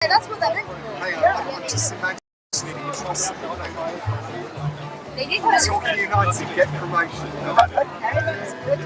That's what they're looking for. Just imagine impossible. They didn't. Talking United get promotion. Okay, that's good.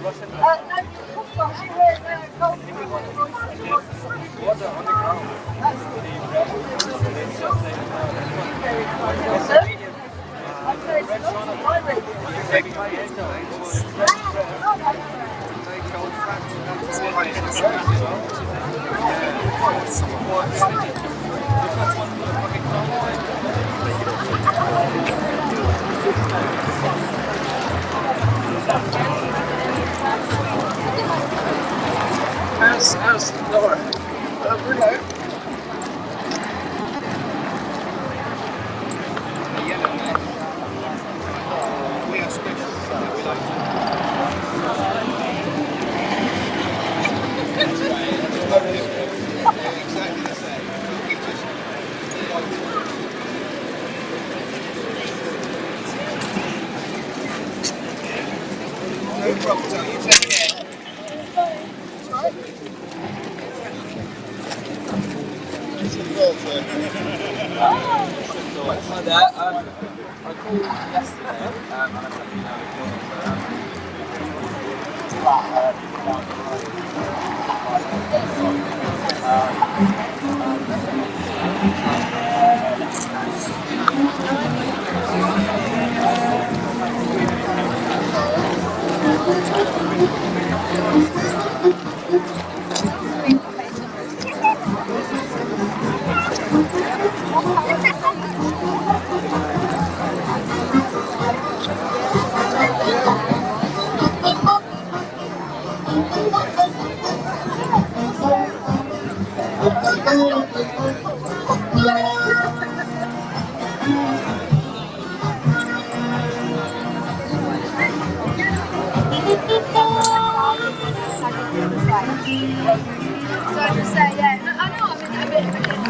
How's Laura? Bruno? We are special, so we like to. Exactly the same. No problem, so you take care. Hi there. I called yesterday and I sent you know So I just say, yeah, I know, I mean, a bit.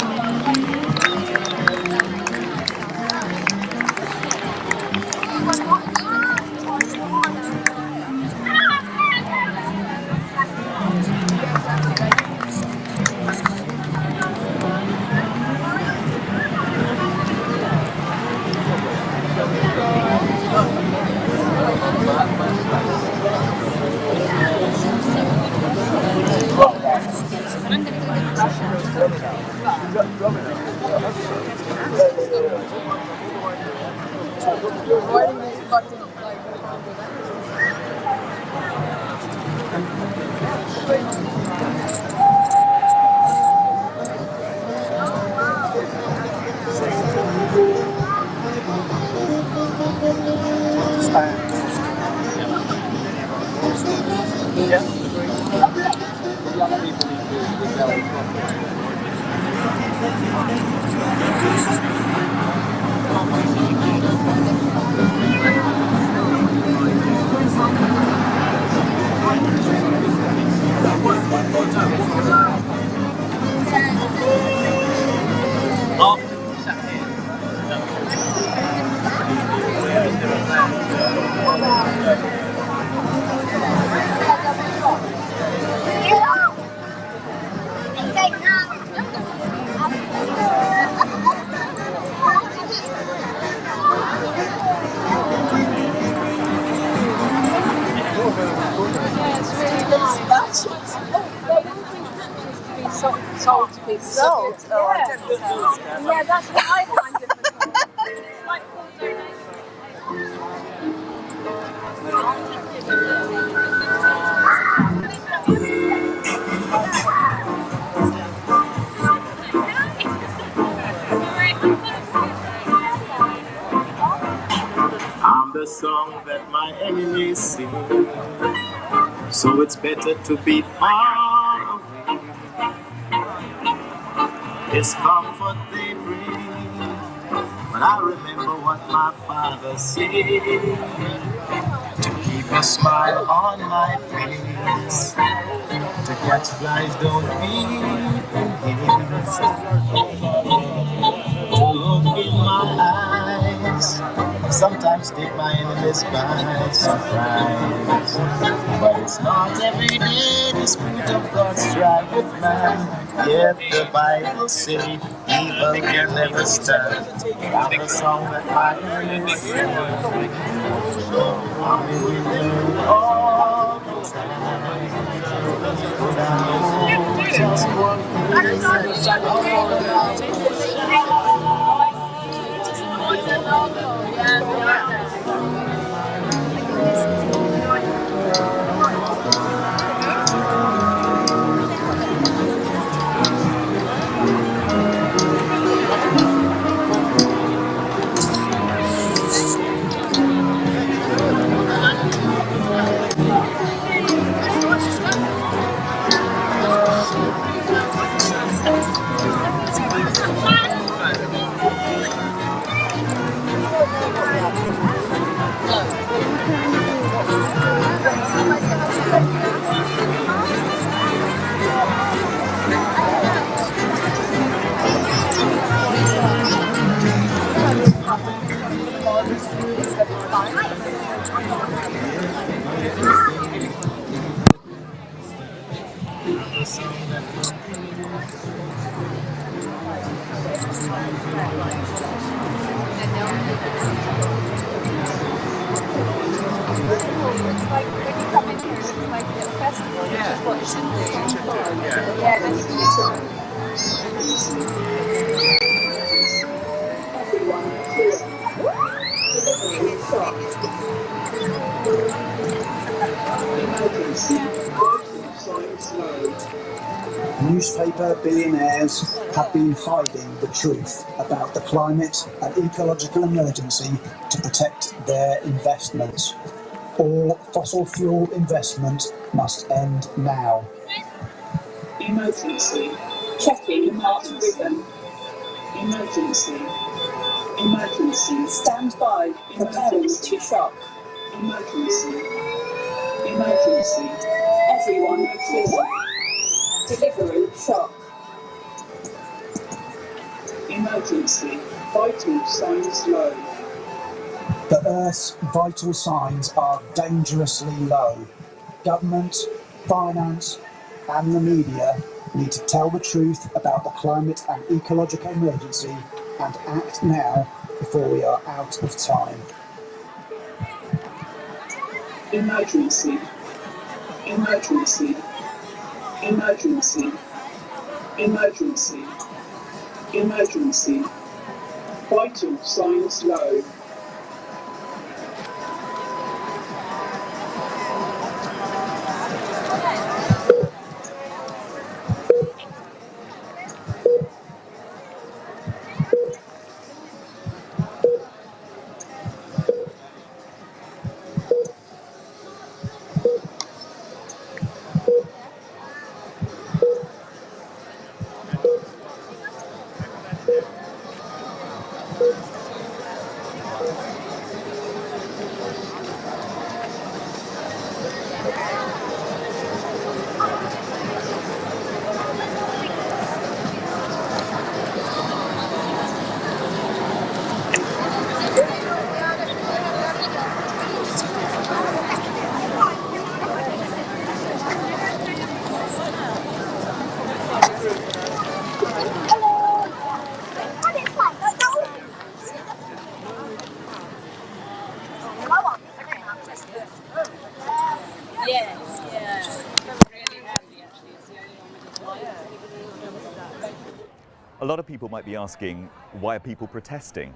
Sold to be sold. Yeah. Yeah, that's what I find difficult. Like full I'm the song that my enemies sing, so it's better to be far away. It's comfort they bring, but I remember what my father said, to keep a smile on my face, to catch flies don't be in haste, to look in my eyes, sometimes take my enemies by surprise. But it's not every day the Spirit of God strive with man. Yet the Bible say evil can never stand. That's the song that my enemies sing. We will learn all the time. But I know just what Newspaper billionaires have been hiding the truth about the climate and ecological emergency to protect their investments. All fossil fuel investment must end now. Emergency. Checking heart rhythm. Emergency. Emergency. Stand by. Preparing to shock. Emergency. Emergency. Everyone clear. Delivering shock. Emergency. Vital signs low. The Earth's vital signs are dangerously low. Government, finance, and the media need to tell the truth about the climate and ecological emergency and act now before we are out of time. Emergency. Emergency. Emergency. Emergency. Emergency. Vital signs low. A lot of people might be asking, why are people protesting?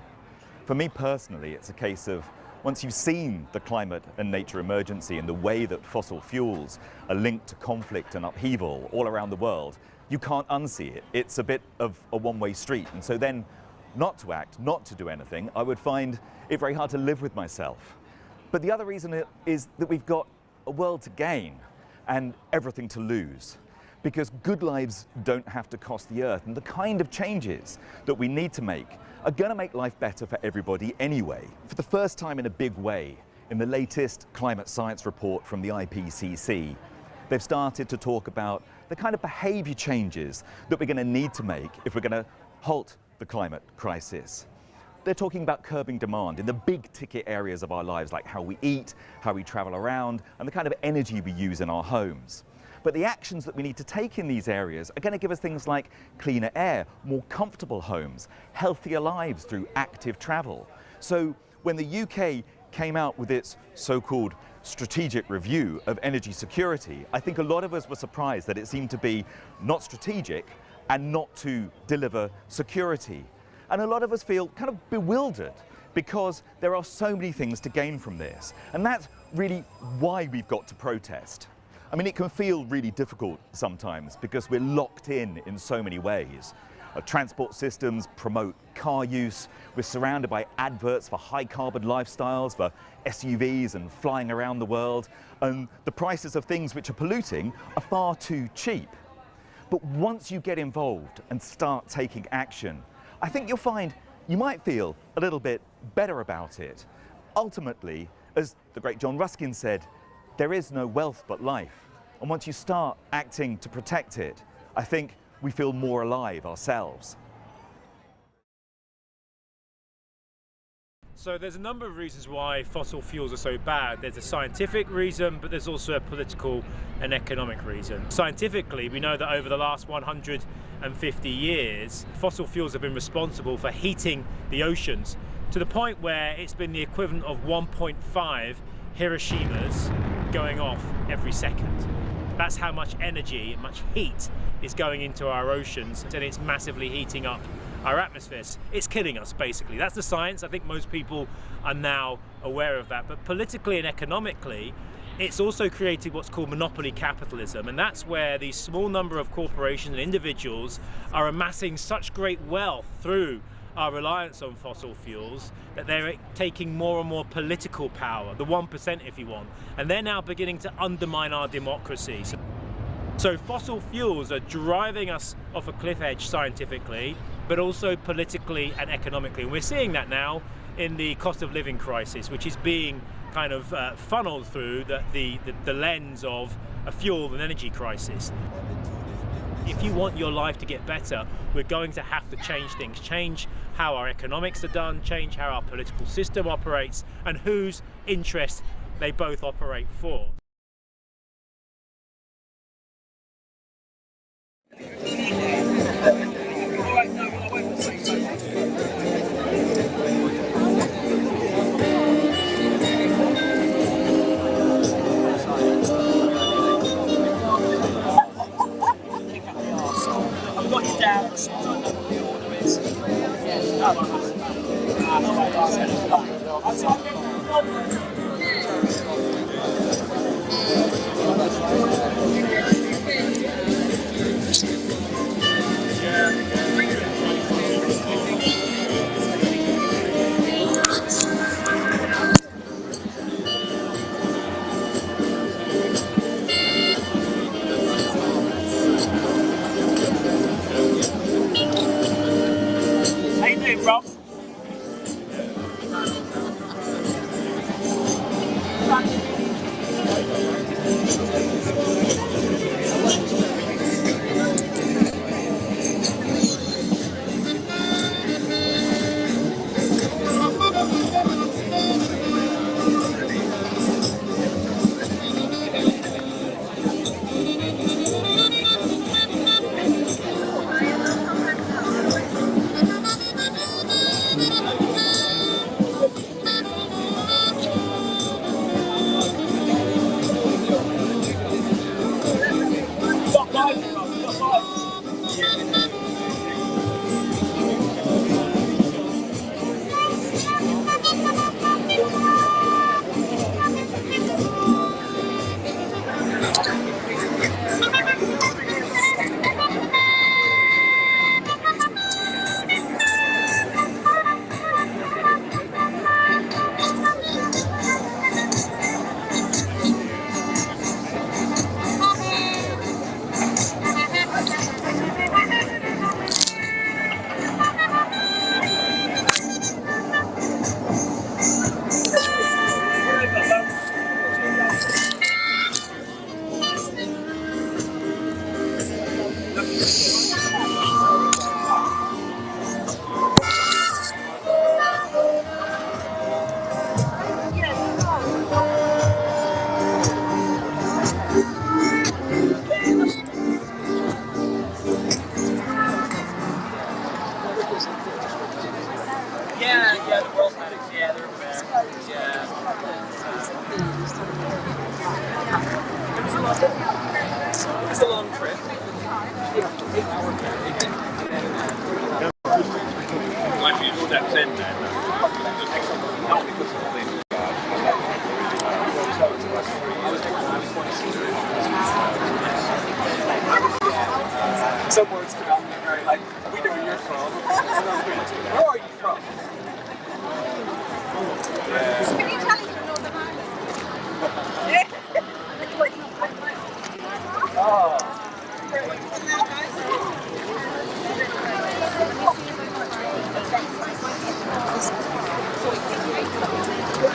For me personally, it's a case of once you've seen the climate and nature emergency and the way that fossil fuels are linked to conflict and upheaval all around the world, you can't unsee it. It's a bit of a one-way street. And so then not to act, not to do anything, I would find it very hard to live with myself. But the other reason is that we've got a world to gain and everything to lose. Because good lives don't have to cost the earth, and the kind of changes that we need to make are going to make life better for everybody anyway. For the first time in a big way, in the latest climate science report from the IPCC, they've started to talk about the kind of behaviour changes that we're going to need to make if we're going to halt the climate crisis. They're talking about curbing demand in the big ticket areas of our lives, like how we eat, how we travel around, and the kind of energy we use in our homes. But the actions that we need to take in these areas are going to give us things like cleaner air, more comfortable homes, healthier lives through active travel. So when the UK came out with its so-called strategic review of energy security, I think a lot of us were surprised that it seemed to be not strategic and not to deliver security. And a lot of us feel kind of bewildered because there are so many things to gain from this. And that's really why we've got to protest. I mean, it can feel really difficult sometimes because we're locked in so many ways. Our transport systems promote car use. We're surrounded by adverts for high carbon lifestyles, for SUVs and flying around the world. And the prices of things which are polluting are far too cheap. But once you get involved and start taking action, I think you'll find you might feel a little bit better about it. Ultimately, as the great John Ruskin said, there is no wealth but life. And once you start acting to protect it, I think we feel more alive ourselves. So there's a number of reasons why fossil fuels are so bad. There's a scientific reason, but there's also a political and economic reason. Scientifically, we know that over the last 150 years, fossil fuels have been responsible for heating the oceans to the point where it's been the equivalent of 1.5 Hiroshimas going off every second. That's how much energy and much heat is going into our oceans, and it's massively heating up our atmospheres. It's killing us, basically. That's the science. I think most people are now aware of that. But politically and economically, it's also created what's called monopoly capitalism, and that's where these small number of corporations and individuals are amassing such great wealth through our reliance on fossil fuels that they're taking more and more political power, the 1% if you want, and they're now beginning to undermine our democracy. So fossil fuels are driving us off a cliff edge scientifically, but also politically and economically. And we're seeing that now in the cost of living crisis, which is being kind of funneled through the lens of a fuel and energy crisis. If you want your life to get better, we're going to have to change things, change how our economics are done, change how our political system operates, and whose interests they both operate for. It's a long trip. 8-hour ferry. Like few steps in there. Some words come out and they're very like, we know where you're from. Where are you from? Can you tell you know the man?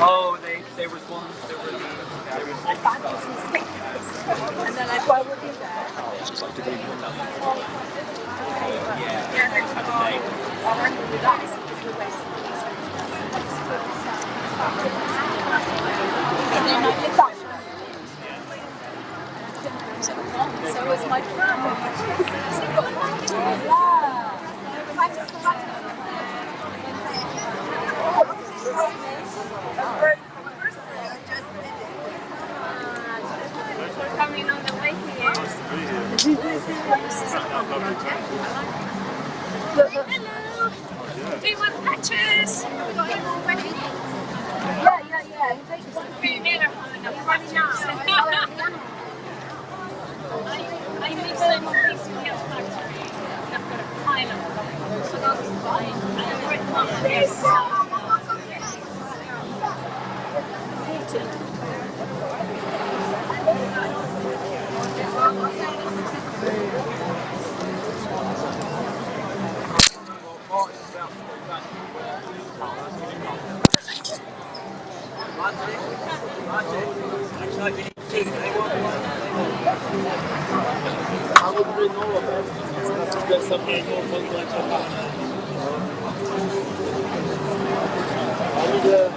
Oh, there was one. There was And then like, why would you there? it's just like to be one So it's my friend. We're coming on the way here. Hello. Do you want patches? We got him already. Yeah. It's pretty near. I'm running out. I make some of these in the factory. I've got a pile of them. So that's fine. I've written on this. I would really know about it. There's something more fun like that. I would,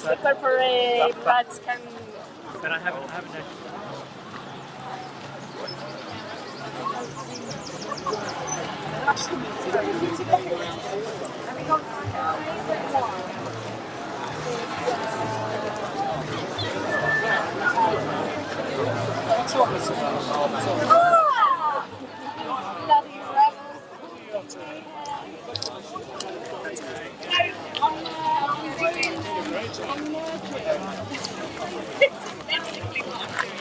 The corporate bats can. But I haven't Bloody rebels. It's basically what I'm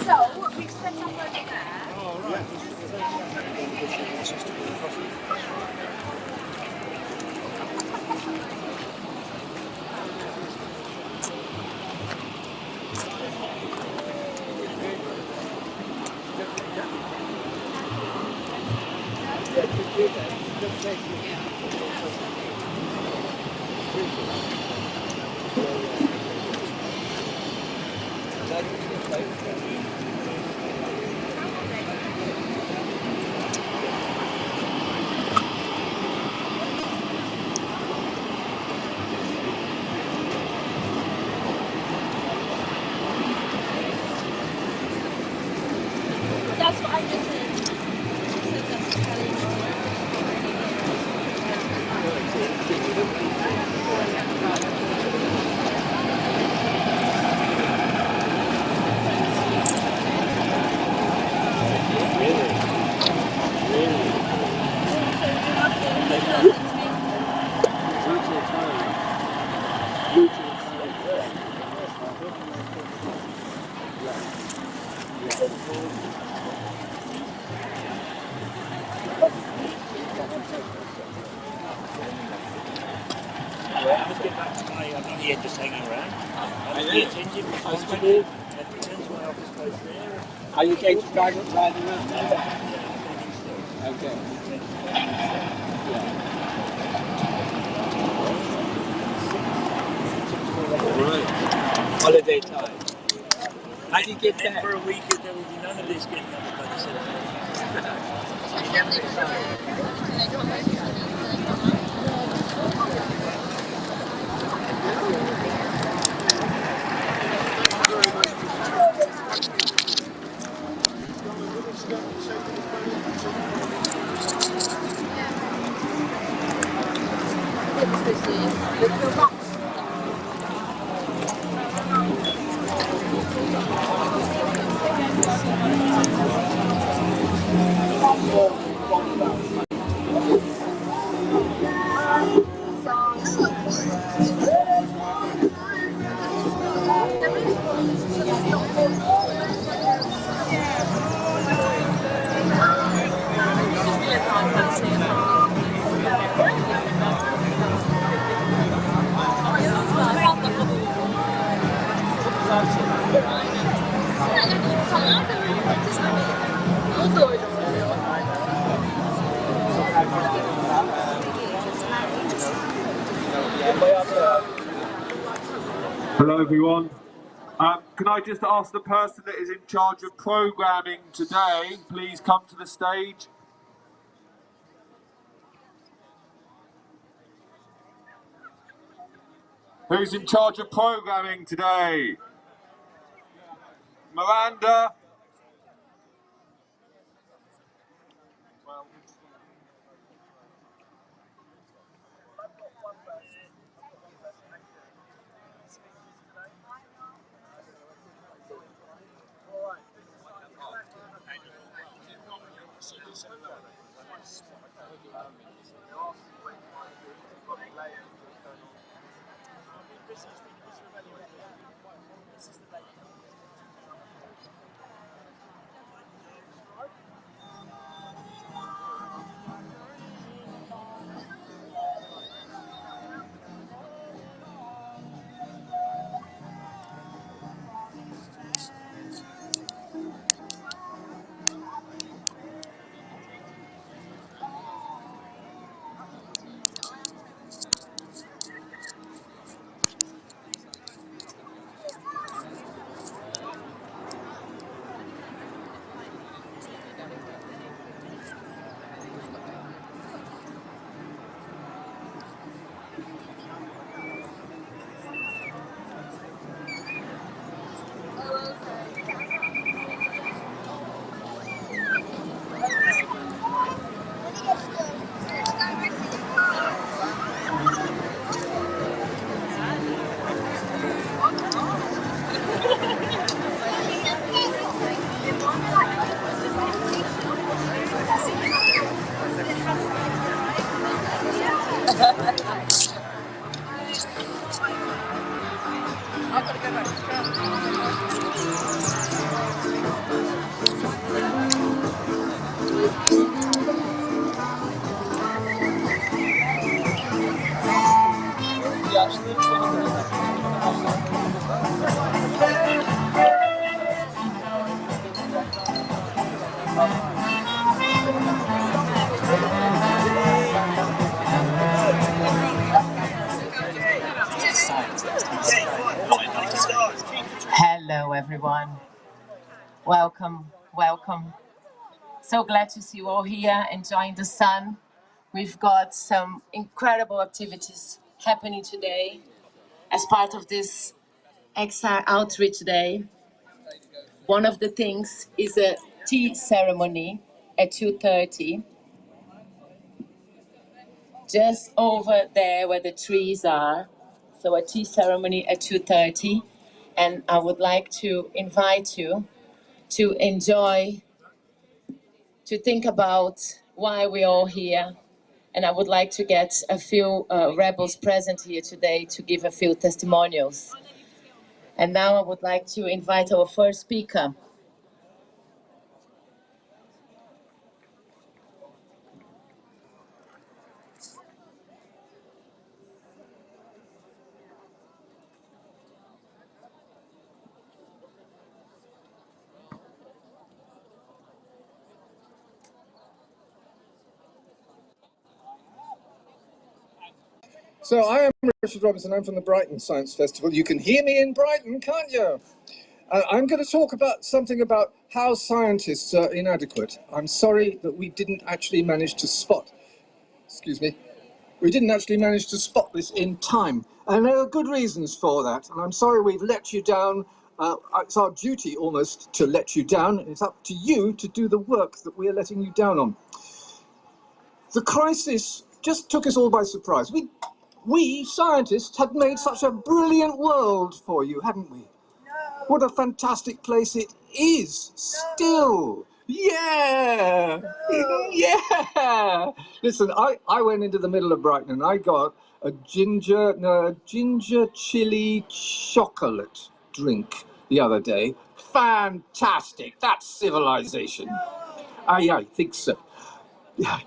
So, we've set up over there. Let's get back to my, I'm not here just hanging around. I'm here attentive, responsible, and return to my office post there. Are you going to drive around there? Okay. Right. Holiday time. How do you get there? For a week, there will be none of this getting up by the 17th. Hello everyone. Can I just ask the person that is in charge of programming today, please come to the stage. Who's in charge of programming today? Miranda? Hello everyone, welcome. So glad to see you all here enjoying the sun. We've got some incredible activities happening today as part of this XR Outreach Day. One of the things is a tea ceremony at 2:30, just over there where the trees are. So a tea ceremony at 2:30, and I would like to invite you to enjoy, to think about why we're all here. And I would like to get a few rebels present here today to give a few testimonials. And now I would like to invite our first speaker. So I am Richard Robinson. I'm from the Brighton Science Festival. You can hear me in Brighton, can't you? I'm going to talk about something about how scientists are inadequate. I'm sorry that we didn't actually manage to spot, we didn't actually manage to spot this in time. And there are good reasons for that. And I'm sorry we've let you down. It's our duty almost to let you down. It's up to you to do the work that we're letting you down on. The crisis just took us all by surprise. We scientists had made such a brilliant world for you, hadn't we? What a fantastic place it is, still. Yeah! Yeah! Listen, I went into the middle of Brighton and I got a ginger chili chocolate drink the other day. Fantastic! That's civilization. I think so. Yeah.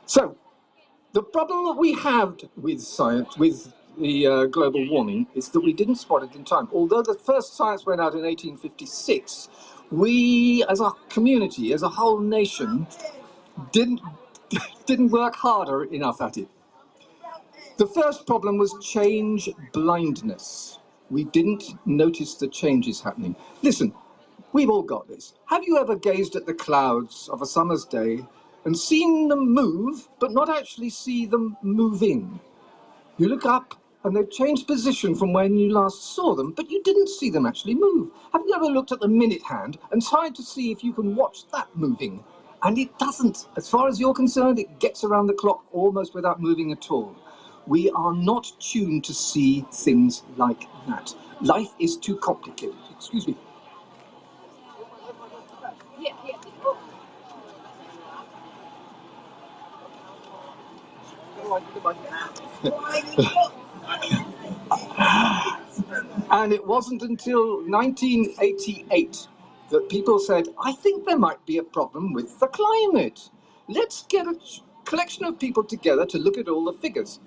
So, the problem that we have with science, with the global warming, is that we didn't spot it in time. Although the first science went out in 1856, we, as a community, as a whole nation, didn't work harder enough at it. The first problem was change blindness. We didn't notice the changes happening. Listen, we've all got this. Have you ever gazed at the clouds of a summer's day and seen them move, but not actually see them moving? You look up and they've changed position from when you last saw them, but you didn't see them actually move. Have you ever looked at the minute hand and tried to see if you can watch that moving? And it doesn't. As far as you're concerned, it gets around the clock almost without moving at all. We are not tuned to see things like that. Life is too complicated. Excuse me. And it wasn't until 1988 that people said, I think there might be a problem with the climate. Let's get a collection of people together to look at all the figures.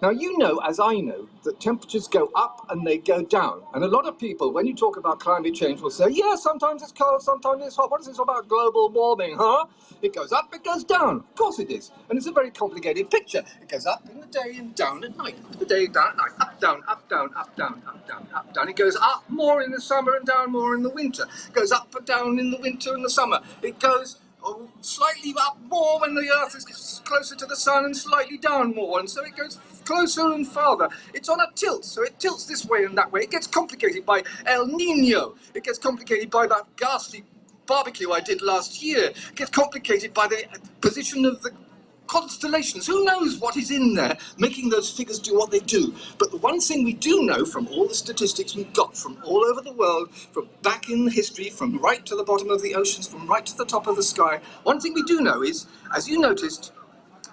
Now, you know, as I know, that temperatures go up and they go down. And a lot of people, when you talk about climate change, will say, yeah, sometimes it's cold, sometimes it's hot. What is this about global warming, huh? It goes up, it goes down. Of course it is. And it's a very complicated picture. It goes up in the day and down at night. Up in the day, down at night. Up, down, up, down, up, down, up, down, up, down. It goes up more in the summer and down more in the winter. It goes up and down in the winter and the summer. It goes slightly up more when the Earth is closer to the sun and slightly down more, and so it goes closer and farther. It's on a tilt, so it tilts this way and that way. It gets complicated by El Nino. It gets complicated by that ghastly barbecue I did last year. It gets complicated by the position of the constellations. Who knows what is in there making those figures do what they do? But the one thing we do know from all the statistics we've got from all over the world, from back in history, from right to the bottom of the oceans, from right to the top of the sky, one thing we do know is, as you noticed,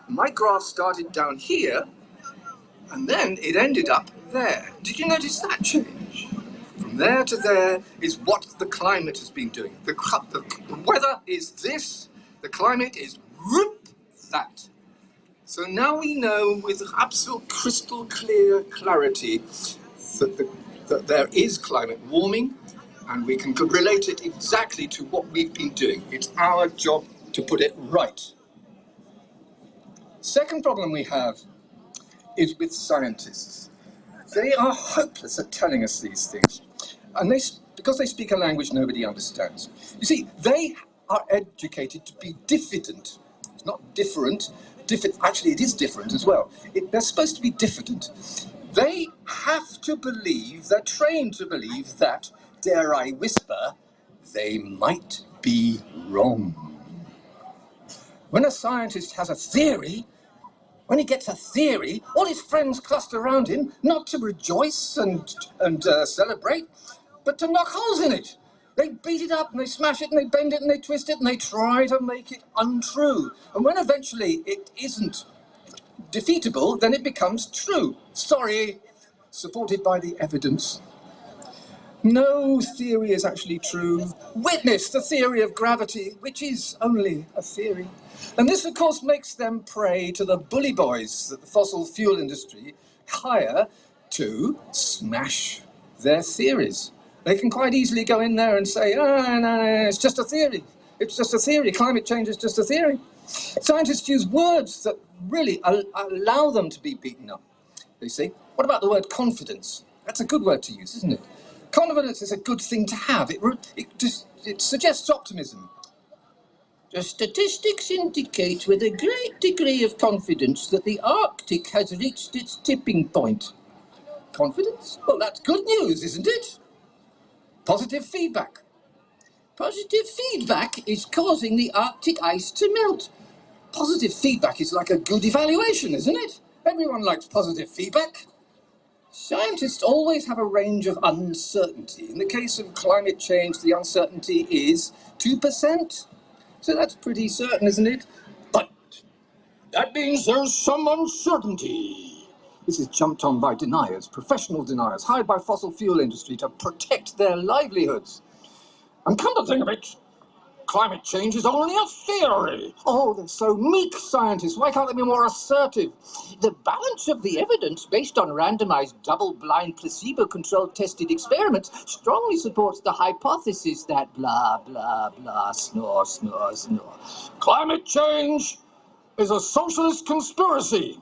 my graph started down here and then it ended up there. Did you notice that change? From there to there is what the climate has been doing. The weather is this, the climate is whoop, that. So now we know with absolute crystal clear clarity that there is climate warming, and we can relate it exactly to what we've been doing. It's our job to put it right. Second problem we have is with scientists. They are hopeless at telling us these things, and because they speak a language nobody understands. You see, they are educated to be diffident. It's not different. Actually, it is different as well. They're supposed to be diffident. They have to believe, they're trained to believe that, dare I whisper, they might be wrong. When a scientist has a theory, when he gets a theory, all his friends cluster around him, not to rejoice and celebrate, but to knock holes in it. They beat it up and they smash it and they bend it and they twist it and they try to make it untrue. And when eventually it isn't defeatable, then it becomes true. Sorry, supported by the evidence. No theory is actually true. Witness the theory of gravity, which is only a theory. And this, of course, makes them prey to the bully boys that the fossil fuel industry hire to smash their theories. They can quite easily go in there and say, no, it's just a theory. It's just a theory. Climate change is just a theory. Scientists use words that really allow them to be beaten up. they say. What about the word confidence? That's a good word to use, isn't it? Confidence is a good thing to have. It suggests optimism. The statistics indicate with a great degree of confidence that the Arctic has reached its tipping point. Confidence? Well, that's good news, isn't it? Positive feedback. Positive feedback is causing the Arctic ice to melt. Positive feedback is like a good evaluation, isn't it? Everyone likes positive feedback. Scientists always have a range of uncertainty. In the case of climate change, the uncertainty is 2%. So that's pretty certain, isn't it? But that means there's some uncertainty. This is jumped on by deniers, professional deniers, hired by fossil fuel industry to protect their livelihoods. And come to think of it, climate change is only a theory. Oh, they're so meek, scientists. Why can't they be more assertive? The balance of the evidence based on randomized, double-blind, placebo-controlled tested experiments strongly supports the hypothesis that blah, blah, blah, snore, snore, snore. Climate change is a socialist conspiracy.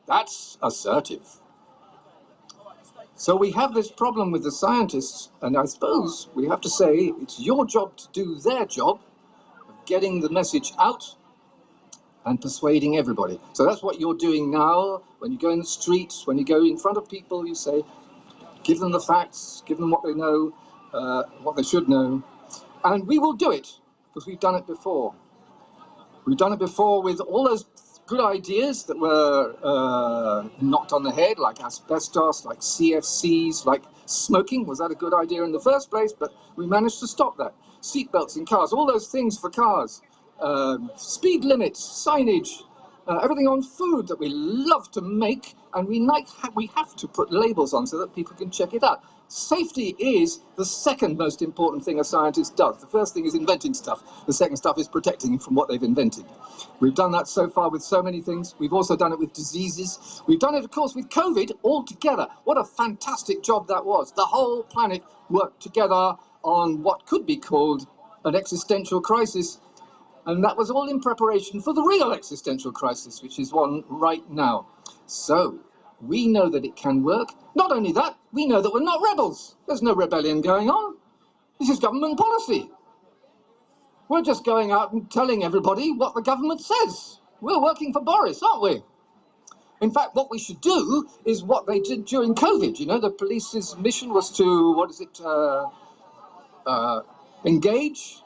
That's assertive. So we have this problem with the scientists, and I suppose we have to say it's your job to do their job of getting the message out and persuading everybody. So that's what you're doing now. When you go in the streets, when you go in front of people, you say, give them the facts, give them what they know, what they should know. And we will do it, because we've done it before. We've done it before with all those good ideas that were knocked on the head, like asbestos, like CFCs, like smoking. Was that a good idea in the first place? But we managed to stop that. Seatbelts in cars, all those things for cars. Speed limits, signage, everything on food that we love to make, and we have to put labels on so that people can check it out. Safety is the second most important thing a scientist does. The first thing is inventing stuff. The second stuff is protecting them from what they've invented. We've done that so far with so many things. We've also done it with diseases. We've done it, of course, with COVID all together. What a fantastic job that was. The whole planet worked together on what could be called an existential crisis. And that was all in preparation for the real existential crisis, which is one right now. So we know that it can work. Not only that, we know that we're not rebels. There's no rebellion going on. This is government policy. We're just going out and telling everybody what the government says. We're working for Boris, aren't we? In fact, what we should do is what they did during COVID. You know, the police's mission was to, engage,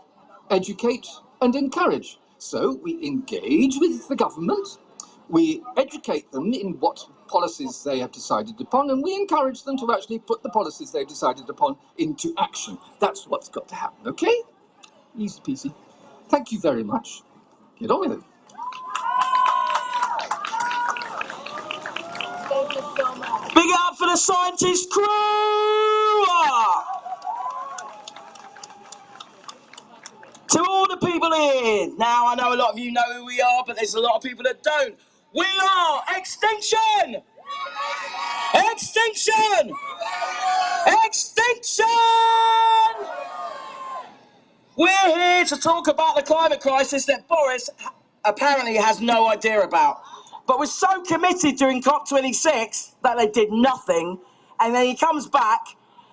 educate, and encourage. So we engage with the government, we educate them in what policies they have decided upon, and we encourage them to actually put the policies they've decided upon into action. That's what's got to happen, okay? Easy peasy. Thank you very much. Get on with it. Big up for the scientist crew! To all the people here. Now, I know a lot of you know who we are, but there's a lot of people that don't. We are Extinction! Extinction! Extinction! We're here to talk about the climate crisis that Boris apparently has no idea about. But we're so committed during COP26 that they did nothing, and then he comes back,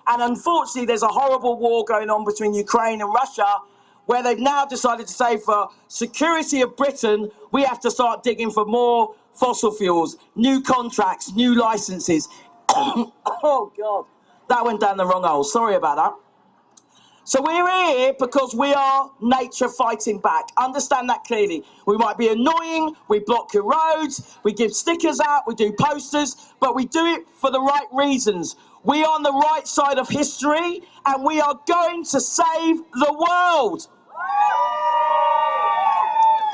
and unfortunately there's a horrible war going on between Ukraine and Russia, where they've now decided to say for security of Britain, we have to start digging for more fossil fuels, new contracts, new licenses. Oh, God, that went down the wrong hole. Sorry about that. So we're here because we are nature fighting back. Understand that clearly. We might be annoying, we block your roads, we give stickers out, we do posters, but we do it for the right reasons. We are on the right side of history, and we are going to save the world.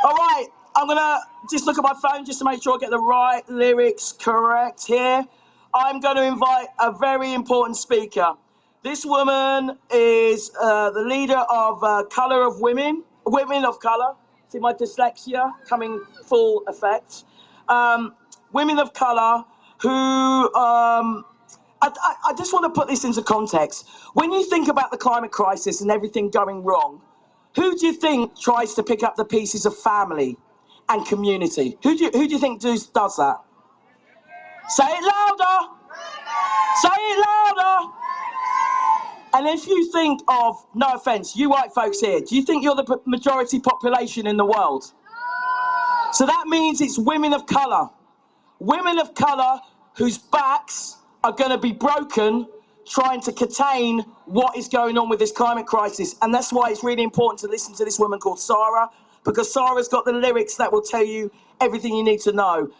All right, I'm going to just look at my phone just to make sure I get the right lyrics correct here. I'm going to invite a very important speaker. This woman is the leader of Colour of Women, Women of Colour. See my dyslexia coming full effect. Women of Colour who... I just want to put this into context. When you think about the climate crisis and everything going wrong, who do you think tries to pick up the pieces of family and community? Who do you think does that? Say it louder. Say it louder. And if you think of, no offence, you white folks here, do you think you're the majority population in the world? So that means it's women of colour. Women of colour whose backs are going to be broken trying to contain what is going on with this climate crisis. And that's why it's really important to listen to this woman called Sarah, because Sarah's got the lyrics that will tell you everything you need to know.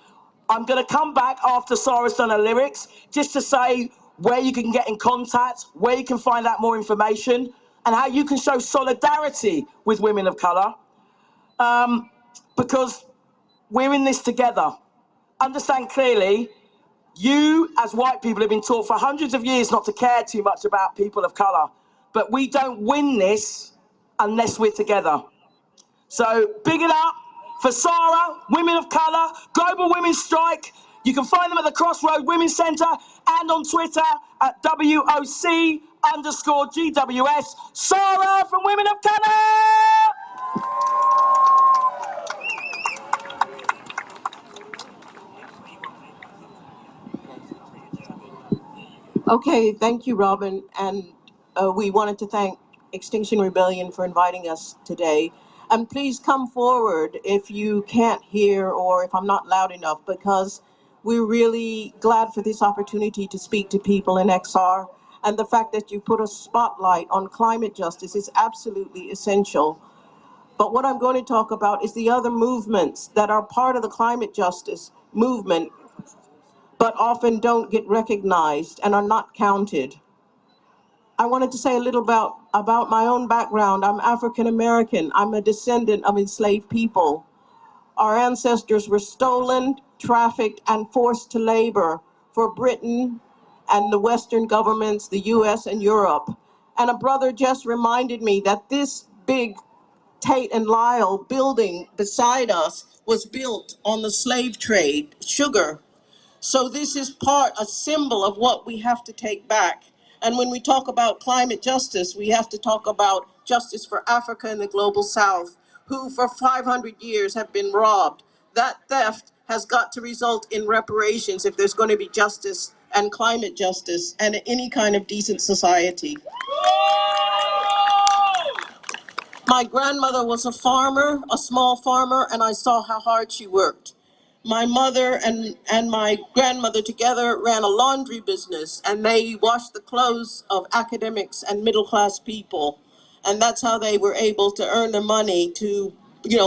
I'm going to come back after Sarah's done her lyrics just to say where you can get in contact, where you can find out more information, and how you can show solidarity with women of colour, because we're in this together. Understand clearly, you as white people have been taught for hundreds of years not to care too much about people of colour, but we don't win this unless we're together. So big it up for Sarah, women of colour, Global Women's Strike. You can find them at the Crossroad Women's Centre and on Twitter at WOC_GWS. Sarah from Women of Colour! Okay, thank you, Robin. And we wanted to thank Extinction Rebellion for inviting us today. And please come forward if you can't hear or if I'm not loud enough, because we're really glad for this opportunity to speak to people in XR. And the fact that you put a spotlight on climate justice is absolutely essential. But what I'm going to talk about is the other movements that are part of the climate justice movement, but often don't get recognized and are not counted. I wanted to say a little about my own background. I'm African American. I'm a descendant of enslaved people. Our ancestors were stolen, trafficked, and forced to labor for Britain and the Western governments, the US and Europe. And a brother just reminded me that this big Tate and Lyle building beside us was built on the slave trade, sugar. So this is a symbol of what we have to take back. And when we talk about climate justice, we have to talk about justice for Africa and the global South, who for 500 years have been robbed. That theft has got to result in reparations if there's going to be justice and climate justice and any kind of decent society. My grandmother was a farmer, a small farmer, and I saw how hard she worked. My mother and my grandmother together ran a laundry business, and they washed the clothes of academics and middle-class people. And that's how they were able to earn the money to,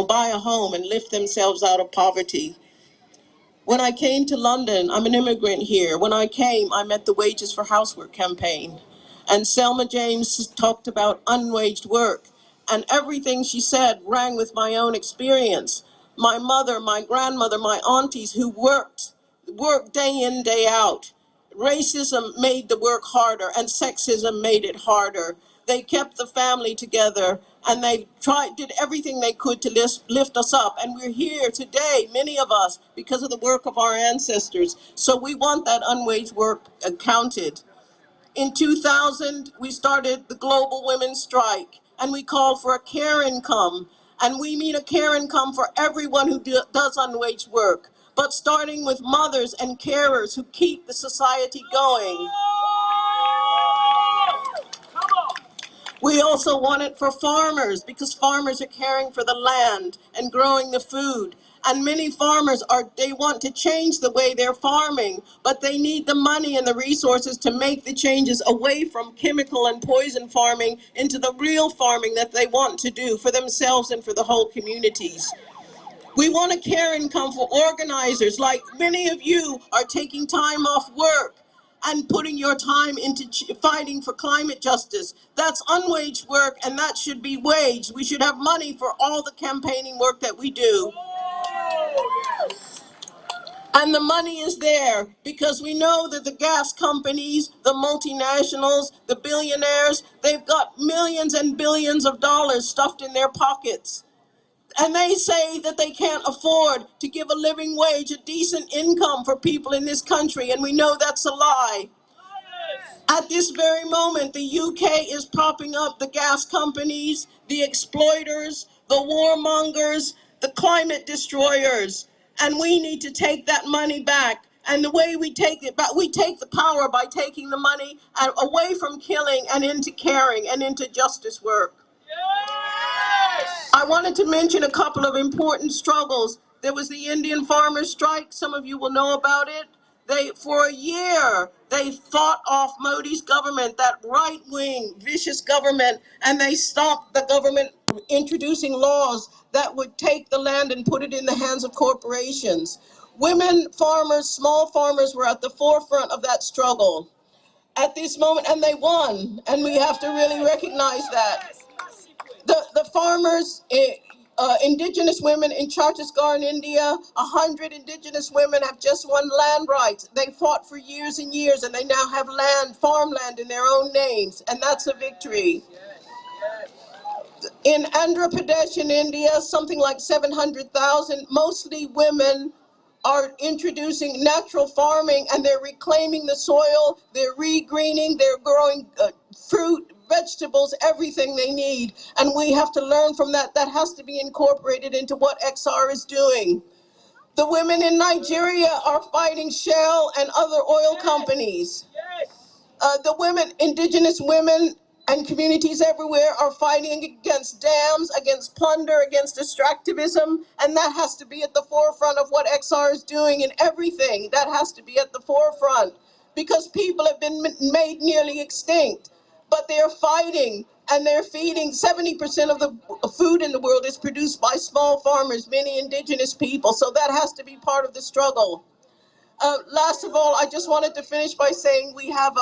buy a home and lift themselves out of poverty. When I came to London, I'm an immigrant here. When I came, I met the Wages for Housework campaign. And Selma James talked about unwaged work. And everything she said rang with my own experience. My mother, my grandmother, my aunties who worked day in, day out. Racism made the work harder and sexism made it harder. They kept the family together and they did everything they could to lift us up. And we're here today, many of us, because of the work of our ancestors. So we want that unwaged work counted. In 2000, we started the Global Women's Strike, and we called for a care income. And we mean a care income for everyone who does unwaged work, but starting with mothers and carers who keep the society going. We also want it for farmers, because farmers are caring for the land and growing the food. And many farmers they want to change the way they're farming, but they need the money and the resources to make the changes away from chemical and poison farming into the real farming that they want to do for themselves and for the whole communities. We want a care income for organizers, like many of you are taking time off work and putting your time into fighting for climate justice. That's unwaged work, and that should be waged. We should have money for all the campaigning work that we do. And the money is there because we know that the gas companies, the multinationals, the billionaires, they've got millions and billions of dollars stuffed in their pockets. And they say that they can't afford to give a living wage, a decent income for people in this country, and we know that's a lie. At this very moment, the UK is propping up the gas companies, the exploiters, the warmongers, the climate destroyers, and we need to take that money back And the way we take it, but we take the power by taking the money away from killing and into caring and into justice work. Yes! I wanted to mention a couple of important struggles. There was the Indian farmers' strike. Some of you will know about it. For a year, they fought off Modi's government, that right-wing, vicious government, and they stopped the government introducing laws that would take the land and put it in the hands of corporations. Women farmers, small farmers were at the forefront of that struggle at this moment, and they won, and we have to really recognize that. The farmers, indigenous women in Chhattisgarh in India, 100 indigenous women have just won land rights. They fought for years and years, and they now have land, farmland in their own names, and that's a victory. In Andhra Pradesh in India, something like 700,000, mostly women, are introducing natural farming, and they're reclaiming the soil, they're regreening, they're growing fruit, vegetables, everything they need. And we have to learn from that. That has to be incorporated into what XR is doing. The women in Nigeria are fighting Shell and other oil companies. The women, indigenous women and communities everywhere are fighting against dams, against plunder, against extractivism, and that has to be at the forefront of what XR is doing in everything. That has to be at the forefront because people have been made nearly extinct, but they're fighting and they're feeding. 70% of the food in the world is produced by small farmers, many indigenous people, so that has to be part of the struggle. Last of all, I just wanted to finish by saying we have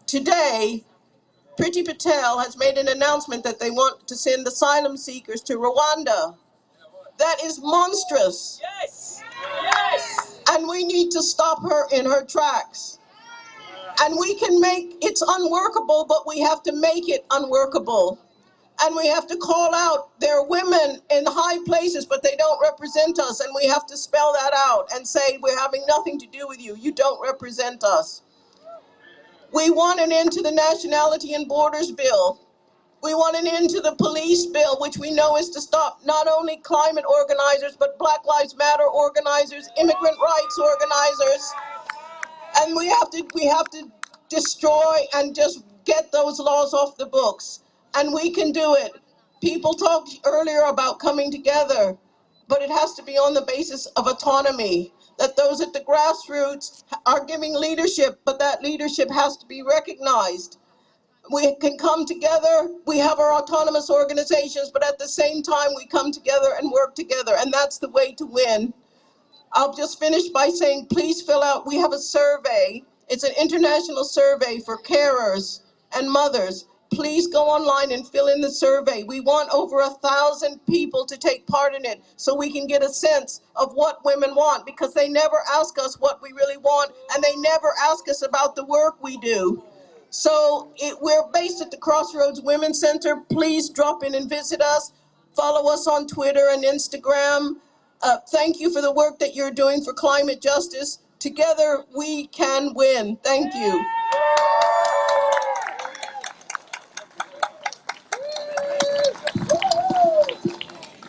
today, Priti Patel has made an announcement that they want to send asylum seekers to Rwanda. That is monstrous. Yes. Yes. And we need to stop her in her tracks. And we can make it's unworkable, but we have to make it unworkable. And we have to call out there are women in high places, but they don't represent us. And we have to spell that out and say, we're having nothing to do with you. You don't represent us. We want an end to the Nationality and Borders Bill. We want an end to the police bill, which we know is to stop not only climate organizers, but Black Lives Matter organizers, immigrant rights organizers. And we have to destroy and just get those laws off the books. And we can do it. People talked earlier about coming together, but it has to be on the basis of autonomy, that those at the grassroots are giving leadership, but that leadership has to be recognized. We can come together, we have our autonomous organizations, but at the same time we come together and work together, and that's the way to win. I'll just finish by saying, please fill out, we have a survey. It's an international survey for carers and mothers. Please go online and fill in the survey. We want over 1,000 people to take part in it so we can get a sense of what women want, because they never ask us what we really want, and they never ask us about the work we do. So we're based at the Crossroads Women's Center. Please drop in and visit us. Follow us on Twitter and Instagram. Thank you for the work that you're doing for climate justice. Together we can win. Thank you.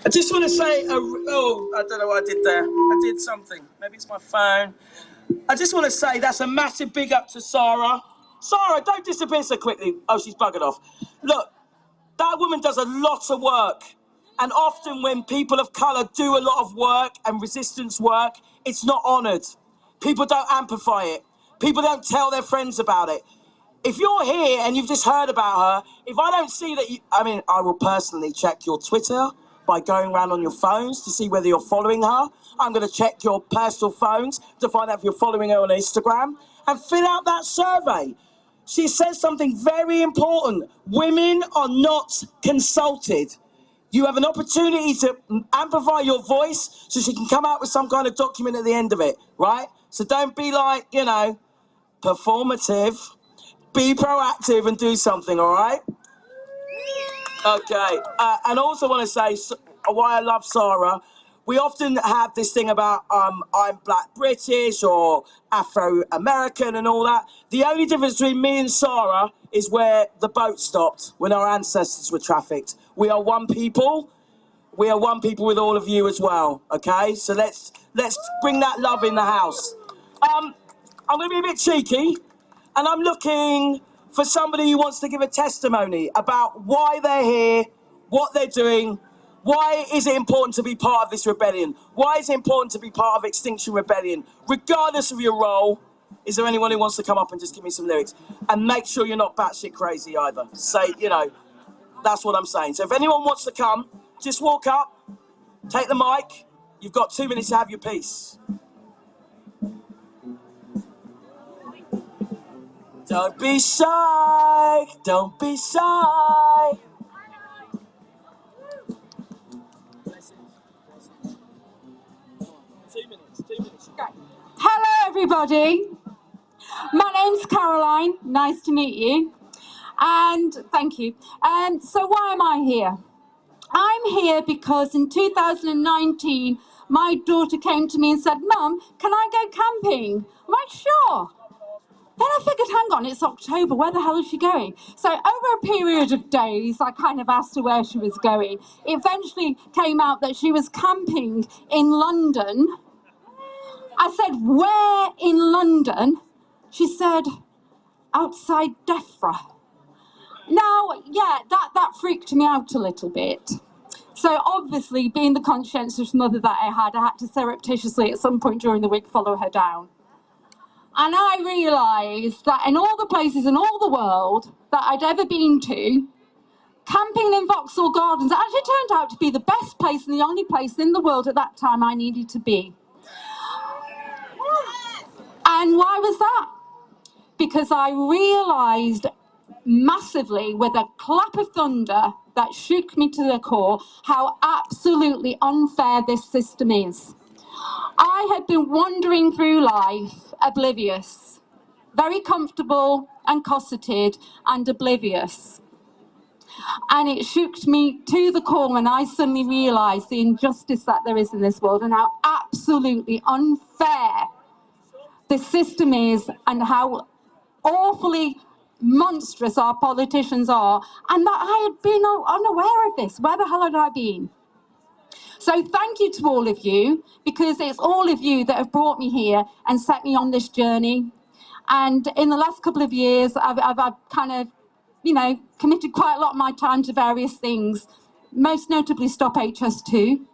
I just want to say, I don't know what I did there. I did something. Maybe it's my phone. I just want to say that's a massive big up to Sarah. Sarah, don't disappear so quickly. Oh, she's buggered off. Look, that woman does a lot of work. And often when people of colour do a lot of work and resistance work, it's not honoured. People don't amplify it. People don't tell their friends about it. If you're here and you've just heard about her, if I don't see that I will personally check your Twitter by going around on your phones to see whether you're following her. I'm going to check your personal phones to find out if you're following her on Instagram, and fill out that survey. She says something very important. Women are not consulted. You have an opportunity to amplify your voice so she can come out with some kind of document at the end of it, right? So don't be like, performative. Be proactive and do something, all right? Okay, and also want to say why I love Sarah. We often have this thing about I'm Black British or Afro-American and all that. The only difference between me and Sarah is where the boat stopped when our ancestors were trafficked. We are one people. We are one people with all of you as well, okay? So let's Let's bring that love in the house. I'm going to be a bit cheeky, and I'm looking for somebody who wants to give a testimony about why they're here, what they're doing, why is it important to be part of this rebellion? Why is it important to be part of Extinction Rebellion? Regardless of your role, is there anyone who wants to come up and just give me some lyrics? And make sure you're not batshit crazy either. Say, you know, that's what I'm saying. So if anyone wants to come, just walk up, take the mic. You've got 2 minutes to have your piece. Don't be shy, don't be shy. Hello everybody, my name's Caroline, nice to meet you, and thank you. So why am I here? I'm here because in 2019 my daughter came to me and said, Mum, can I go camping? I'm like, sure. Then I figured, hang on, it's October, where the hell is she going? So over a period of days, I kind of asked her where she was going. It eventually came out that she was camping in London. I said, where in London? She said, outside Defra. Now, yeah, that freaked me out a little bit. So obviously, being the conscientious mother that I had to surreptitiously at some point during the week follow her down. And I realised that in all the places in all the world that I'd ever been to, camping in Vauxhall Gardens actually turned out to be the best place and the only place in the world at that time I needed to be. And why was that? Because I realised massively, with a clap of thunder that shook me to the core, how absolutely unfair this system is. I had been wandering through life oblivious, very comfortable and cosseted and oblivious. And it shook me to the core when I suddenly realised the injustice that there is in this world and how absolutely unfair the system is and how awfully monstrous our politicians are, and that I had been unaware of this. Where the hell had I been? So thank you to all of you, because it's all of you that have brought me here and set me on this journey. And in the last couple of years, I've kind of, you know, committed quite a lot of my time to various things, most notably Stop HS2.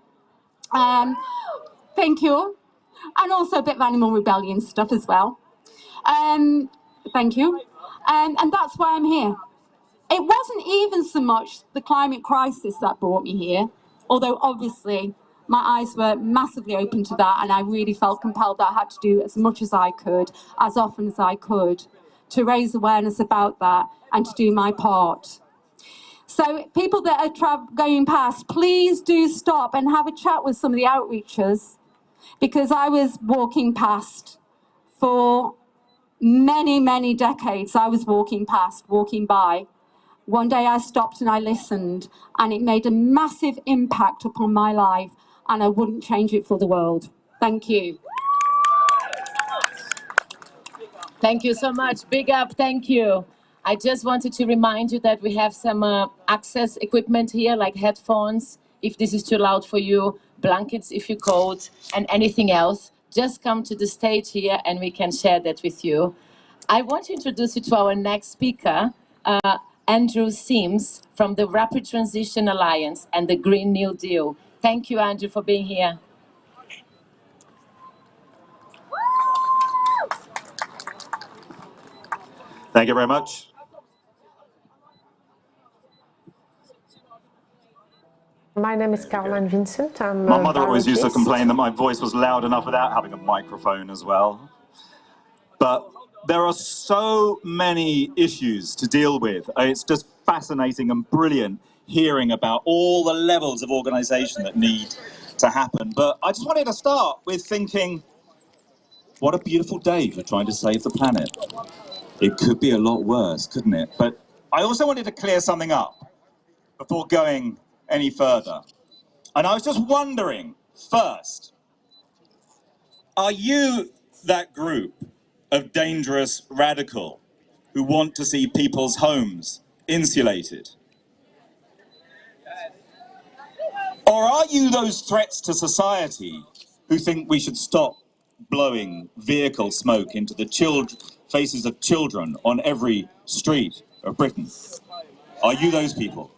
Thank you. And also a bit of animal rebellion stuff as well. Thank you. And that's why I'm here. It wasn't even so much the climate crisis that brought me here, although obviously my eyes were massively open to that, and I really felt compelled that I had to do as much as I could, as often as I could, to raise awareness about that and to do my part. So people that are going past, please do stop and have a chat with some of the outreachers, because I was walking past for many, many decades. I was walking by. One day I stopped and I listened, and it made a massive impact upon my life, and I wouldn't change it for the world. Thank you. Thank you so much. Big up, thank you. I just wanted to remind you that we have some access equipment here, like headphones, if this is too loud for you, blankets if you're cold, and anything else. Just come to the stage here and we can share that with you. I want to introduce you to our next speaker, Andrew Sims from the Rapid Transition Alliance and the Green New Deal. Thank you, Andrew, for being here. Thank you very much. My name is Caroline Vincent. I'm My mother always used to biologist. complain that my voice was loud enough without having a microphone as well. But there are so many issues to deal with. It's just fascinating and brilliant hearing about all the levels of organisation that need to happen. But I just wanted to start with thinking, what a beautiful day for trying to save the planet. It could be a lot worse, couldn't it? But I also wanted to clear something up before going any further. And I was just wondering, first, are you that group of dangerous radical who want to see people's homes insulated? Or are you those threats to society who think we should stop blowing vehicle smoke into the faces of children on every street of Britain? Are you those people?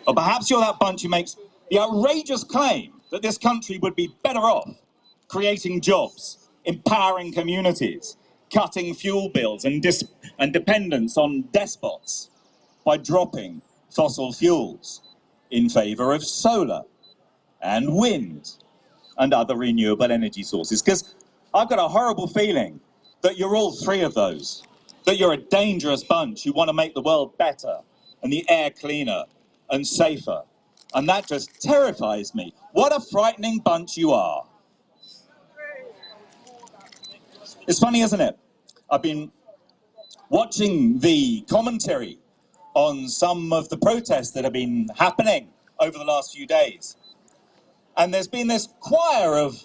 Or perhaps you're that bunch who makes the outrageous claim that this country would be better off creating jobs, empowering communities, cutting fuel bills and dependence on despots by dropping fossil fuels in favour of solar and wind and other renewable energy sources. Because I've got a horrible feeling that you're all three of those, that you're a dangerous bunch who want to make the world better and the air cleaner and safer. And that just terrifies me. What a frightening bunch you are. It's funny, isn't it? I've been watching the commentary on some of the protests that have been happening over the last few days. And there's been this choir of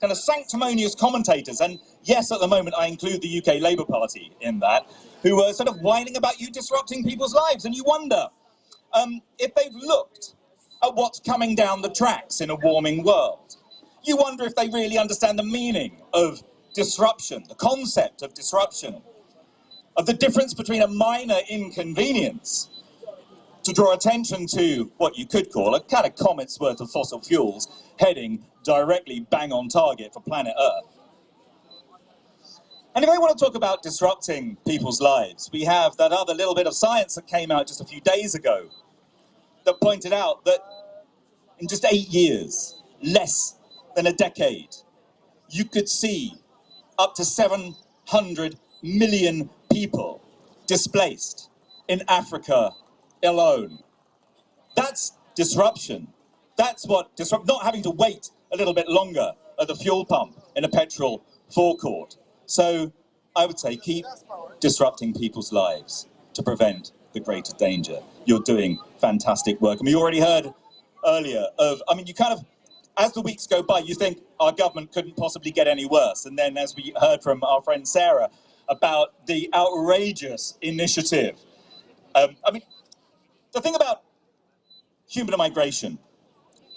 kind of sanctimonious commentators, and yes, at the moment I include the UK Labour Party in that, who are sort of whining about you disrupting people's lives, and you wonder if they've looked at what's coming down the tracks in a warming world. You wonder if they really understand the meaning of disruption, the concept of disruption, of the difference between a minor inconvenience to draw attention to what you could call a kind of comet's worth of fossil fuels heading directly bang on target for planet Earth. And if I want to talk about disrupting people's lives, we have that other little bit of science that came out just a few days ago that pointed out that in just 8 years, less than a decade, you could see up to 700 million people displaced in Africa alone. That's disruption. That's what not having to wait a little bit longer at the fuel pump in a petrol forecourt. So I would say keep disrupting people's lives to prevent the greater danger. You're doing fantastic work. And we already heard earlier of, I mean, you kind of, as the weeks go by, you think our government couldn't possibly get any worse. And then as we heard from our friend Sarah about the outrageous initiative. I mean, the thing about human migration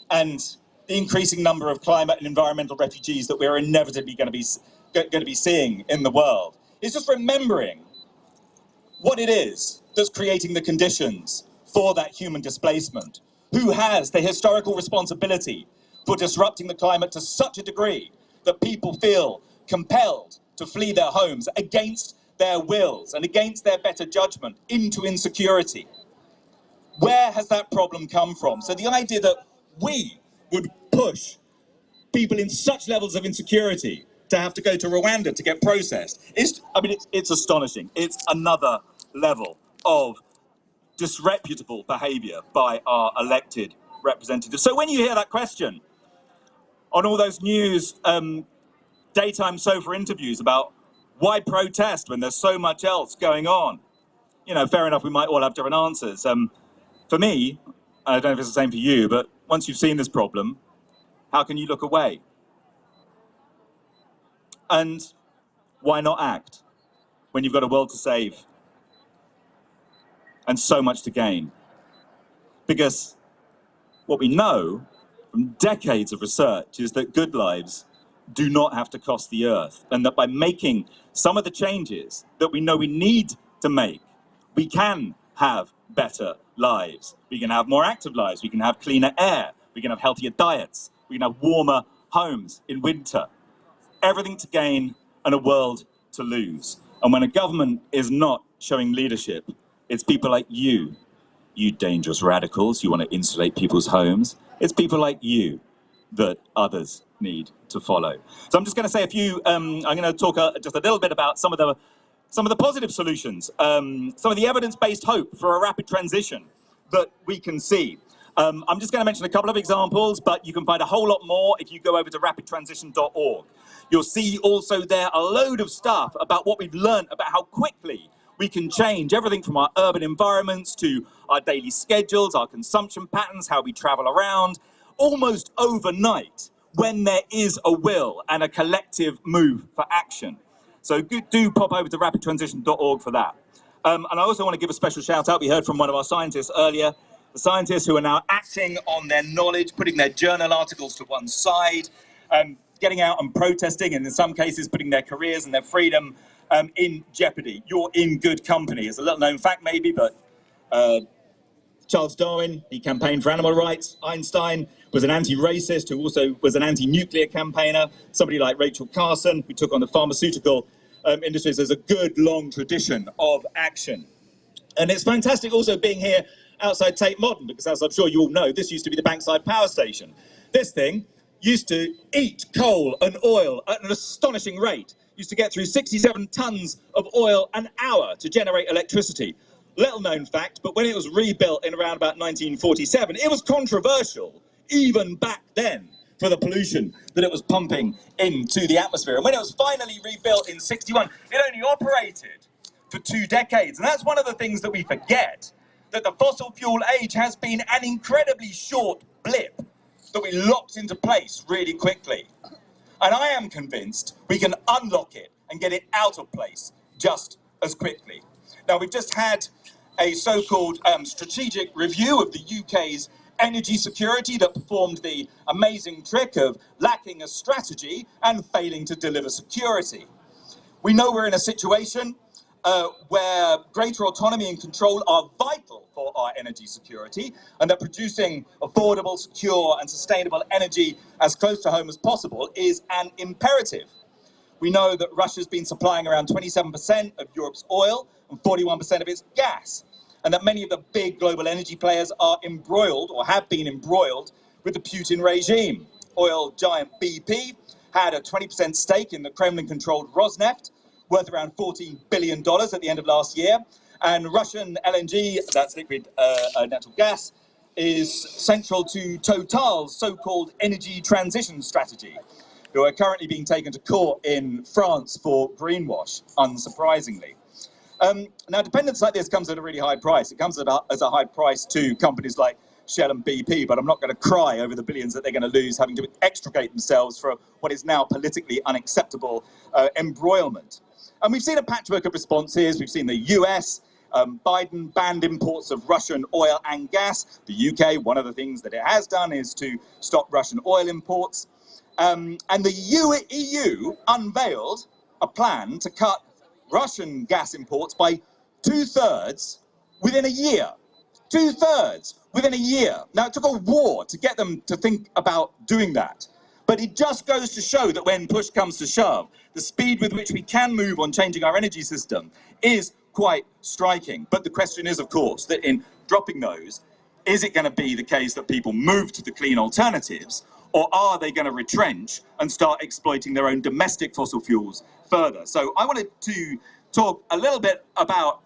and the increasing number of climate and environmental refugees that we're inevitably going to be seeing in the world is just remembering what it is that's creating the conditions for that human displacement. Who has the historical responsibility for disrupting the climate to such a degree that people feel compelled to flee their homes against their wills and against their better judgment into insecurity? Where has that problem come from? So the idea that we would push people in such levels of insecurity to have to go to Rwanda to get processed, it's astonishing. It's another level of disreputable behaviour by our elected representatives. So when you hear that question on all those news daytime sofa interviews about why protest when there's so much else going on, you know, fair enough, we might all have different answers. For me, I don't know if it's the same for you, but once you've seen this problem, how can you look away? And why not act when you've got a world to save and so much to gain? Because what we know from decades of research is that good lives do not have to cost the earth, and that by making some of the changes that we know we need to make, we can have better lives. We can have more active lives, we can have cleaner air, we can have healthier diets, we can have warmer homes in winter. Everything to gain and a world to lose. And when a government is not showing leadership, it's people like you dangerous radicals, you want to insulate people's homes. It's people like you that others need to follow. So I'm just going to say a few, I'm going to talk just a little bit about some of the positive solutions, some of the evidence-based hope for a rapid transition that we can see. I'm just going to mention a couple of examples, but you can find a whole lot more if you go over to rapidtransition.org. You'll see also there a load of stuff about what we've learned about how quickly we can change everything from our urban environments to our daily schedules, our consumption patterns, how we travel around, almost overnight when there is a will and a collective move for action. So do pop over to rapidtransition.org for that. And I also want to give a special shout out. We heard from one of our scientists earlier. The scientists who are now acting on their knowledge, putting their journal articles to one side, getting out and protesting, and in some cases putting their careers and their freedom in jeopardy. You're in good company. It's a little known fact maybe, but Charles Darwin, he campaigned for animal rights. Einstein was an anti-racist who also was an anti-nuclear campaigner. Somebody like Rachel Carson, who took on the pharmaceutical industries. There's a good long tradition of action. And it's fantastic also being here outside Tate Modern, because as I'm sure you all know, this used to be the Bankside Power Station. This thing used to eat coal and oil at an astonishing rate. Used to get through 67 tons of oil an hour to generate electricity. Little known fact, but when it was rebuilt in around about 1947, it was controversial, even back then, for the pollution that it was pumping into the atmosphere. And when it was finally rebuilt in 61, it only operated for 2 decades. And that's one of the things that we forget, that the fossil fuel age has been an incredibly short blip that we locked into place really quickly. And I am convinced we can unlock it and get it out of place just as quickly. Now, we've just had a so-called strategic review of the UK's energy security that performed the amazing trick of lacking a strategy and failing to deliver security. We know we're in a situation where greater autonomy and control are vital for our energy security, and that producing affordable, secure and sustainable energy as close to home as possible is an imperative. We know that Russia's been supplying around 27% of Europe's oil and 41% of its gas, and that many of the big global energy players are embroiled, or have been embroiled, with the Putin regime. Oil giant BP had a 20% stake in the Kremlin-controlled Rosneft, worth around $14 billion at the end of last year. And Russian LNG, that's liquid natural gas, is central to Total's so-called energy transition strategy, who are currently being taken to court in France for greenwash, unsurprisingly. Now, dependence like this comes at a really high price. It comes as a high price to companies like Shell and BP, but I'm not going to cry over the billions that they're going to lose having to extricate themselves from what is now politically unacceptable embroilment. And we've seen a patchwork of responses. We've seen the US, Biden banned imports of Russian oil and gas. The UK, one of the things that it has done is to stop Russian oil imports. And the EU unveiled a plan to cut Russian gas imports by 2/3 within a year. 2/3 within a year. Now, it took a war to get them to think about doing that. But it just goes to show that when push comes to shove, the speed with which we can move on changing our energy system is quite striking. But the question is, of course, that in dropping those, is it going to be the case that people move to the clean alternatives, or are they going to retrench and start exploiting their own domestic fossil fuels further? So I wanted to talk a little bit about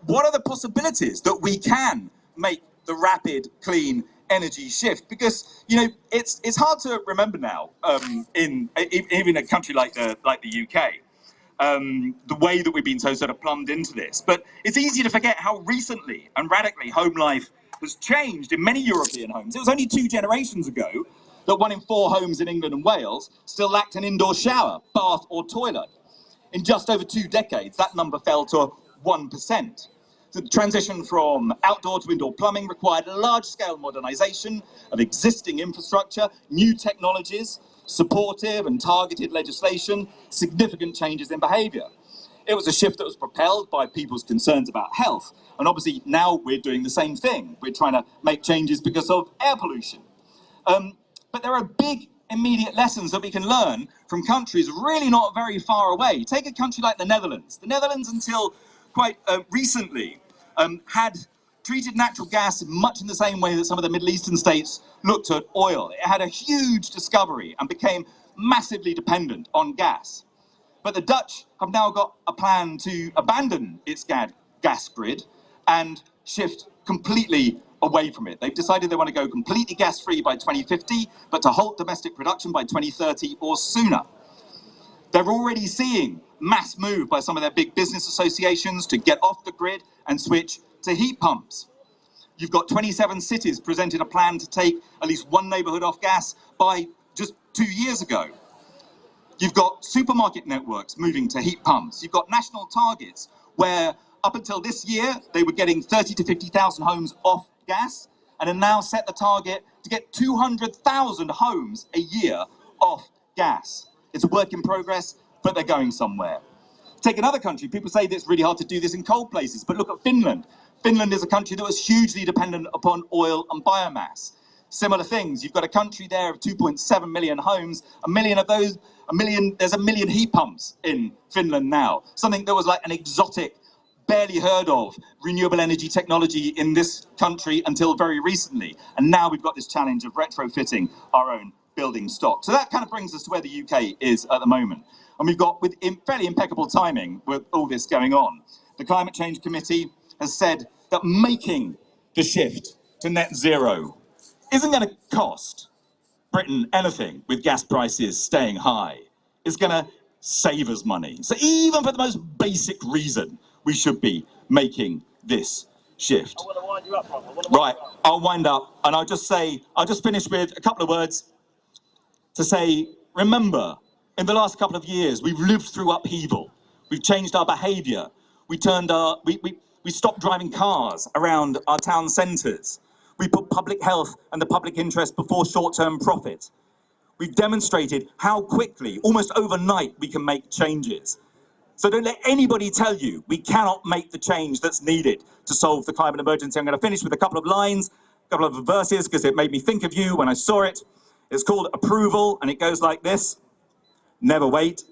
what are the possibilities that we can make the rapid clean energy shift, because it's hard to remember now in even a country like the UK the way that we've been so sort of plumbed into this. But it's easy to forget how recently and radically home life has changed in many European homes. It was only 2 generations ago that 1 in 4 homes in England and Wales still lacked an indoor shower, bath or toilet. In just over 2 decades, that number fell to 1%. The transition from outdoor to indoor plumbing required large-scale modernisation of existing infrastructure, new technologies, supportive and targeted legislation, significant changes in behaviour. It was a shift that was propelled by people's concerns about health. And obviously now we're doing the same thing. We're trying to make changes because of air pollution. But there are big immediate lessons that we can learn from countries really not very far away. Take a country like the Netherlands. The Netherlands, until quite recently, had treated natural gas much in the same way that some of the Middle Eastern states looked at oil. It had a huge discovery and became massively dependent on gas. But the Dutch have now got a plan to abandon its gas grid and shift completely away from it. They've decided they want to go completely gas-free by 2050, but to halt domestic production by 2030 or sooner. They're already seeing mass move by some of their big business associations to get off the grid and switch to heat pumps. You've got 27 cities presented a plan to take at least 1 neighbourhood off gas by just 2 years ago. You've got supermarket networks moving to heat pumps. You've got national targets where up until this year, they were getting 30 to 50,000 homes off gas. and have now set the target to get 200,000 homes a year off gas. It's a work in progress, but they're going somewhere. Take another country, people say that it's really hard to do this in cold places, but look at Finland. Finland is a country that was hugely dependent upon oil and biomass. Similar things, you've got a country there of 2.7 million homes, there's a million heat pumps in Finland now. Something that was like an exotic, barely heard of renewable energy technology in this country until very recently. And now we've got this challenge of retrofitting our own building stock. So that kind of brings us to where the UK is at the moment. And we've got, with fairly impeccable timing with all this going on, the Climate Change Committee has said that making the shift to net zero isn't going to cost Britain anything with gas prices staying high. It's going to save us money. So even for the most basic reason, we should be making this shift. I want to wind you up, Rob. Right, I'll wind up, and I'll just finish with a couple of words to say, remember, in the last couple of years, we've lived through upheaval. We've changed our behaviour. We stopped driving cars around our town centres. We put public health and the public interest before short-term profit. We've demonstrated how quickly, almost overnight, we can make changes. So don't let anybody tell you we cannot make the change that's needed to solve the climate emergency. I'm going to finish with a couple of lines, a couple of verses, because it made me think of you when I saw it. It's called Approval, and it goes like this. Never wait.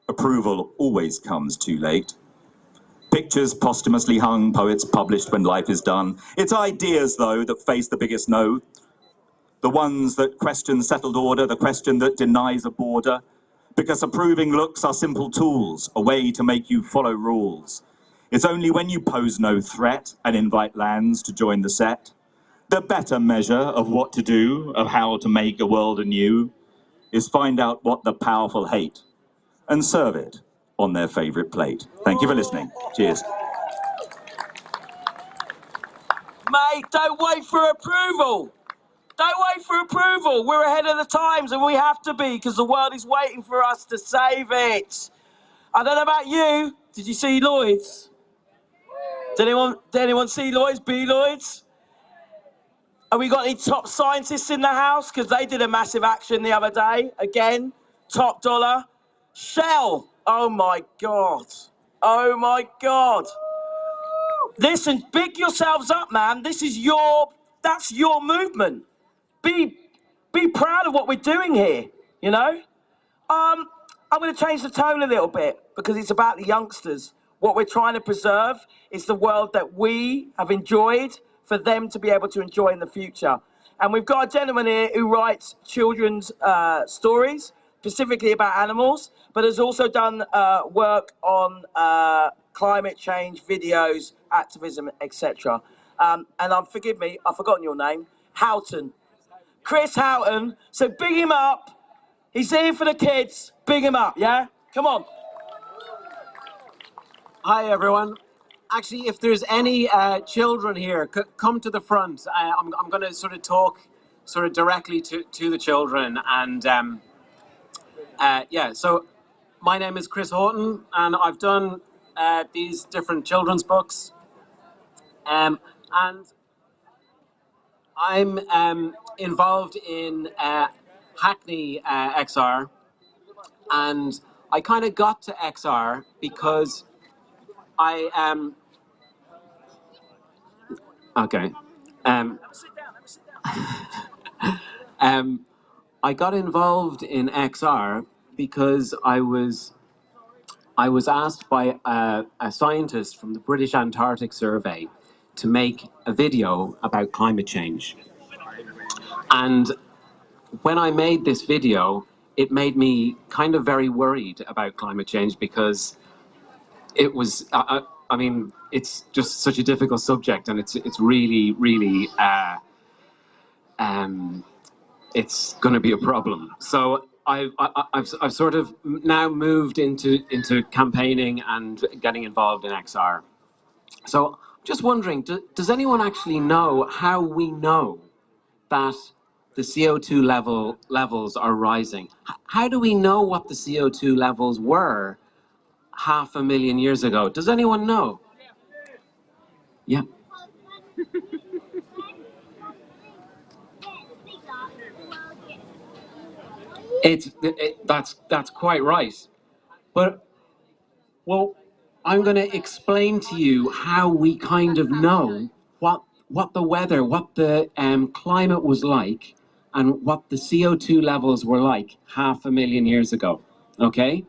Approval always comes too late. Pictures posthumously hung, poets published when life is done. It's ideas, though, that face the biggest no. The ones that question settled order, the question that denies a border. Because approving looks are simple tools, a way to make you follow rules. It's only when you pose no threat and invite lands to join the set. The better measure of what to do, of how to make a world anew, is find out what the powerful hate and serve it on their favourite plate. Thank you for listening. Cheers. Mate, don't wait for approval. Don't wait for approval. We're ahead of the times, and we have to be, because the world is waiting for us to save it. I don't know about you. Did you see Lloyd's? Did anyone see Lloyd's? B Lloyd's? Have we got any top scientists in the house? Because they did a massive action the other day. Again, top dollar. Shell. Oh, my God. Oh, my God. Listen, big yourselves up, man. That's your movement. Be proud of what we're doing here, you know? I'm going to change the tone a little bit because it's about the youngsters. What we're trying to preserve is the world that we have enjoyed for them to be able to enjoy in the future. And we've got a gentleman here who writes children's stories, specifically about animals, but has also done work on climate change, videos, activism, etc. And forgive me, I've forgotten your name, Houghton. Chris Houghton. So big him up. He's here for the kids. Big him up, yeah? Come on. Hi, everyone. Actually, if there's any children here, come to the front. I'm going to sort of talk sort of directly to the children. And yeah, so my name is Chris Houghton, and I've done these different children's books. And I'm involved in Hackney XR, and I kind of got to XR because I I got involved in XR because I was asked by a scientist from the British Antarctic Survey to make a video about climate change. And when I made this video, it made me kind of very worried about climate change because it was, I mean, it's just such a difficult subject, and it's really, really, it's going to be a problem. So I've sort of now moved into campaigning and getting involved in XR. So just wondering, does anyone actually know how we know that the CO2 levels are rising? How do we know what the CO2 levels were 500,000 years ago? Does anyone know? Yeah. That's quite right. But, well, I'm going to explain to you how we kind of know what the weather, what the climate was like, and what the CO2 levels were like 500,000 years ago, okay?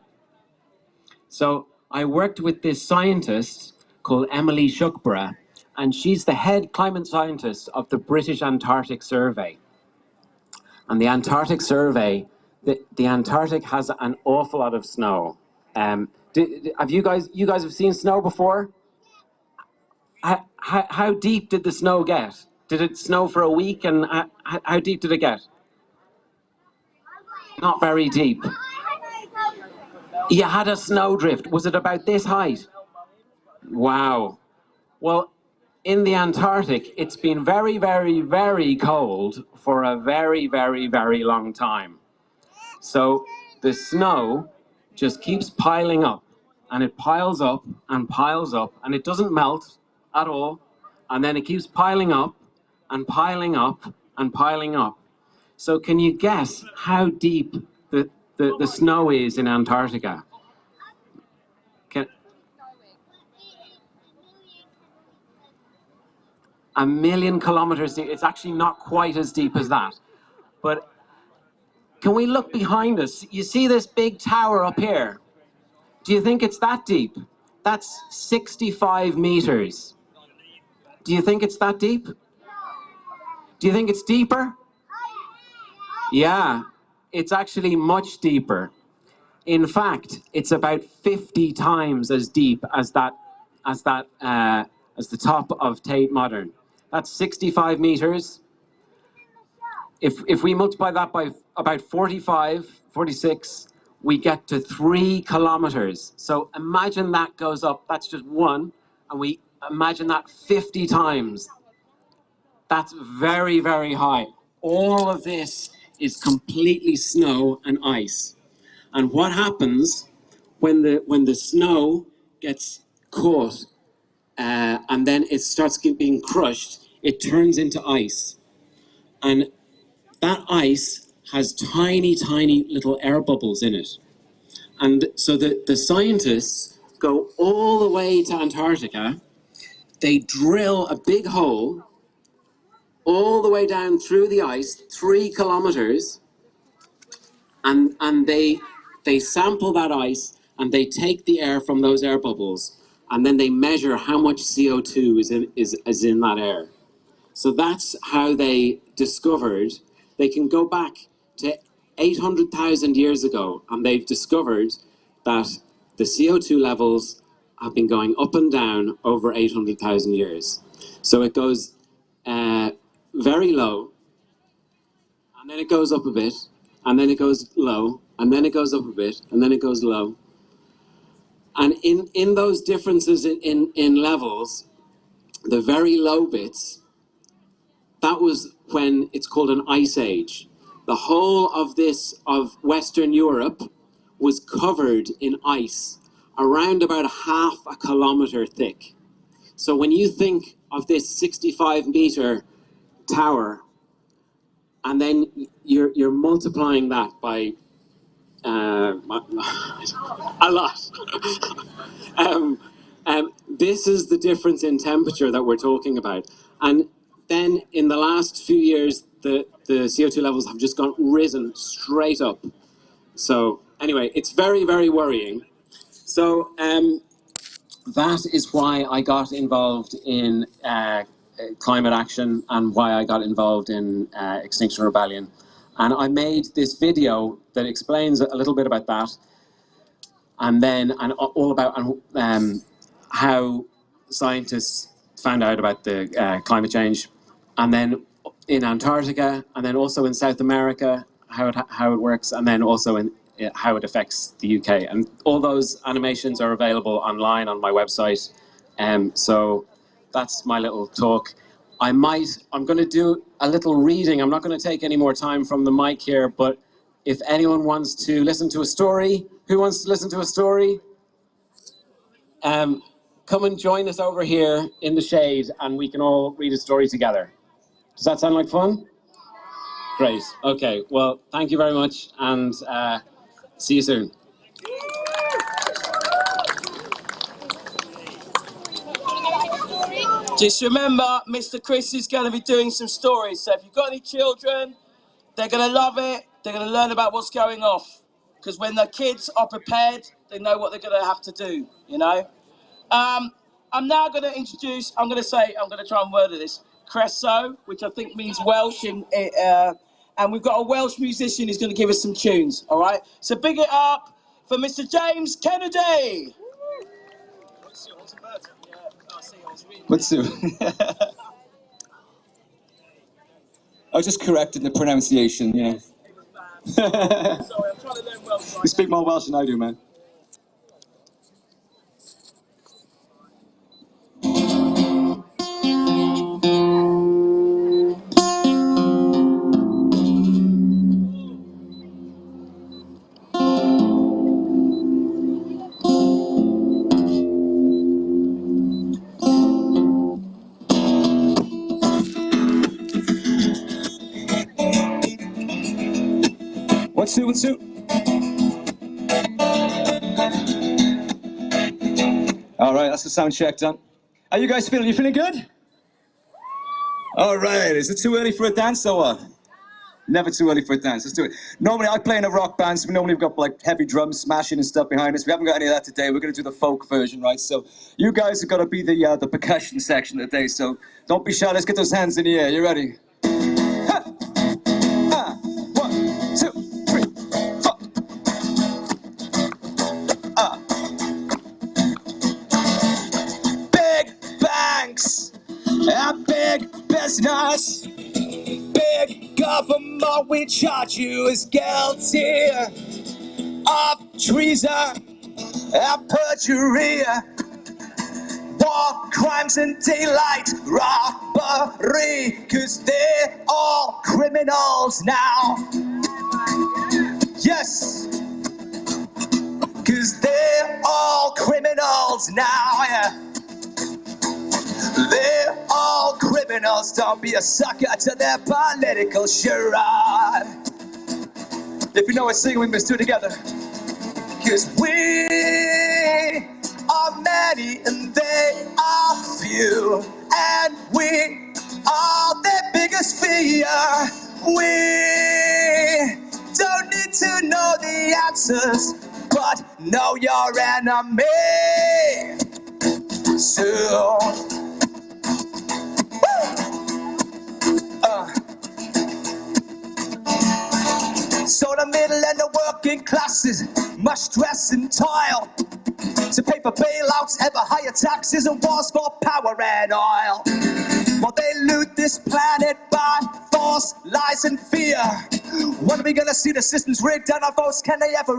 So I worked with this scientist called Emily Shuckburgh, and she's the head climate scientist of the British Antarctic Survey. And the Antarctic Survey, the Antarctic has an awful lot of snow. Have you guys have seen snow before? How deep did the snow get? Did it snow for a week, and how deep did it get? Not very deep. You had a snowdrift. Was it about this height? Wow. Well, in the Antarctic, it's been very, very, very cold for a very, very, very long time. So the snow just keeps piling up, and it piles up, and it doesn't melt at all. And then it keeps piling up, and piling up, and piling up. So can you guess how deep the snow is in Antarctica? 1,000,000 kilometers deep. It's actually not quite as deep as that. But can we look behind us? You see this big tower up here? Do you think it's that deep? That's 65 meters. Do you think it's that deep? Do you think it's deeper? Yeah, it's actually much deeper. In fact, it's about 50 times as deep as the top of Tate Modern. That's 65 meters. If we multiply that by about 45, 46, we get to 3 kilometers. So imagine that goes up, that's just one, and we imagine that 50 times. That's very, very high. All of this is completely snow and ice. And what happens when the snow gets caught and then it starts being crushed, it turns into ice. And that ice has tiny, tiny little air bubbles in it. And so the scientists go all the way to Antarctica, they drill a big hole all the way down through the ice, 3 kilometers, and they sample that ice, and they take the air from those air bubbles, and then they measure how much CO2 is in that air. So that's how they discovered, they can go back to 800,000 years ago, and they've discovered that the CO2 levels have been going up and down over 800,000 years. So it goes very low, and then it goes up a bit, and then it goes low, and then it goes up a bit, and then it goes low. And in those differences in levels, the very low bits, that was when it's called an ice age. The whole of Western Europe was covered in ice, around about 1/2 kilometer thick. So when you think of this 65-meter tower, and then you're multiplying that by a lot. This is the difference in temperature that we're talking about. And then in the last few years, the CO2 levels have just risen straight up. So anyway, it's very, very worrying. So that is why I got involved in climate action and why I got involved in Extinction Rebellion. And I made this video that explains a little bit about that, and all about how scientists found out about the climate change, and then in Antarctica, and then also in South America, how it works, and then also in how it affects the UK. And all those animations are available online on my website. So that's my little talk. I'm going to do a little reading. I'm not going to take any more time from the mic here, but if anyone wants to listen to a story, who wants to listen to a story? Come and join us over here in the shade, and we can all read a story together. Does that sound like fun? Great. Okay. Well, thank you very much, and see you soon. Just remember, Mr. Chris is going to be doing some stories. So if you've got any children, they're going to love it. They're going to learn about what's going off. Because when the kids are prepared, they know what they're going to have to do, you know? I'm now going to introduce, I'm going to try and word this, Cresso, which I think means Welsh, and we've got a Welsh musician who's going to give us some tunes, all right? So big it up for Mr. James Kennedy. What's Sue? I was just correcting the pronunciation, you know. Sorry, I'm trying to learn Welsh. You speak more Welsh than I do, man. What's Sue? What's Sue? All right, that's the sound check done. How you guys feeling? You feeling good? All right, is it too early for a dance or what? Never too early for a dance, let's do it. Normally I play in a rock band, so normally we've got like heavy drums smashing and stuff behind us. We haven't got any of that today, we're gonna do the folk version, right? So you guys are gonna be the percussion section today, so don't be shy, let's get those hands in the air, you ready? Ha! Ha! 1, 2, 3, 4. Big banks and big business, big government, we charge you as guilty of treason and perjury, war crimes and daylight robbery, 'cause they're all criminals now. Yes, 'cause they're all criminals now, yeah. They're all criminals, don't be a sucker to their political charade. If you know it, sing with me, let's do it together. 'Cause we are many and they are few, and we are their biggest fear. We don't need to know the answers, but know your enemy soon. So the middle and the working classes must stress and toil to pay for bailouts, ever higher taxes, and wars for power and oil. While they loot this planet by force, lies and fear. When are we gonna see the systems rigged and our votes? Can they ever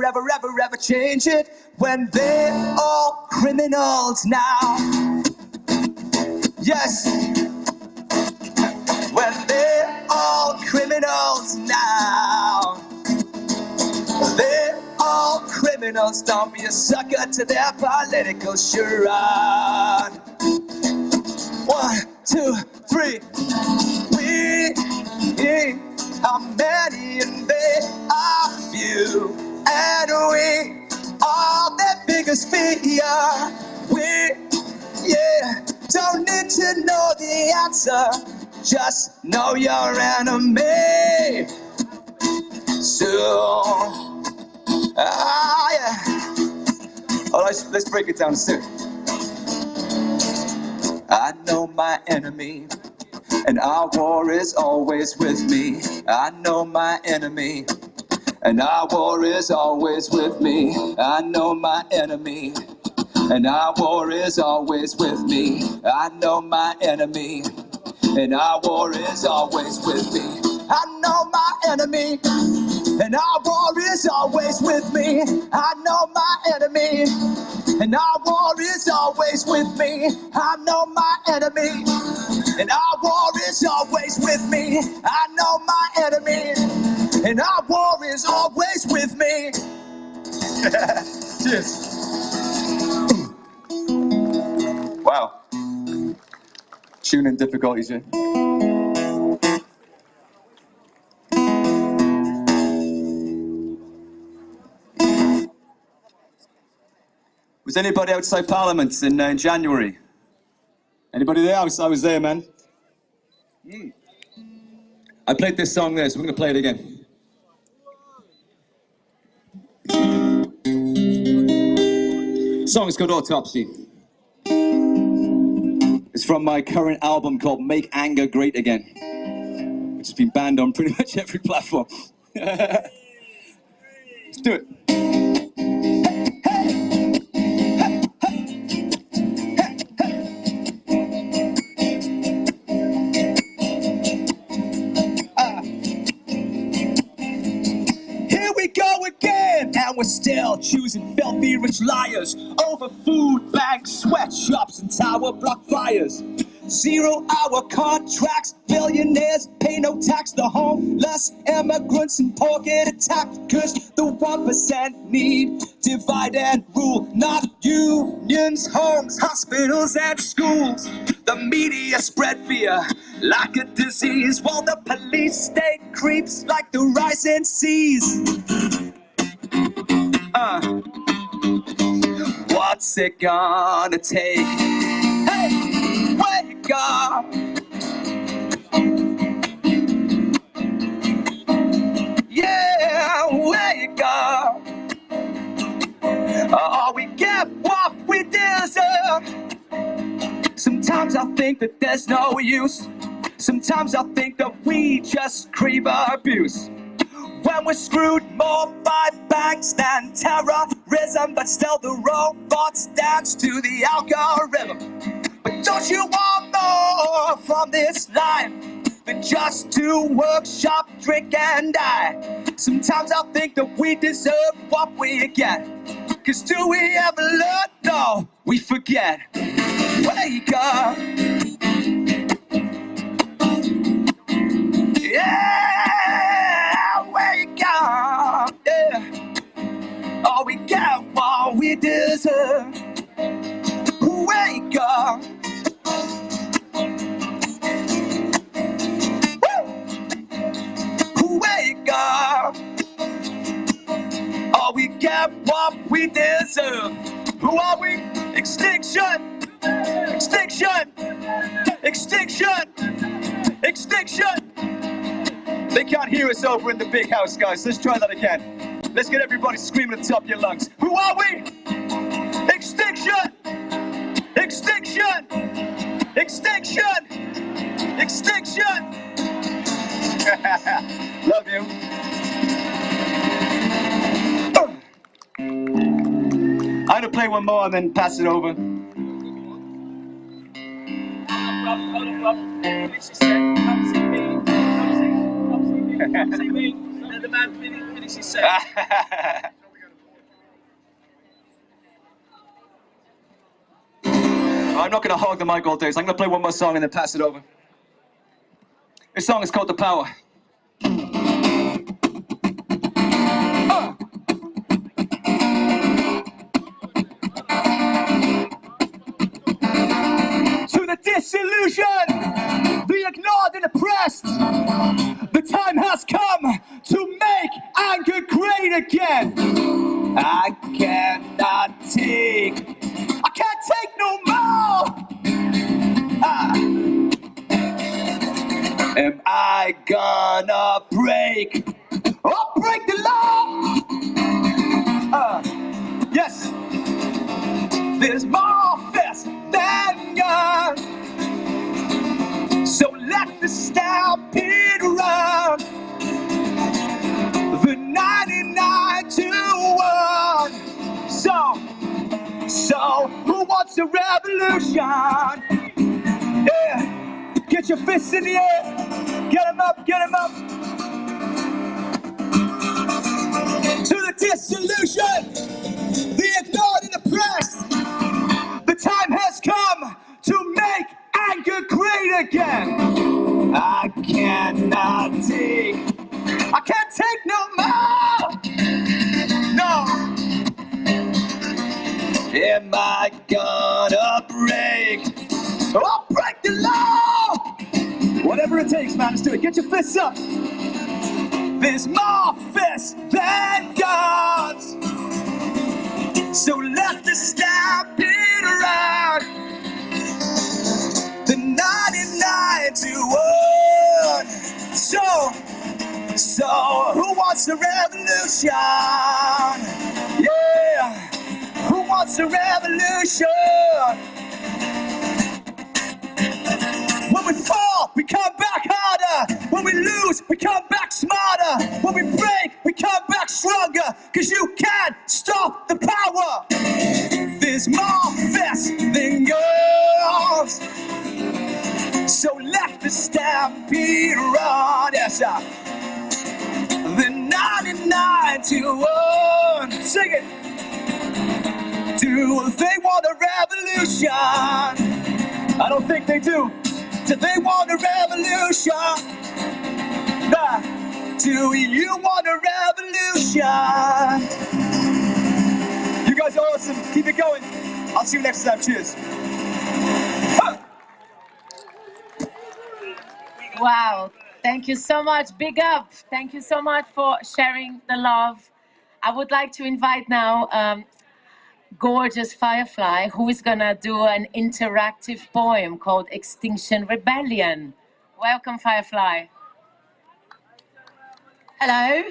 change it? When they're all criminals now. Yes. When they're all criminals now. They're all criminals, don't be a sucker to their political charade. 1, 2, 3. We are many and they are few, and we are their biggest fear. We, don't need to know the answer, just know your enemy soon. Yeah. All right, let's break it down soon. I know my enemy, and our war is always with me. I know my enemy, and our war is always with me. I know my enemy, and our war is always with me. I know my enemy, and our war is always with me. I know my enemy, and our war is always with me. I know my enemy, and our war is always with me. I know my enemy, and our war is always with me. I know my enemy, and our war is always with me. Cheers. Wow. Tuning difficulties here. Was anybody outside Parliament in January? Anybody there? I was there, man. I played this song there, so we're going to play it again. The song is called Autopsy. It's from my current album called Make Anger Great Again, which has been banned on pretty much every platform. Let's do it. And we're still choosing filthy rich liars over food banks, sweatshops, and tower block fires. 0-hour contracts, billionaires pay no tax. The homeless, immigrants, and poor get attacked. Cause the 1% need divide and rule, not unions, homes, hospitals, and schools. The media spread fear like a disease, while the police state creeps like the rising seas. What's it gonna take? Hey, wake up! Yeah, wake up! Oh, we get what we deserve. Sometimes I think that there's no use. Sometimes I think that we just crave abuse. When we're screwed more by banks than terrorism, but still the robots dance to the algorithm. But don't you want more from this life than just to work, shop, drink, and die? Sometimes I think that we deserve what we get. Cause do we ever learn? No, we forget. Wake up. Yeah, wake up. Yeah. Oh, we get what we deserve. Wake up. Woo. Wake up. Oh, we get what we deserve. Who are we? Extinction. Extinction. Extinction. Extinction. They can't hear us over in the big house, guys. Let's try that again. Let's get everybody screaming at the top of your lungs. Who are we? Extinction! Extinction! Extinction! Extinction! Love you. I'm gonna play one more and then pass it over. Hold on, Rob. Finish your set. Come see me. Come see me. Let the man finish his set. I'm not going to hog the mic all day, so I'm going to play one more song and then pass it over. This song is called The Power. To the disillusioned, the ignored and oppressed, the time has come to make anger great again. I cannot take no more. Am I gonna break the law? Yes. There's more fist than gun. So let the stampede run. The 99 to 1. So who wants a revolution? Yeah, get your fists in the air. Get 'em up, get 'em up. To the disillusioned, the ignored and oppressed, the time has come to make anger great again. I can't take no more. No. Am I gonna break? I'll break the law! Whatever it takes, man, let's do it. Get your fists up. There's more fists than guns. So let the staff wants a revolution? Yeah, who wants a revolution? When we fall, we come back harder. When we lose, we come back smarter. When we break, we come back stronger. Cause you can't stop the power. There's more fists than yours. So let the stampede run. Yes, sir. The 99 to 1. Sing it. Do they want a revolution? I don't think they do. Do they want a revolution? Nah. Do you want a revolution? You guys are awesome. Keep it going. I'll see you next time. Cheers. Wow, thank you so much. Big up. Thank you so much for sharing the love. I would like to invite now gorgeous Firefly, who is gonna do an interactive poem called Extinction Rebellion. Welcome, Firefly. Hello.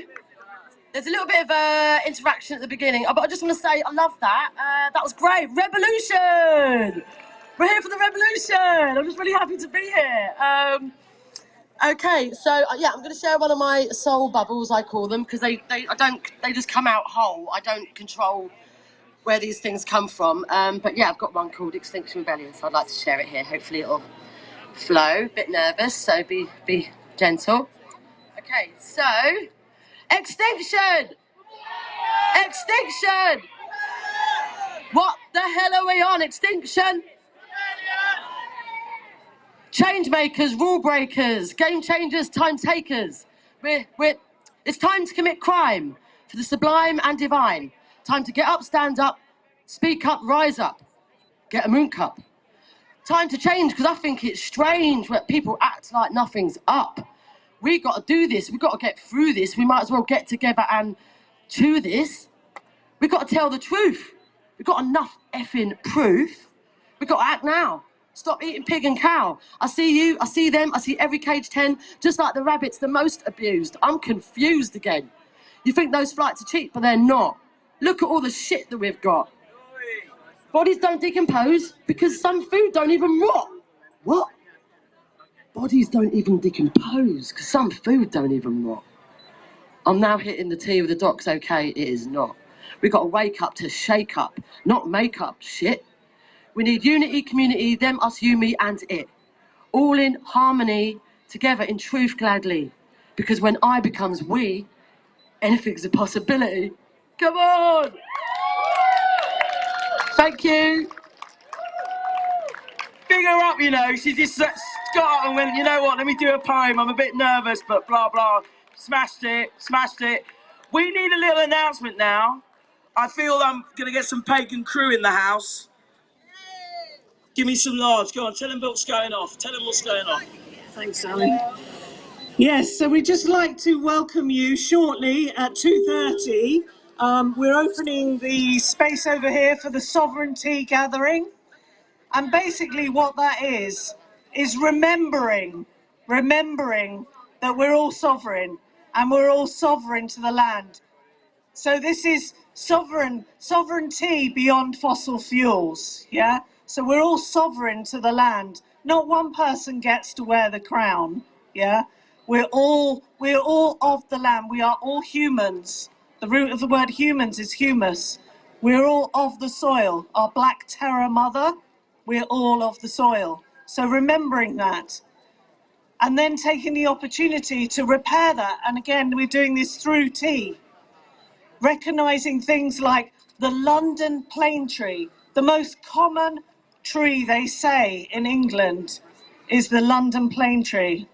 There's a little bit of interaction at the beginning, but I just want to say I love that. That was great. Revolution! We're here for the revolution. I'm just really happy to be here. Okay, so yeah, I'm going to share one of my soul bubbles, I call them, because they just come out whole. I don't control where these things come from. But yeah, I've got one called Extinction Rebellion, so I'd like to share it here. Hopefully it'll flow. A bit nervous, so be gentle. Okay, so extinction! Extinction! What the hell are we on? Extinction? Change makers, rule breakers, game changers, time takers. It's time to commit crime for the sublime and divine. Time to get up, stand up, speak up, rise up, get a moon cup. Time to change, because I think it's strange when people act like nothing's up. We got to do this. We got to get through this. We might as well get together and chew this. We got to tell the truth. We got enough effing proof. We got to act now. Stop eating pig and cow. I see you, I see them, I see every cage 10, just like the rabbits, the most abused. I'm confused again. You think those flights are cheap, but they're not. Look at all the shit that we've got. Bodies don't decompose because some food don't even rot. What? Bodies don't even decompose because some food don't even rot. I'm now hitting the tea with the docs, okay, it is not. We've got to wake up to shake up, not make up shit. We need unity, community, them, us, you, me, and it. All in harmony, together in truth gladly. Because when I becomes we, anything's a possibility. Come on! Thank you. Big her up, you know. She just got up and went, you know what, let me do a poem. I'm a bit nervous, but blah, blah. Smashed it, smashed it. We need a little announcement now. I feel I'm going to get some pagan crew in the house. Give me some nods. Go on, tell them what's going off. Tell them what's going off. Thanks, Alan. Yes, so we'd just like to welcome you shortly at 2:30. We're opening the space over here for the Sovereignty Gathering. And basically what that is remembering that we're all sovereign and we're all sovereign to the land. So this is sovereignty beyond fossil fuels, yeah? So we're all sovereign to the land. Not one person gets to wear the crown, yeah? We're all of the land. We are all humans. The root of the word humans is humus. We're all of the soil. Our black terror mother, we're all of the soil. So remembering that. And then taking the opportunity to repair that. And again, we're doing this through tea. Recognising things like the London plane tree. The most common tree they say in England is the London plane tree.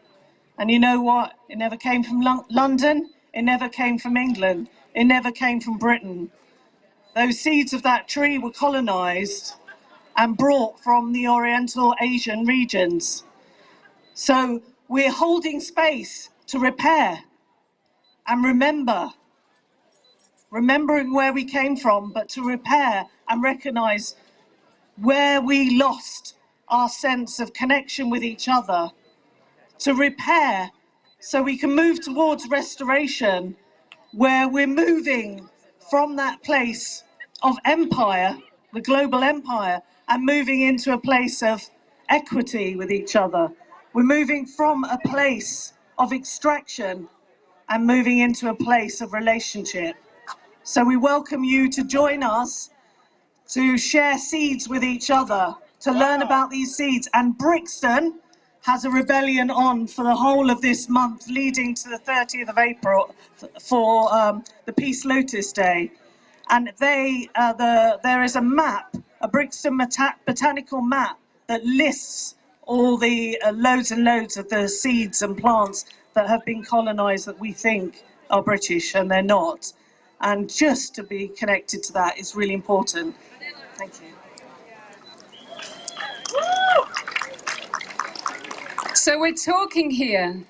And you know what? It never came from London. It never came from England. It never came from Britain. Those seeds of that tree were colonised and brought from the Oriental Asian regions. So we're holding space to repair and remembering where we came from, but to repair and recognise where we lost our sense of connection with each other, to repair so we can move towards restoration where we're moving from that place of empire, the global empire, and moving into a place of equity with each other. We're moving from a place of extraction and moving into a place of relationship. So we welcome you to join us to share seeds with each other, to learn about these seeds. And Brixton has a rebellion on for the whole of this month, leading to the 30th of April for the Peace Lotus Day. And there is a map, a Brixton botanical map, that lists all the loads and loads of the seeds and plants that have been colonised that we think are British, and they're not. And just to be connected to that is really important. Thank you. So we're talking here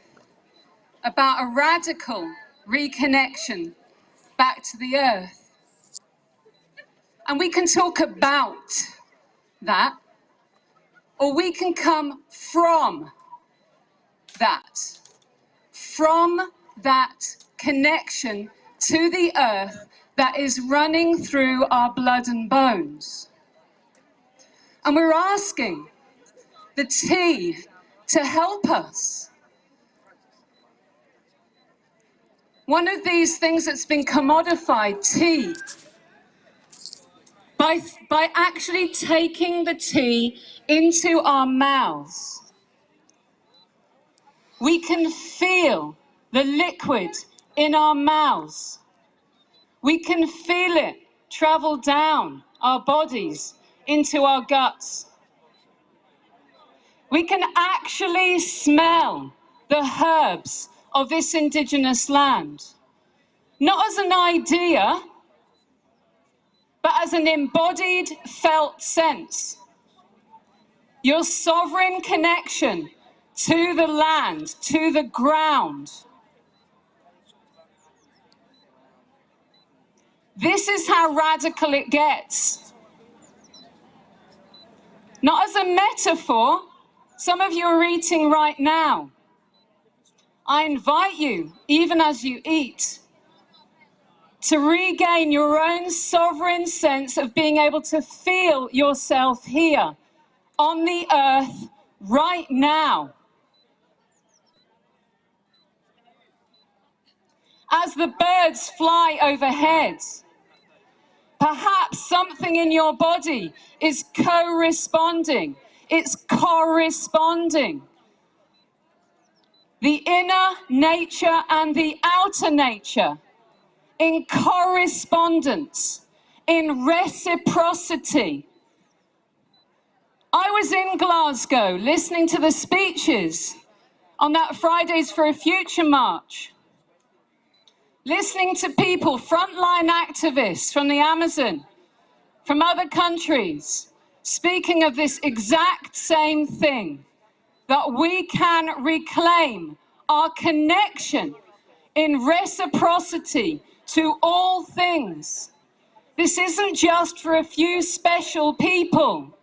about a radical reconnection back to the earth. And we can talk about that, or we can come from that connection to the earth that is running through our blood and bones. And we're asking the tea to help us. One of these things that's been commodified, tea, by actually taking the tea into our mouths, we can feel the liquid in our mouths. We can feel it travel down our bodies into our guts. We can actually smell the herbs of this indigenous land, not as an idea, but as an embodied, felt sense. Your sovereign connection to the land, to the ground. This is how radical it gets. Not as a metaphor. Some of you are eating right now. I invite you, even as you eat, to regain your own sovereign sense of being able to feel yourself here on the earth right now. As the birds fly overhead, perhaps something in your body is co-responding. It's corresponding. The inner nature and the outer nature in correspondence, in reciprocity. I was in Glasgow listening to the speeches on that Fridays for a Future march, listening to people, frontline activists from the Amazon, from other countries, speaking of this exact same thing, that we can reclaim our connection in reciprocity to all things. This isn't just for a few special people.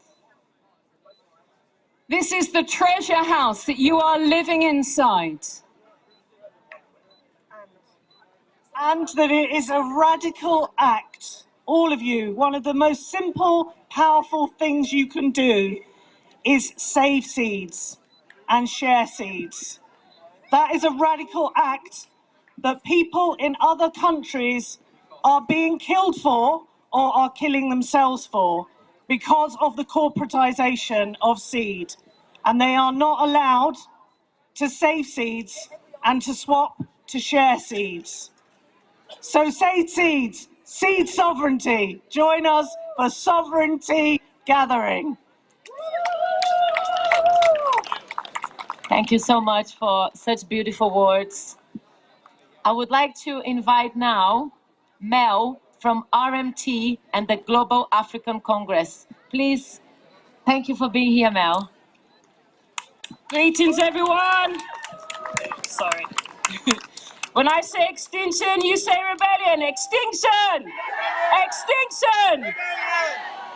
This is the treasure house that you are living inside. And that it is a radical act, all of you. One of the most simple, powerful things you can do is save seeds and share seeds. That is a radical act that people in other countries are being killed for or are killing themselves for because of the corporatization of seed. And they are not allowed to save seeds and to swap to share seeds. So save seeds, seed sovereignty. Join us for Sovereignty Gathering. Thank you so much for such beautiful words. I would like to invite now Mel from RMT and the Global African Congress. Please, thank you for being here, Mel. Greetings, everyone. Sorry. When I say extinction, you say rebellion. Extinction! Extinction!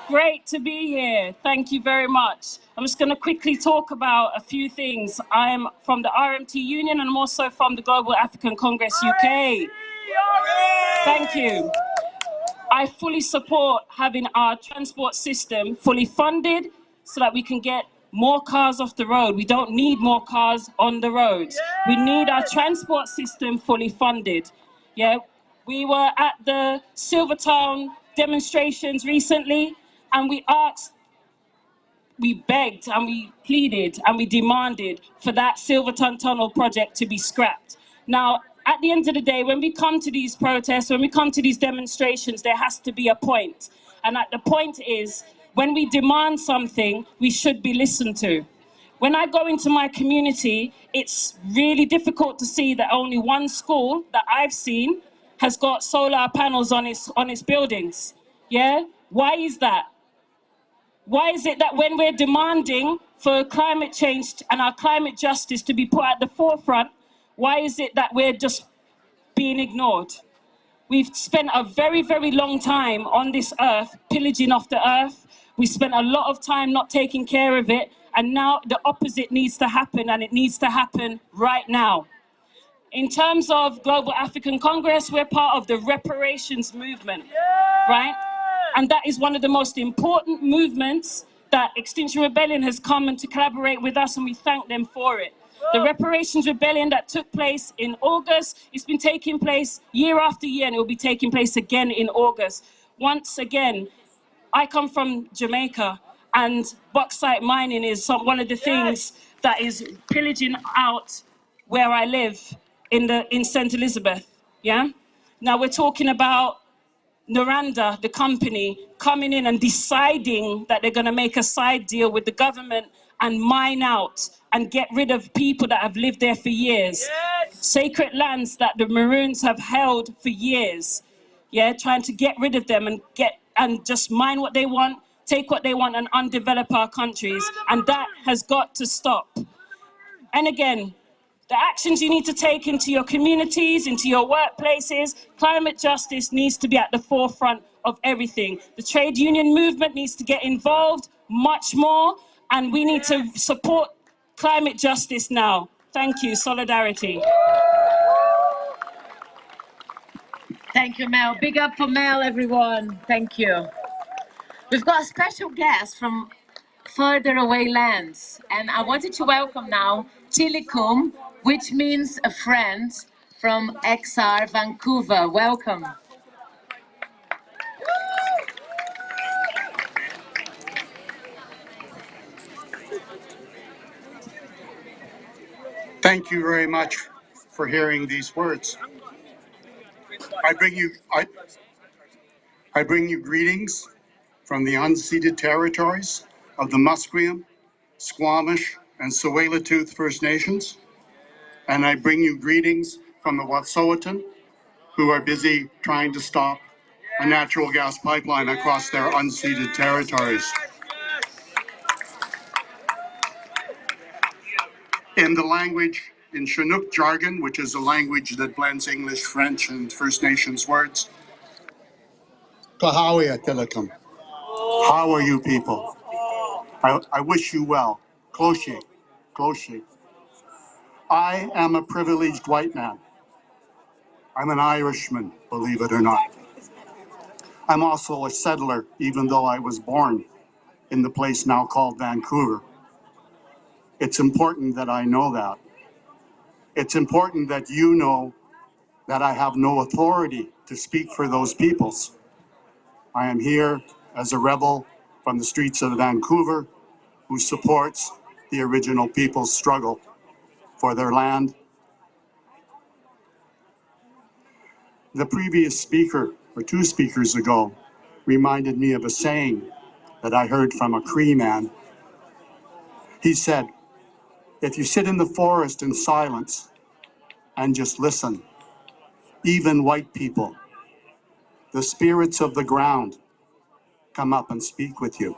Great to be here. Thank you very much. I'm just going to quickly talk about a few things. I'm from the RMT Union and I'm also from the Global African Congress UK. Thank you. I fully support having our transport system fully funded so that we can get more cars off the road. We don't need more cars on the roads. We need our transport system fully funded. Yeah, we were at the Silvertown demonstrations recently, and we asked, we begged and we pleaded and we demanded for that Silverton Tunnel project to be scrapped. Now, at the end of the day, when we come to these protests, when we come to these demonstrations, there has to be a point. And the point is, when we demand something, we should be listened to. When I go into my community, it's really difficult to see that only one school that I've seen has got solar panels on its buildings. Yeah? Why is that? Why is it that when we're demanding for climate change and our climate justice to be put at the forefront, why is it that we're just being ignored? We've spent a very, very long time on this earth, pillaging off the earth. We spent a lot of time not taking care of it, and now the opposite needs to happen, and it needs to happen right now. In terms of Global African Congress, we're part of the reparations movement, right? And that is one of the most important movements that Extinction Rebellion has come and to collaborate with us, and we thank them for it. The reparations rebellion that took place in August, it's been taking place year after year, and it will be taking place again in August. Once again, I come from Jamaica, and bauxite mining is one of the things that is pillaging out where I live in St. Elizabeth, yeah? Now we're talking about Noranda, the company, coming in and deciding that they're going to make a side deal with the government and mine out and get rid of people that have lived there for years. Yes. Sacred lands that the Maroons have held for years. Yeah, trying to get rid of them and just mine what they want, take what they want, and undevelop our countries. And that has got to stop. And again, the actions you need to take into your communities, into your workplaces, climate justice needs to be at the forefront of everything. The trade union movement needs to get involved much more, and we need to support climate justice now. Thank you. Solidarity. Thank you, Mel. Big up for Mel, everyone. Thank you. We've got a special guest from further away lands, and I wanted to welcome now Tilikum, which means a friend, from XR Vancouver. Welcome. Thank you very much for hearing these words. I bring you greetings from the unceded territories of the Musqueam, Squamish, and Tsleil-Waututh First Nations, and I bring you greetings from the Wet'suwet'en, who are busy trying to stop a natural gas pipeline across their unceded territories. In the language, in Chinook jargon, which is a language that blends English, French, and First Nations words, Kahawia Tilikum. How are you people? I wish you well. Cloche, cloche. I am a privileged white man. I'm an Irishman, believe it or not. I'm also a settler, even though I was born in the place now called Vancouver. It's important that I know that. It's important that you know that I have no authority to speak for those peoples. I am here as a rebel from the streets of Vancouver who supports the original people's struggle for their land. The previous speaker, or two speakers ago, reminded me of a saying that I heard from a Cree man. He said, if you sit in the forest in silence and just listen, even white people, the spirits of the ground come up and speak with you.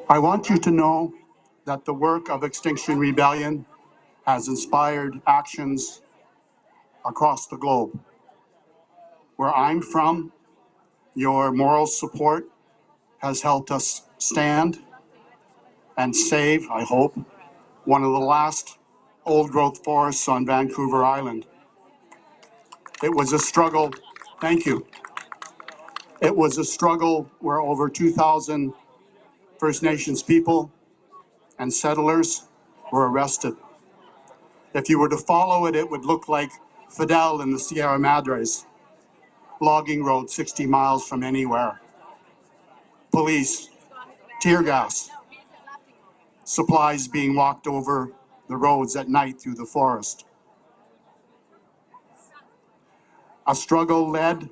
I want you to know that the work of Extinction Rebellion has inspired actions across the globe. Where I'm from, your moral support has helped us stand and save, I hope, one of the last old-growth forests on Vancouver Island. It was a struggle, thank you. It was a struggle where over 2,000 First Nations people and settlers were arrested. If you were to follow it, it would look like Fidel in the Sierra Madres, logging road 60 miles from anywhere. Police, tear gas, supplies being walked over the roads at night through the forest. A struggle led,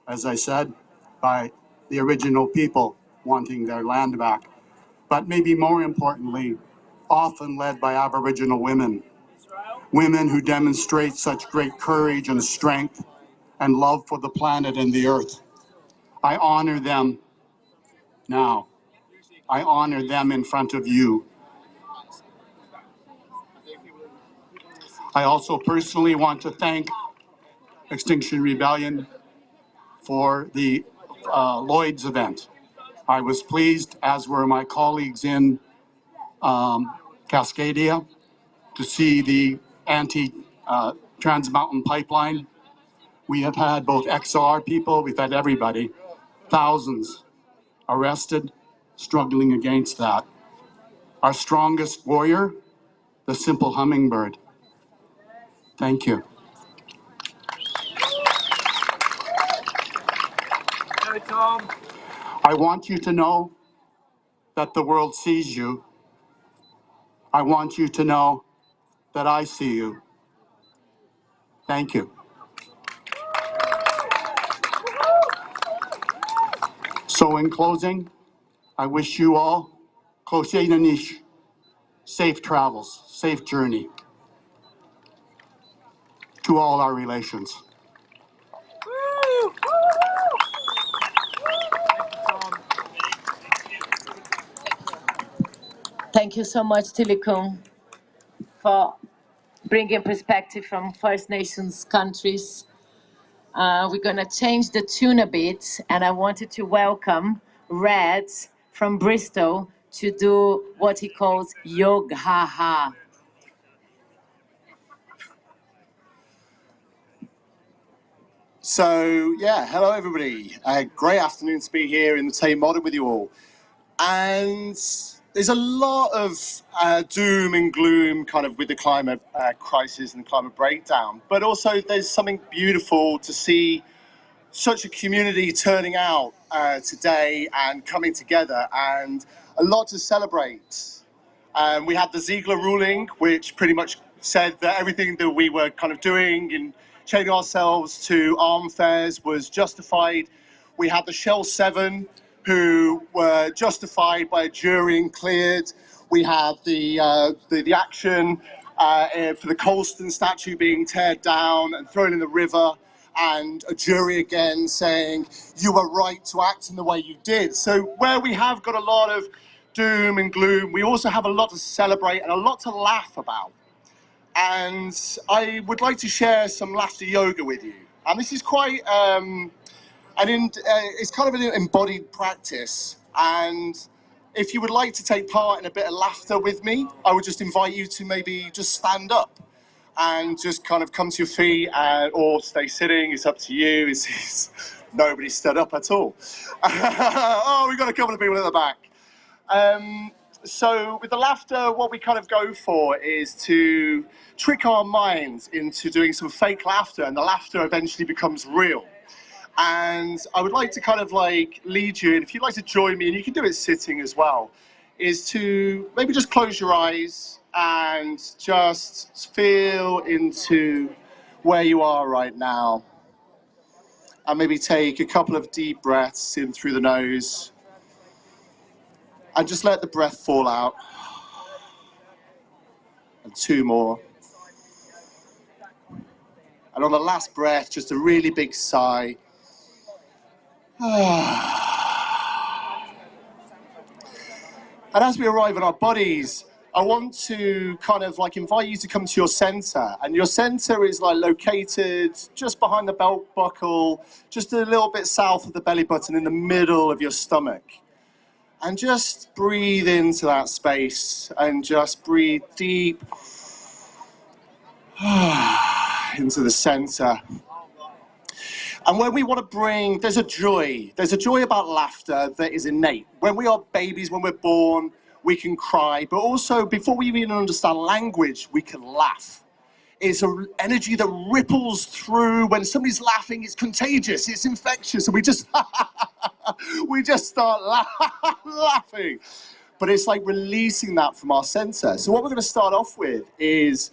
as I said, by the original people wanting their land back, but maybe more importantly, often led by Aboriginal women. Women who demonstrate such great courage and strength and love for the planet and the earth. I honor them now. I honor them in front of you. I also personally want to thank Extinction Rebellion for the Lloyd's event. I was pleased, as were my colleagues in Cascadia, to see the anti-Trans Mountain Pipeline. We have had both XR people, we've had everybody, thousands arrested, struggling against that. Our strongest warrior, the simple hummingbird. Thank you. Hey, Tom. I want you to know that the world sees you. I want you to know that I see you. Thank you. So in closing, I wish you all safe travels, safe journey to all our relations. Thank you so much, Tilikum, for bringing perspective from First Nations countries. We're going to change the tune a bit, and I wanted to welcome Red from Bristol to do what he calls Yog Ha Ha. So, yeah, hello everybody. Great afternoon to be here in the Tate Modern with you all. And there's a lot of doom and gloom kind of with the climate crisis and the climate breakdown, but also there's something beautiful to see such a community turning out today and coming together, and a lot to celebrate. We had the Ziegler ruling, which pretty much said that everything that we were kind of doing in chaining ourselves to arm fairs was justified. We had the Shell 7, who were justified by a jury and cleared. We had the action for the Colston statue being teared down and thrown in the river, and a jury again saying you were right to act in the way you did. So where we have got a lot of doom and gloom, we also have a lot to celebrate and a lot to laugh about. And I would like to share some laughter yoga with you. And this is quite, it's kind of an embodied practice. And if you would like to take part in a bit of laughter with me, I would just invite you to maybe just stand up and just kind of come to your feet or stay sitting. It's up to you. Nobody stood up at all. Oh, we've got a couple of people at the back. So with the laughter, what we kind of go for is to trick our minds into doing some fake laughter, and the laughter eventually becomes real. And I would like to kind of like lead you, and if you'd like to join me, and you can do it sitting as well, is to maybe just close your eyes and just feel into where you are right now. And maybe take a couple of deep breaths in through the nose. And just let the breath fall out. And 2 more. And on the last breath, just a really big sigh. And as we arrive in our bodies, I want to kind of like invite you to come to your center. And your center is like located just behind the belt buckle, just a little bit south of the belly button in the middle of your stomach. And just breathe into that space and just breathe deep into the center. And when we want to bring, there's a joy about laughter that is innate. When we are babies, when we're born, we can cry, but also before we even understand language, we can laugh. It's an energy that ripples through. When somebody's laughing, it's contagious, it's infectious, and we just start laughing. But it's like releasing that from our center. So what we're going to start off with is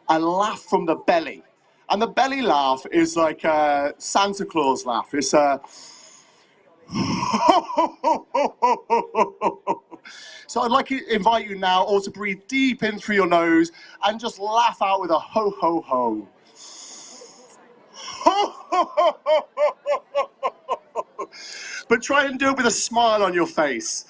a laugh from the belly. And the belly laugh is like a Santa Claus laugh. It's a... So I'd like to invite you now all to breathe deep in through your nose and just laugh out with a ho, ho, ho. But try and do it with a smile on your face.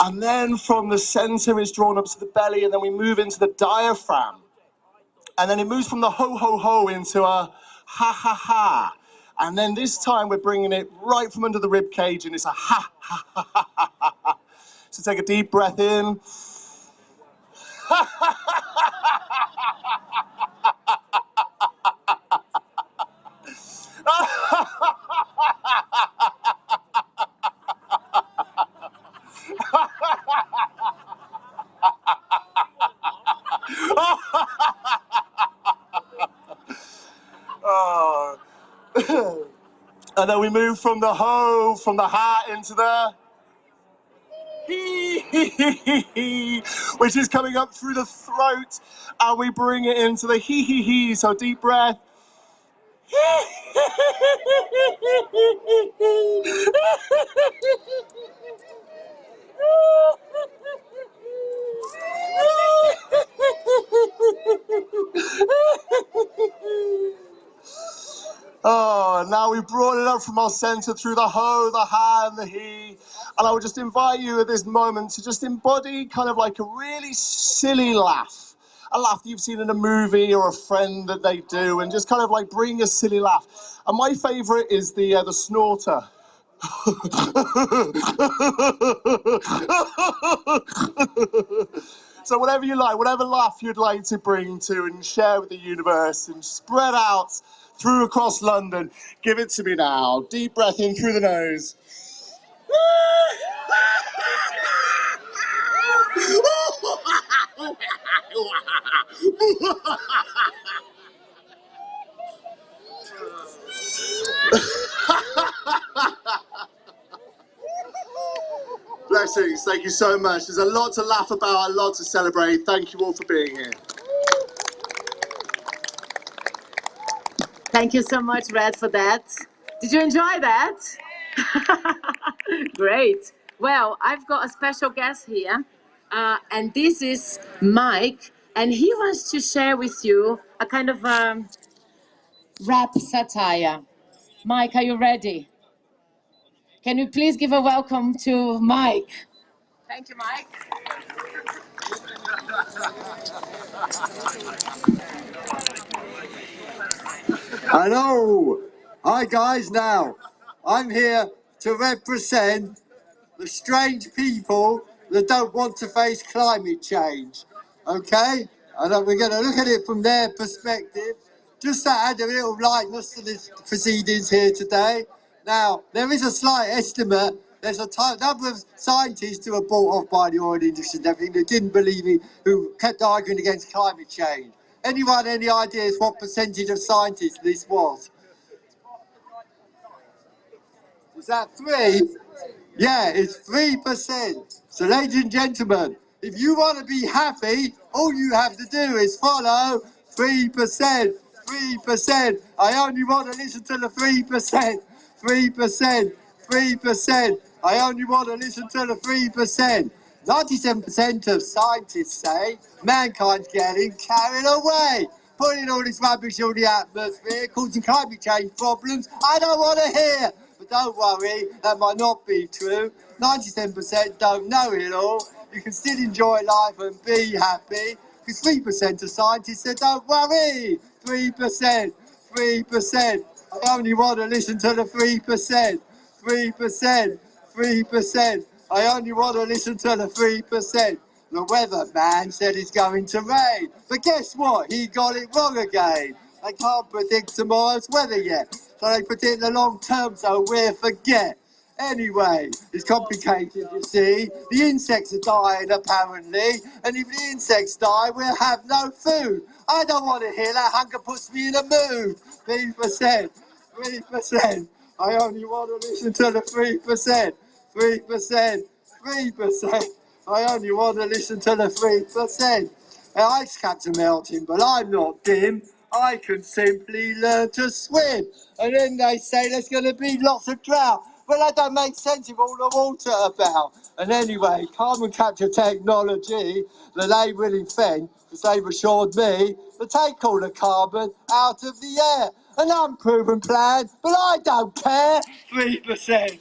And then from the center is drawn up to the belly, and then we move into the diaphragm. And then it moves from the ho, ho, ho into a ha, ha, ha. And then this time we're bringing it right from under the rib cage, and it's a ha, ha, ha, ha, ha, ha. So take a deep breath in. And then we move from the ho, from the ha into the he, which is coming up through the throat, and we bring it into the he. So deep breath. Oh, now we've brought it up from our center through the ho, the ha, and the he. And I would just invite you at this moment to just embody kind of like a really silly laugh. A laugh that you've seen in a movie or a friend that they do, and just kind of like bring a silly laugh. And my favorite is the snorter. So whatever you like, whatever laugh you'd like to bring to and share with the universe and spread out through across London, give it to me now. Deep breath in through the nose. Blessings, thank you so much. There's a lot to laugh about, a lot to celebrate. Thank you all for being here. Thank you so much, Red, for that. Did you enjoy that? Great. Well, I've got a special guest here, and this is Mike, and he wants to share with you a kind of rap satire. Mike, are you ready? Can you please give a welcome to Mike? Thank you, Mike. Hello. Hi guys, now I'm here to represent the strange people that don't want to face climate change, okay? And we're going to look at it from their perspective, just to add a little lightness to the proceedings here today. Now, there is a slight estimate. There's a number of scientists who were bought off by the oil industry and everything who didn't believe it, who kept arguing against climate change. Anyone, any ideas what percentage of scientists this was? Is that 3? Yeah, it's 3%. So ladies and gentlemen, if you want to be happy, all you have to do is follow 3%. 3%. I only want to listen to the 3%. 3%. 3%. I only want to listen to the 3%. 97% of scientists say mankind's getting carried away. putting all this rubbish in the atmosphere, causing climate change problems. I don't want to hear. But don't worry, that might not be true. 97% don't know it all. You can still enjoy life and be happy. Because 3% of scientists said, don't worry. 3%. I only want to listen to the 3%. 3%. I only want to listen to the 3%. The weatherman said it's going to rain. But guess what? He got it wrong again. They can't predict tomorrow's weather yet. So they predict the long term, so we'll forget. Anyway, it's complicated, you see. The insects are dying, apparently. And if the insects die, we'll have no food. I don't want to hear that. Hunger puts me in a mood. 3%. I only want to listen to the 3%. 3%. I only want to listen to the 3%. The ice caps are melting, but I'm not dim. I can simply learn to swim. And then they say there's going to be lots of drought. Well, that don't make sense with all the water about. And anyway, carbon capture technology that they will invent, because they've assured me, to take all the carbon out of the air. An unproven plan, but I don't care. 3%.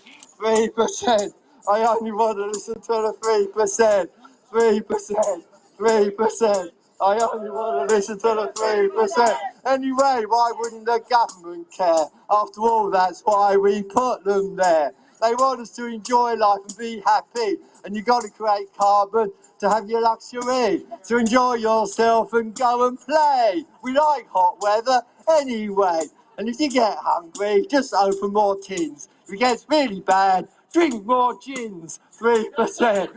I only want to listen to the 3%. 3%. I only want to listen to the 3%. Anyway, why wouldn't the government care? After all, that's why we put them there. They want us to enjoy life and be happy. And you've got to create carbon to have your luxury, to enjoy yourself and go and play. We like hot weather anyway. And if you get hungry, just open more tins. If it gets really bad, drink more gins. 3%.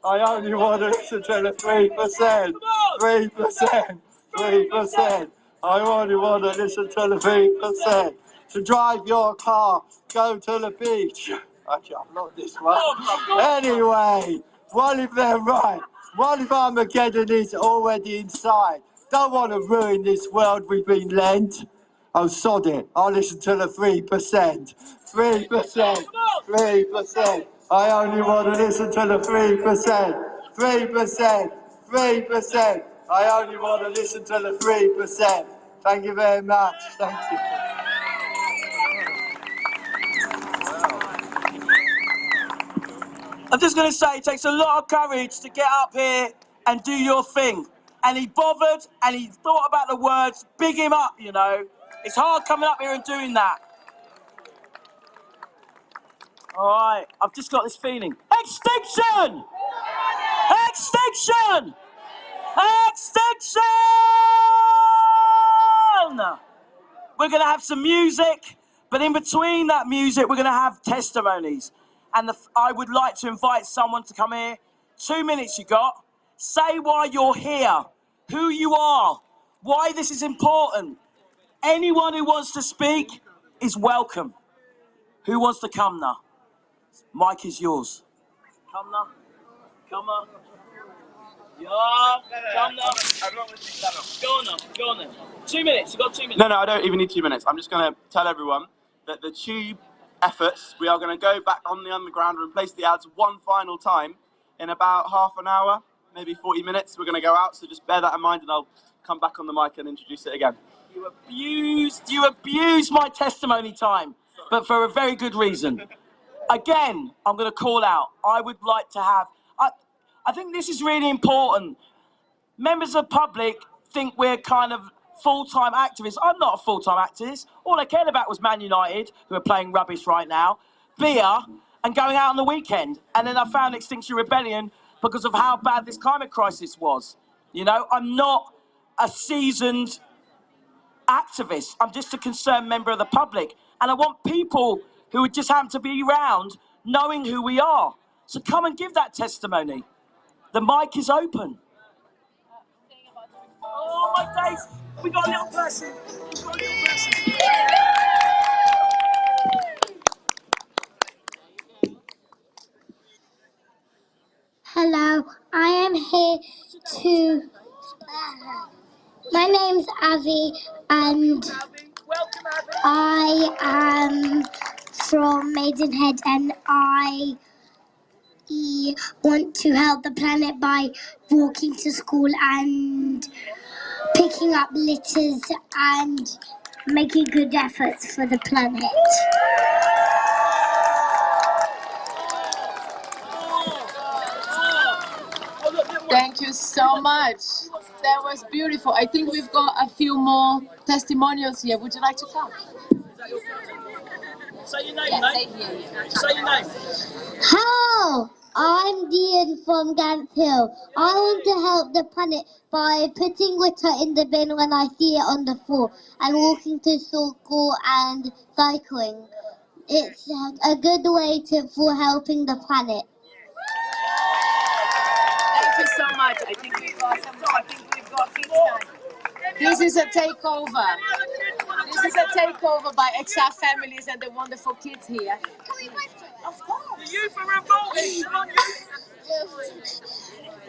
I only want to listen to the 3%. 3%. I only want to listen to the 3%. To drive your car, go to the beach. Actually, I'm not this one. Anyway, what if they're right? What if Armageddon is already inside? Don't want to ruin this world we've been lent. Oh, sod it. I'll listen to the 3%. 3%. I only want to listen to the 3%. 3%. I only want to listen to the 3%. Thank you very much. Thank you. I'm just going to say it takes a lot of courage to get up here and do your thing. And he bothered and he thought about the words. Big him up, you know. It's hard coming up here and doing that. All right, I've just got this feeling. Extinction! Extinction! Extinction! We're going to have some music, but in between that music, we're going to have testimonies. And I would like to invite someone to come here. 2 minutes you got. Say why you're here, who you are, why this is important. Anyone who wants to speak is welcome. Who wants to come now? Mic is yours. Come now. Come on. Yeah, come now. Go on then. 2 minutes, you got 2 minutes. No, I don't even need 2 minutes. I'm just going to tell everyone that the tube efforts, we are going to go back on the underground and replace the ads one final time in about half an hour, maybe 40 minutes. We're going to go out, so just bear that in mind and I'll come back on the mic and introduce it again. You abused my testimony time, but for a very good reason. Again, I'm going to call out. I would like to have... I think this is really important. Members of the public think we're kind of full-time activists. I'm not a full-time activist. All I cared about was Man United, who are playing rubbish right now, beer, and going out on the weekend. And then I found Extinction Rebellion because of how bad this climate crisis was. You know, I'm not a seasoned activist. I'm just a concerned member of the public. And I want people who would just happen to be around knowing who we are. So come and give that testimony. The mic is open. Oh, my days. We got a little person. Hello, I am here to... My name's Avi and I am from Maidenhead and I want to help the planet by walking to school and picking up litters and making good efforts for the planet. Thank you so much. That was beautiful. I think we've got a few more testimonials here. Would you like to come? Say your name, mate. Say your name. Hello, I'm Dean from Gant Hill. I want to help the planet by putting litter in the bin when I see it on the floor and walking to school and cycling. It's a good way for helping the planet. Thank you so much. I think we've got kids time. This is a takeover. This is a takeover by XR families and the wonderful kids here. Of course. The youth are revolting. Come on, youth.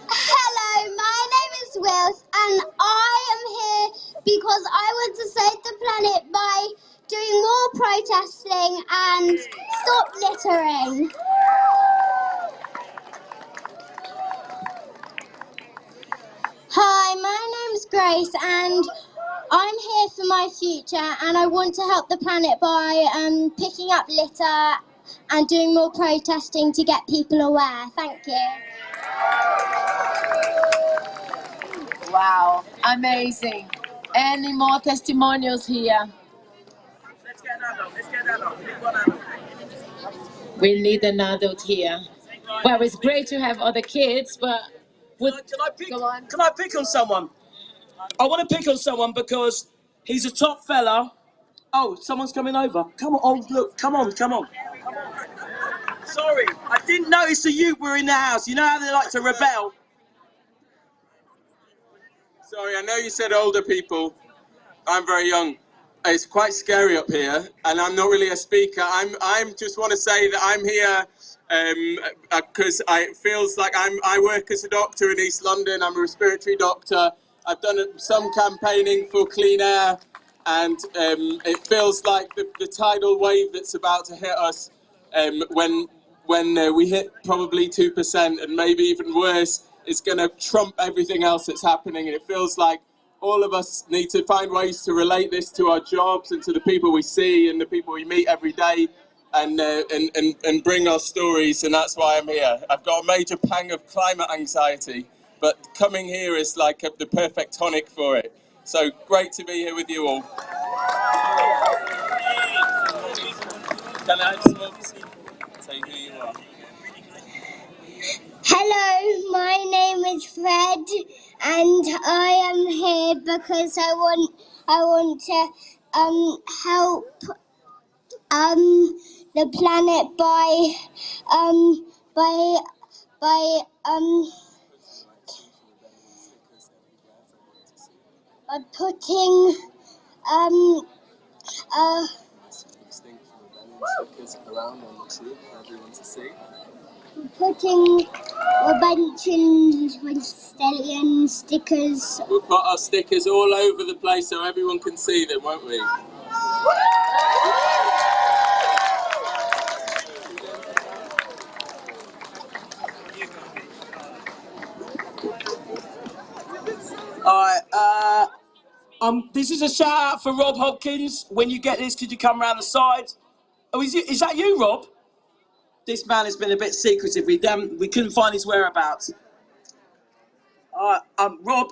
Hello, my name is Wills and I am here because I want to save the planet by doing more protesting and stop littering. Hi, my name's Grace and I'm here for my future and I want to help the planet by picking up litter and doing more protesting to get people aware. Thank you. Wow, amazing. Any more testimonials here? Let's get an adult. Let's get an adult. We need one adult. We need an adult here. Well, it's great to have other kids, but... Can I pick on someone? I want to pick on someone because he's a top fella. Oh, someone's coming over. Come on, oh, look, come on. Sorry, I didn't notice the youth were in the house. You know how they like to rebel? Sorry, I know you said older people. I'm very young. It's quite scary up here, and I'm not really a speaker. I'm just want to say that I'm here because it feels like I work as a doctor in East London. I'm a respiratory doctor. I've done some campaigning for clean air, and it feels like the tidal wave that's about to hit us when we hit probably 2% and maybe even worse, it's going to trump everything else that's happening. And it feels like all of us need to find ways to relate this to our jobs and to the people we see and the people we meet every day, and bring our stories. And that's why I'm here. I've got a major pang of climate anxiety, but coming here is like the perfect tonic for it. So great to be here with you all. Can I just say who you are? Hello, my name is Fred and I am here because I want to help the planet by putting Stickers around on the tree for everyone to see. Putting a bunch of stallion stickers. We'll put our stickers all over the place so everyone can see them, won't we? Alright, this is a shout out for Rob Hopkins. When you get this, could you come around the side? Oh, is that you, Rob? This man has been a bit secretive. We couldn't find his whereabouts. Rob,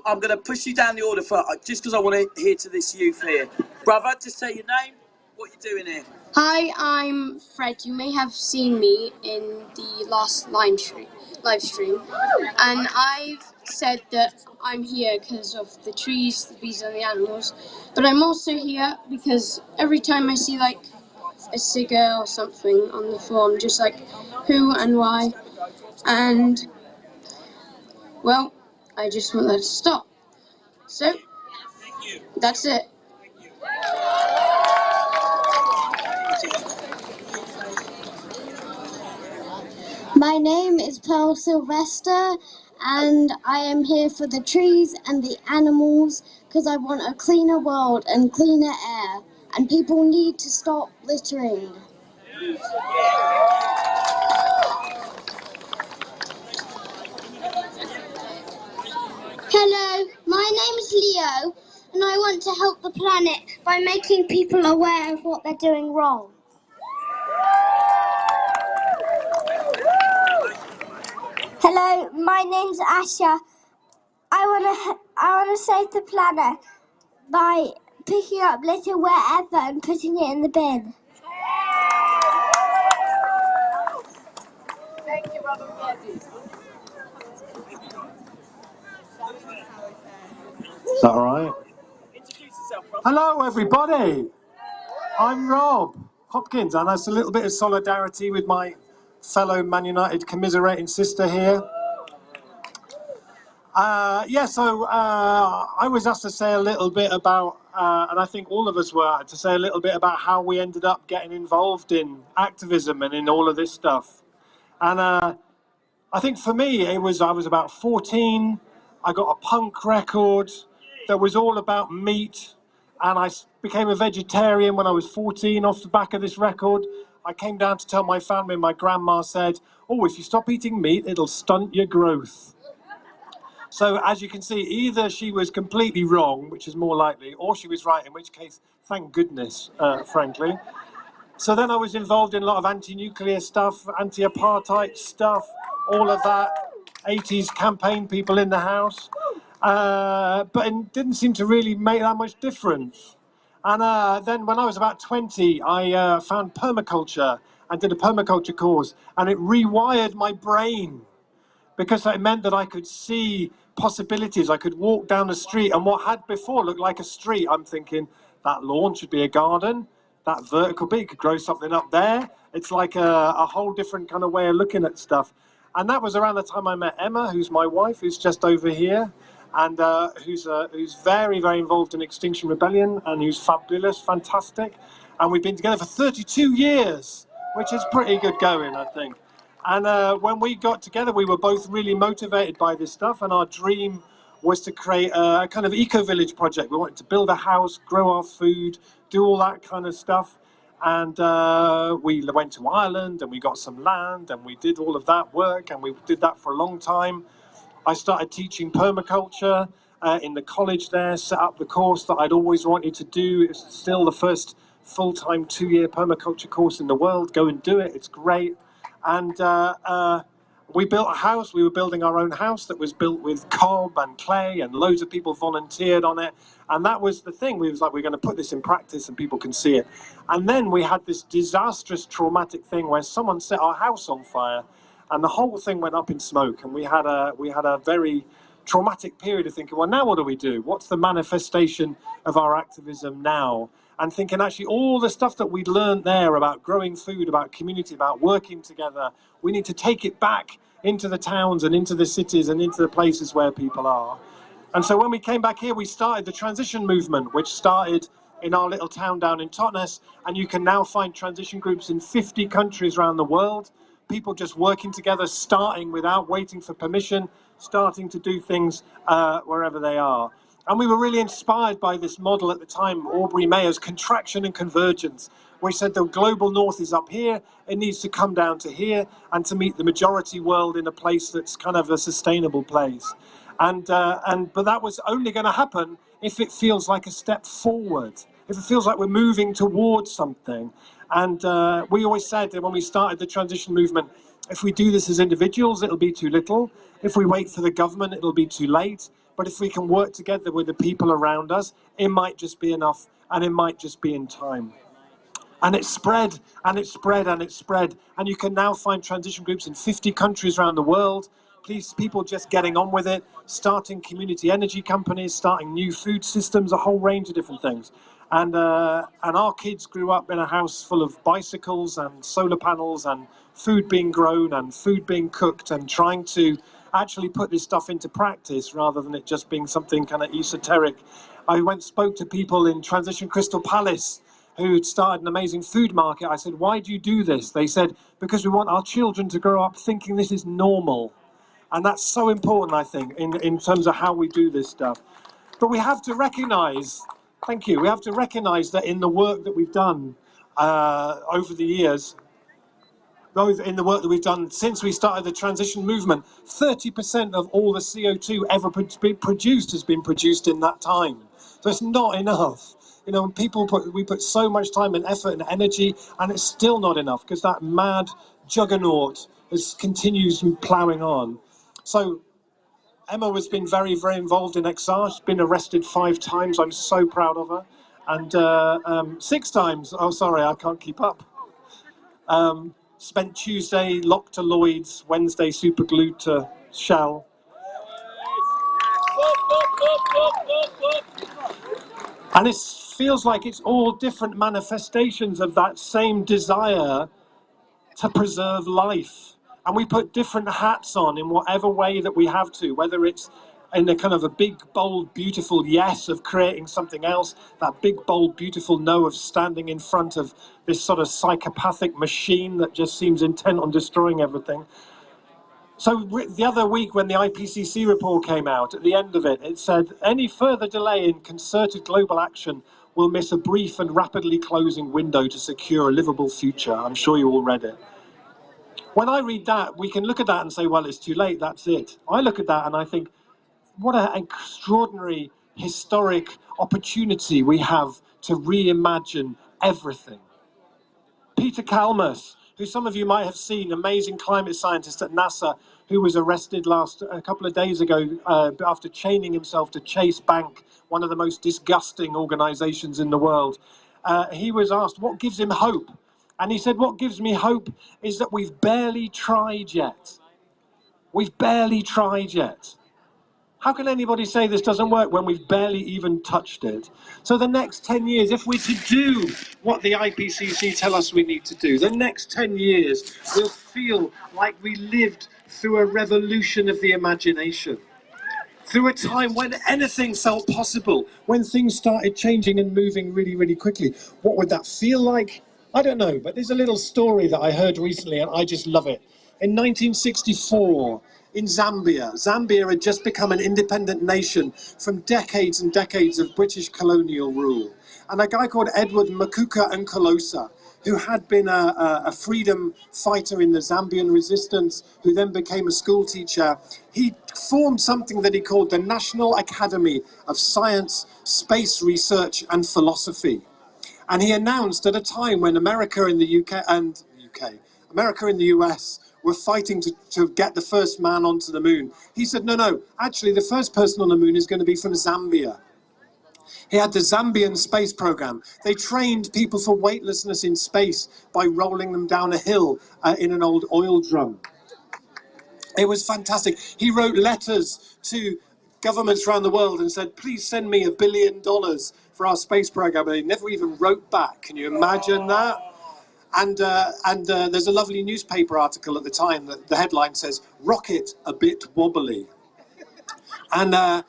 I'm going to push you down the order just because I want to hear to this youth here. Brother, just say your name, what you're doing here. Hi, I'm Fred. You may have seen me in the last live stream, and I've said that I'm here because of the trees, the bees, and the animals. But I'm also here because every time I see like a cigar or something on the floor, I'm just like, who and why? And well, I just want that to stop. So that's it. My name is Pearl Sylvester and I am here for the trees and the animals because I want a cleaner world and cleaner air, and people need to stop littering. Hello, my My name's Leo, and I want to help the planet by making people aware of what they're doing wrong. Hello, my name's Asha. I want to save the planet by picking up litter wherever and putting it in the bin. Thank you, Robert. Is that all right? Hello, everybody. I'm Rob Hopkins, and that's a little bit of solidarity with my fellow Man United commiserating sister here. I was asked to say a little bit about, and I think all of us were, to say a little bit about how we ended up getting involved in activism and in all of this stuff. And I think for me, I was about 14. I got a punk record that was all about meat, and I became a vegetarian when I was 14 off the back of this record. I came down to tell my family, and my grandma said, "Oh, if you stop eating meat, it'll stunt your growth." So as you can see, either she was completely wrong, which is more likely, or she was right, in which case, thank goodness, frankly. So then I was involved in a lot of anti-nuclear stuff, anti-apartheid stuff, all of that, 80s campaign people in the house. But it didn't seem to really make that much difference. And then when I was about 20, I found permaculture and did a permaculture course, and it rewired my brain, because it meant that I could see possibilities. I could walk down the street, and what had before looked like a street, I'm thinking, that lawn should be a garden, that vertical bit, you could grow something up there. It's like a whole different kind of way of looking at stuff. And that was around the time I met Emma, who's my wife, who's just over here, and who's very, very involved in Extinction Rebellion, and who's fabulous, fantastic. And we've been together for 32 years, which is pretty good going, I think. And when we got together, we were both really motivated by this stuff, and our dream was to create a kind of eco-village project. We wanted to build a house, grow our food, do all that kind of stuff. And we went to Ireland, and we got some land, and we did all of that work, and we did that for a long time. I started teaching permaculture in the college there, set up the course that I'd always wanted to do. It's still the first full-time 2-year permaculture course in the world. Go and do it, it's great. And we built a house. We were building our own house that was built with cob and clay, and loads of people volunteered on it. And that was the thing. We was like, we're going to put this in practice and people can see it. And then we had this disastrous, traumatic thing where someone set our house on fire, and the whole thing went up in smoke. And we had a very traumatic period of thinking, well, now what do we do? What's the manifestation of our activism now? And thinking, actually, all the stuff that we'd learned there about growing food, about community, about working together, we need to take it back into the towns and into the cities and into the places where people are. And so when we came back here, we started the transition movement, which started in our little town down in Totnes. And you can now find transition groups in 50 countries around the world. People just working together, starting without waiting for permission, starting to do things wherever they are. And we were really inspired by this model at the time, Aubrey Mayer's contraction and convergence, where he said the global north is up here, it needs to come down to here, and to meet the majority world in a place that's kind of a sustainable place. But that was only going to happen if it feels like a step forward, if it feels like we're moving towards something. And we always said that when we started the transition movement, if we do this as individuals, it'll be too little. If we wait for the government, it'll be too late. But if we can work together with the people around us, it might just be enough, and it might just be in time. And it spread, and it spread, and it spread. And you can now find transition groups in 50 countries around the world. People just getting on with it, starting community energy companies, starting new food systems, a whole range of different things. And our kids grew up in a house full of bicycles and solar panels and food being grown and food being cooked, and trying to actually put this stuff into practice rather than it just being something kind of esoteric. I went and spoke to people in Transition Crystal Palace who had started an amazing food market. I said, why do you do this? They said, because we want our children to grow up thinking this is normal. And that's so important, I think, in terms of how we do this stuff. But we have to recognize, thank you, we have to recognize that in the work that we've done over the years, those in the work that we've done since we started the transition movement, 30% of all the CO2 ever produced has been produced in that time. So it's not enough. You know, we put so much time and effort and energy, and it's still not enough because that mad juggernaut continues ploughing on. So Emma has been very, very involved in XR. She's been arrested 5 times. I'm so proud of her. And 6 times, oh, sorry, I can't keep up. Spent Tuesday locked to Lloyd's, Wednesday super glued to Shell. And it feels like it's all different manifestations of that same desire to preserve life. And we put different hats on in whatever way that we have to, whether it's in a kind of a big, bold, beautiful yes of creating something else, that big, bold, beautiful no of standing in front of this sort of psychopathic machine that just seems intent on destroying everything. So the other week when the IPCC report came out, at the end of it, it said, any further delay in concerted global action will miss a brief and rapidly closing window to secure a livable future. I'm sure you all read it. When I read that, we can look at that and say, well, it's too late, that's it. I look at that and I think, what an extraordinary historic opportunity we have to reimagine everything. Peter Kalmus, who some of you might have seen, amazing climate scientist at NASA, who was arrested a couple of days ago after chaining himself to Chase Bank, one of the most disgusting organizations in the world. He was asked what gives him hope. And he said, what gives me hope is that we've barely tried yet. We've barely tried yet. How can anybody say this doesn't work when we've barely even touched it? So the next 10 years, if we're to do what the IPCC tell us we need to do, the next 10 years will feel like we lived through a revolution of the imagination. Through a time when anything felt possible, when things started changing and moving really, really quickly. What would that feel like? I don't know, but there's a little story that I heard recently and I just love it. In 1964, in Zambia had just become an independent nation from decades and decades of British colonial rule. And a guy called Edward Makuka Nkolosa, who had been a freedom fighter in the Zambian resistance, who then became a school teacher, he formed something that he called the National Academy of Science, Space Research and Philosophy. And he announced at a time when America and the America and the US were fighting to get the first man onto the moon. He said, no, actually the first person on the moon is going to be from Zambia. He had the Zambian space program. They trained people for weightlessness in space by rolling them down a hill in an old oil drum. It was fantastic. He wrote letters to governments around the world and said, please send me $1 billion for our space program. And he never even wrote back. Can you imagine that? And there's a lovely newspaper article at the time that the headline says, rocket a bit wobbly. And at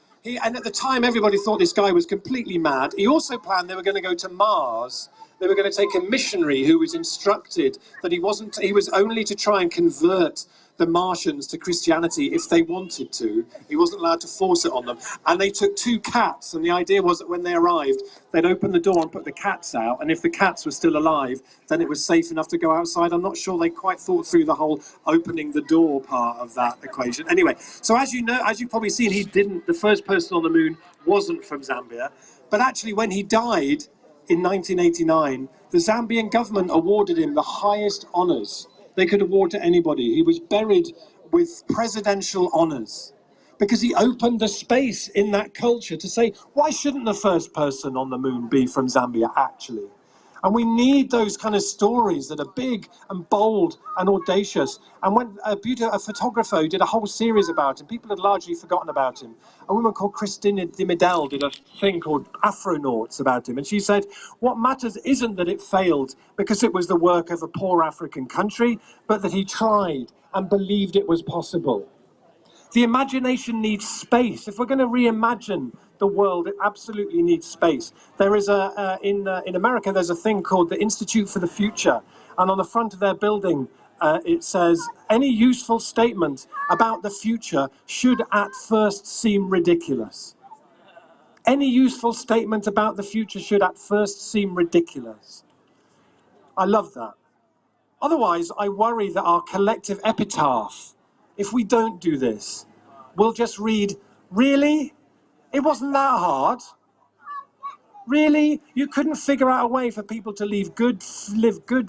the time, everybody thought this guy was completely mad. He also planned they were going to go to Mars. They were going to take a missionary who was instructed that he was only to try and convert the Martians to Christianity if they wanted to. He wasn't allowed to force it on them. And they took 2 cats, and the idea was that when they arrived, they'd open the door and put the cats out, and if the cats were still alive, then it was safe enough to go outside. I'm not sure they quite thought through the whole opening the door part of that equation. Anyway, so as you know, as you've probably seen, the first person on the moon wasn't from Zambia, but actually when he died in 1989, the Zambian government awarded him the highest honours they could award to anybody. He was buried with presidential honours because he opened the space in that culture to say, why shouldn't the first person on the moon be from Zambia, actually? And we need those kind of stories that are big and bold and audacious. And when a photographer who did a whole series about him, people had largely forgotten about him. A woman called Christina Dimidel did a thing called Afronauts about him. And she said, what matters isn't that it failed because it was the work of a poor African country, but that he tried and believed it was possible. The imagination needs space. If we're going to reimagine the world, it absolutely needs space. There is in America, there's a thing called the Institute for the Future. And on the front of their building, it says, any useful statement about the future should at first seem ridiculous. Any useful statement about the future should at first seem ridiculous. I love that. Otherwise, I worry that our collective epitaph, if we don't do this, will just read, really? It wasn't that hard. Really? You couldn't figure out a way for people to live good,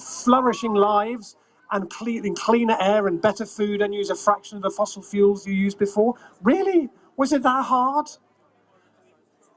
flourishing lives and cleaner air and better food and use a fraction of the fossil fuels you used before? Really? Was it that hard?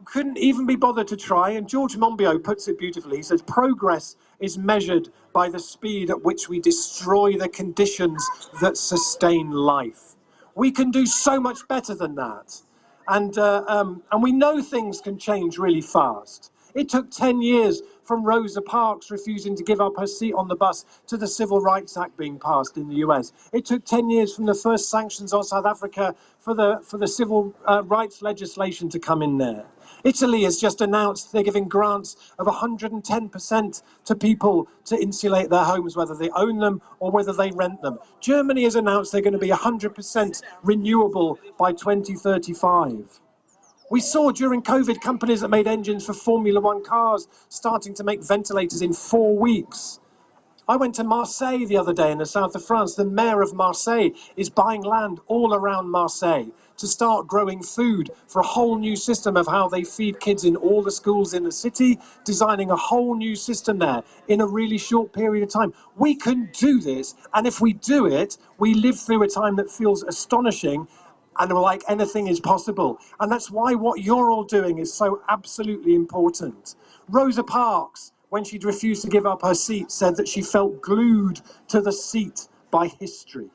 Couldn't even be bothered to try. And George Monbiot puts it beautifully. He says, progress is measured by the speed at which we destroy the conditions that sustain life. We can do so much better than that. And we know things can change really fast. It took 10 years from Rosa Parks refusing to give up her seat on the bus to the Civil Rights Act being passed in the US. It took 10 years from the first sanctions on South Africa for the civil rights legislation to come in there. Italy has just announced they're giving grants of 110% to people to insulate their homes, whether they own them or whether they rent them. Germany has announced they're going to be 100% renewable by 2035. We saw during COVID companies that made engines for Formula One cars starting to make ventilators in 4 weeks. I went to Marseille the other day in the south of France. The mayor of Marseille is buying land all around Marseille to start growing food for a whole new system of how they feed kids in all the schools in the city, designing a whole new system there in a really short period of time. We can do this, and if we do it, we live through a time that feels astonishing and like anything is possible. And that's why what you're all doing is so absolutely important. Rosa Parks, when she'd refused to give up her seat, said that she felt glued to the seat by history.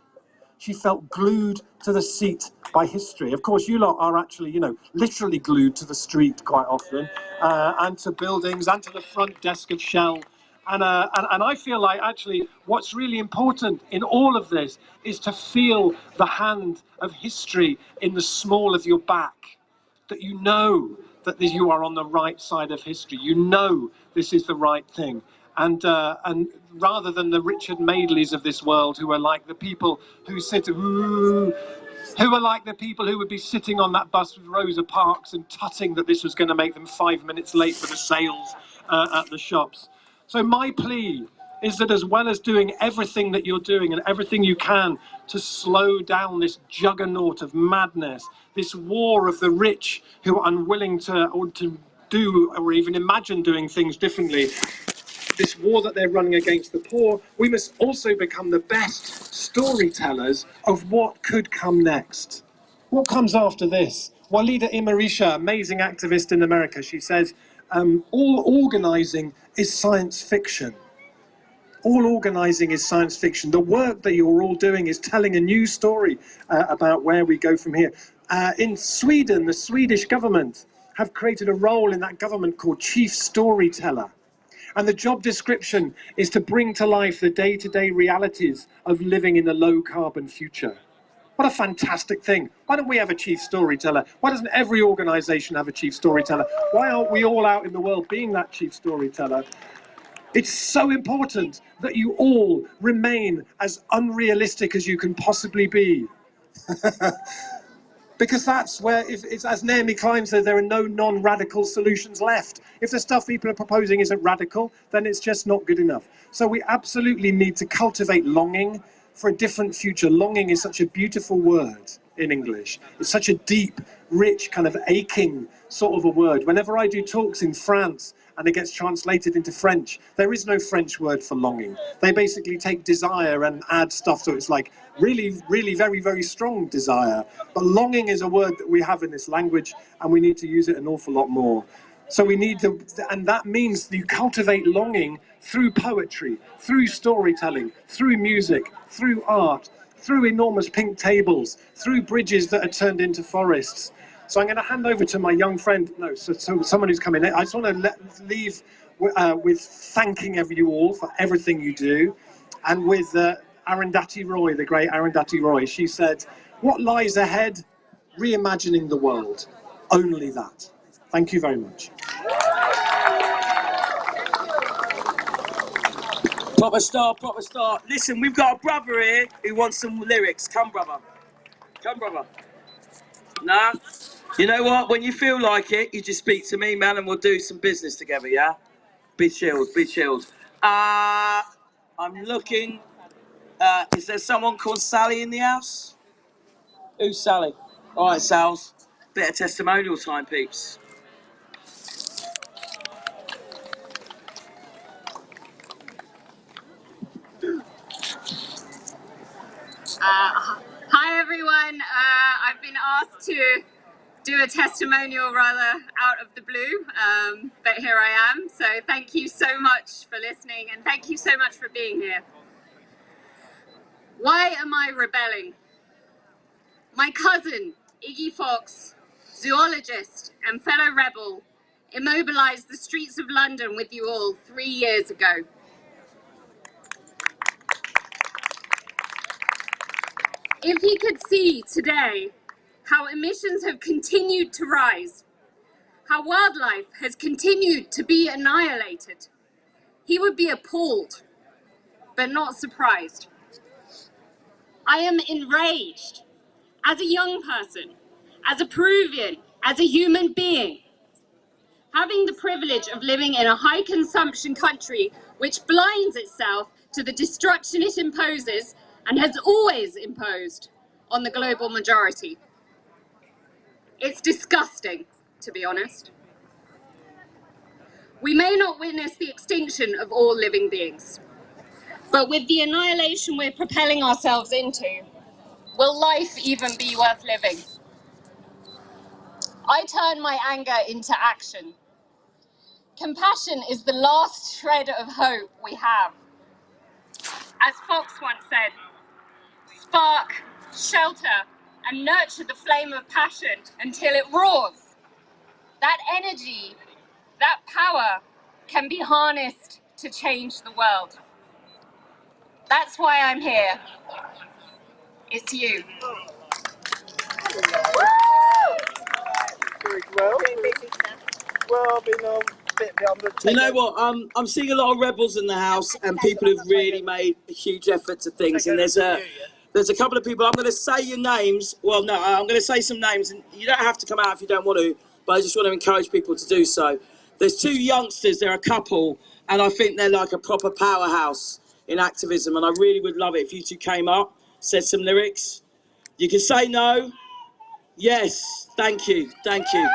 She felt glued to the seat by history. Of course, you lot are actually, you know, literally glued to the street quite often, and to buildings, and to the front desk of Shell. And I feel like actually what's really important in all of this is to feel the hand of history in the small of your back, that you know that you are on the right side of history. You know this is the right thing. And rather than the Richard Madelys of this world, who are like the people who sit, who are like the people who would be sitting on that bus with Rosa Parks and tutting that this was going to make them 5 minutes late for the sales at the shops. So my plea is that as well as doing everything that you're doing and everything you can to slow down this juggernaut of madness, this war of the rich who are unwilling to do or even imagine doing things differently, this war that they're running against the poor, we must also become the best storytellers of what could come next. What comes after this? Walida Imarisha, amazing activist in America, she says, all organizing is science fiction. All organizing is science fiction. The work that you're all doing is telling a new story about where we go from here. In Sweden, the Swedish government have created a role in that government called chief storyteller. And the job description is to bring to life the day-to-day realities of living in a low-carbon future. What a fantastic thing. Why don't we have a chief storyteller? Why doesn't every organization have a chief storyteller? Why aren't we all out in the world being that chief storyteller? It's so important that you all remain as unrealistic as you can possibly be. Because that's where, if it's, as Naomi Klein said, there are no non-radical solutions left. If the stuff people are proposing isn't radical, then it's just not good enough. So we absolutely need to cultivate longing for a different future. Longing is such a beautiful word in English. It's such a deep, rich, kind of aching sort of a word. Whenever I do talks in France and it gets translated into French, there is no French word for longing. They basically take desire and add stuff, so it's like really, really very, very strong desire. But longing is a word that we have in this language, and we need to use it an awful lot more. So we need to, and that means you cultivate longing through poetry, through storytelling, through music, through art, through enormous pink tables, through bridges that are turned into forests. So I'm going to hand over to my young friend, so someone who's come in. I just want to leave with thanking you all for everything you do, and with Arundhati Roy, the great Arundhati Roy. She said, "What lies ahead? Reimagining the world. Only that." Thank you very much. Proper star, proper star. Listen, we've got a brother here who wants some lyrics. Come, brother. Come, brother. Nah? You know what? When you feel like it, you just speak to me, man, and we'll do some business together, yeah? Be chilled, be chilled. I'm looking Is there someone called Sally in the house? Who's Sally? All right, Sals. Bit of testimonial time, peeps. Hi everyone, I've been asked to do a testimonial rather out of the blue, but here I am. So thank you so much for listening and thank you so much for being here. Why am I rebelling? My cousin, Iggy Fox, zoologist and fellow rebel, immobilized the streets of London with you all 3 years ago. If he could see today how emissions have continued to rise, how wildlife has continued to be annihilated, he would be appalled, but not surprised. I am enraged as a young person, as a Peruvian, as a human being, having the privilege of living in a high consumption country which blinds itself to the destruction it imposes and has always imposed on the global majority. It's disgusting, to be honest. We may not witness the extinction of all living beings, but with the annihilation we're propelling ourselves into, will life even be worth living? I turn my anger into action. Compassion is the last shred of hope we have. As Fox once said, spark, shelter, and nurture the flame of passion until it roars. That energy, that power can be harnessed to change the world. That's why I'm here. It's you. You know what? I'm seeing a lot of rebels in the house and people who've really made a huge effort to things. And there's a couple of people. I'm going to say your names. Well, no, I'm going to say some names, and you don't have to come out if you don't want to. But I just want to encourage people to do so. There's two youngsters. They're a couple, and I think they're like a proper powerhouse in activism. And I really would love it if you two came up, said some lyrics. You can say no. Yes. Thank you. Thank you.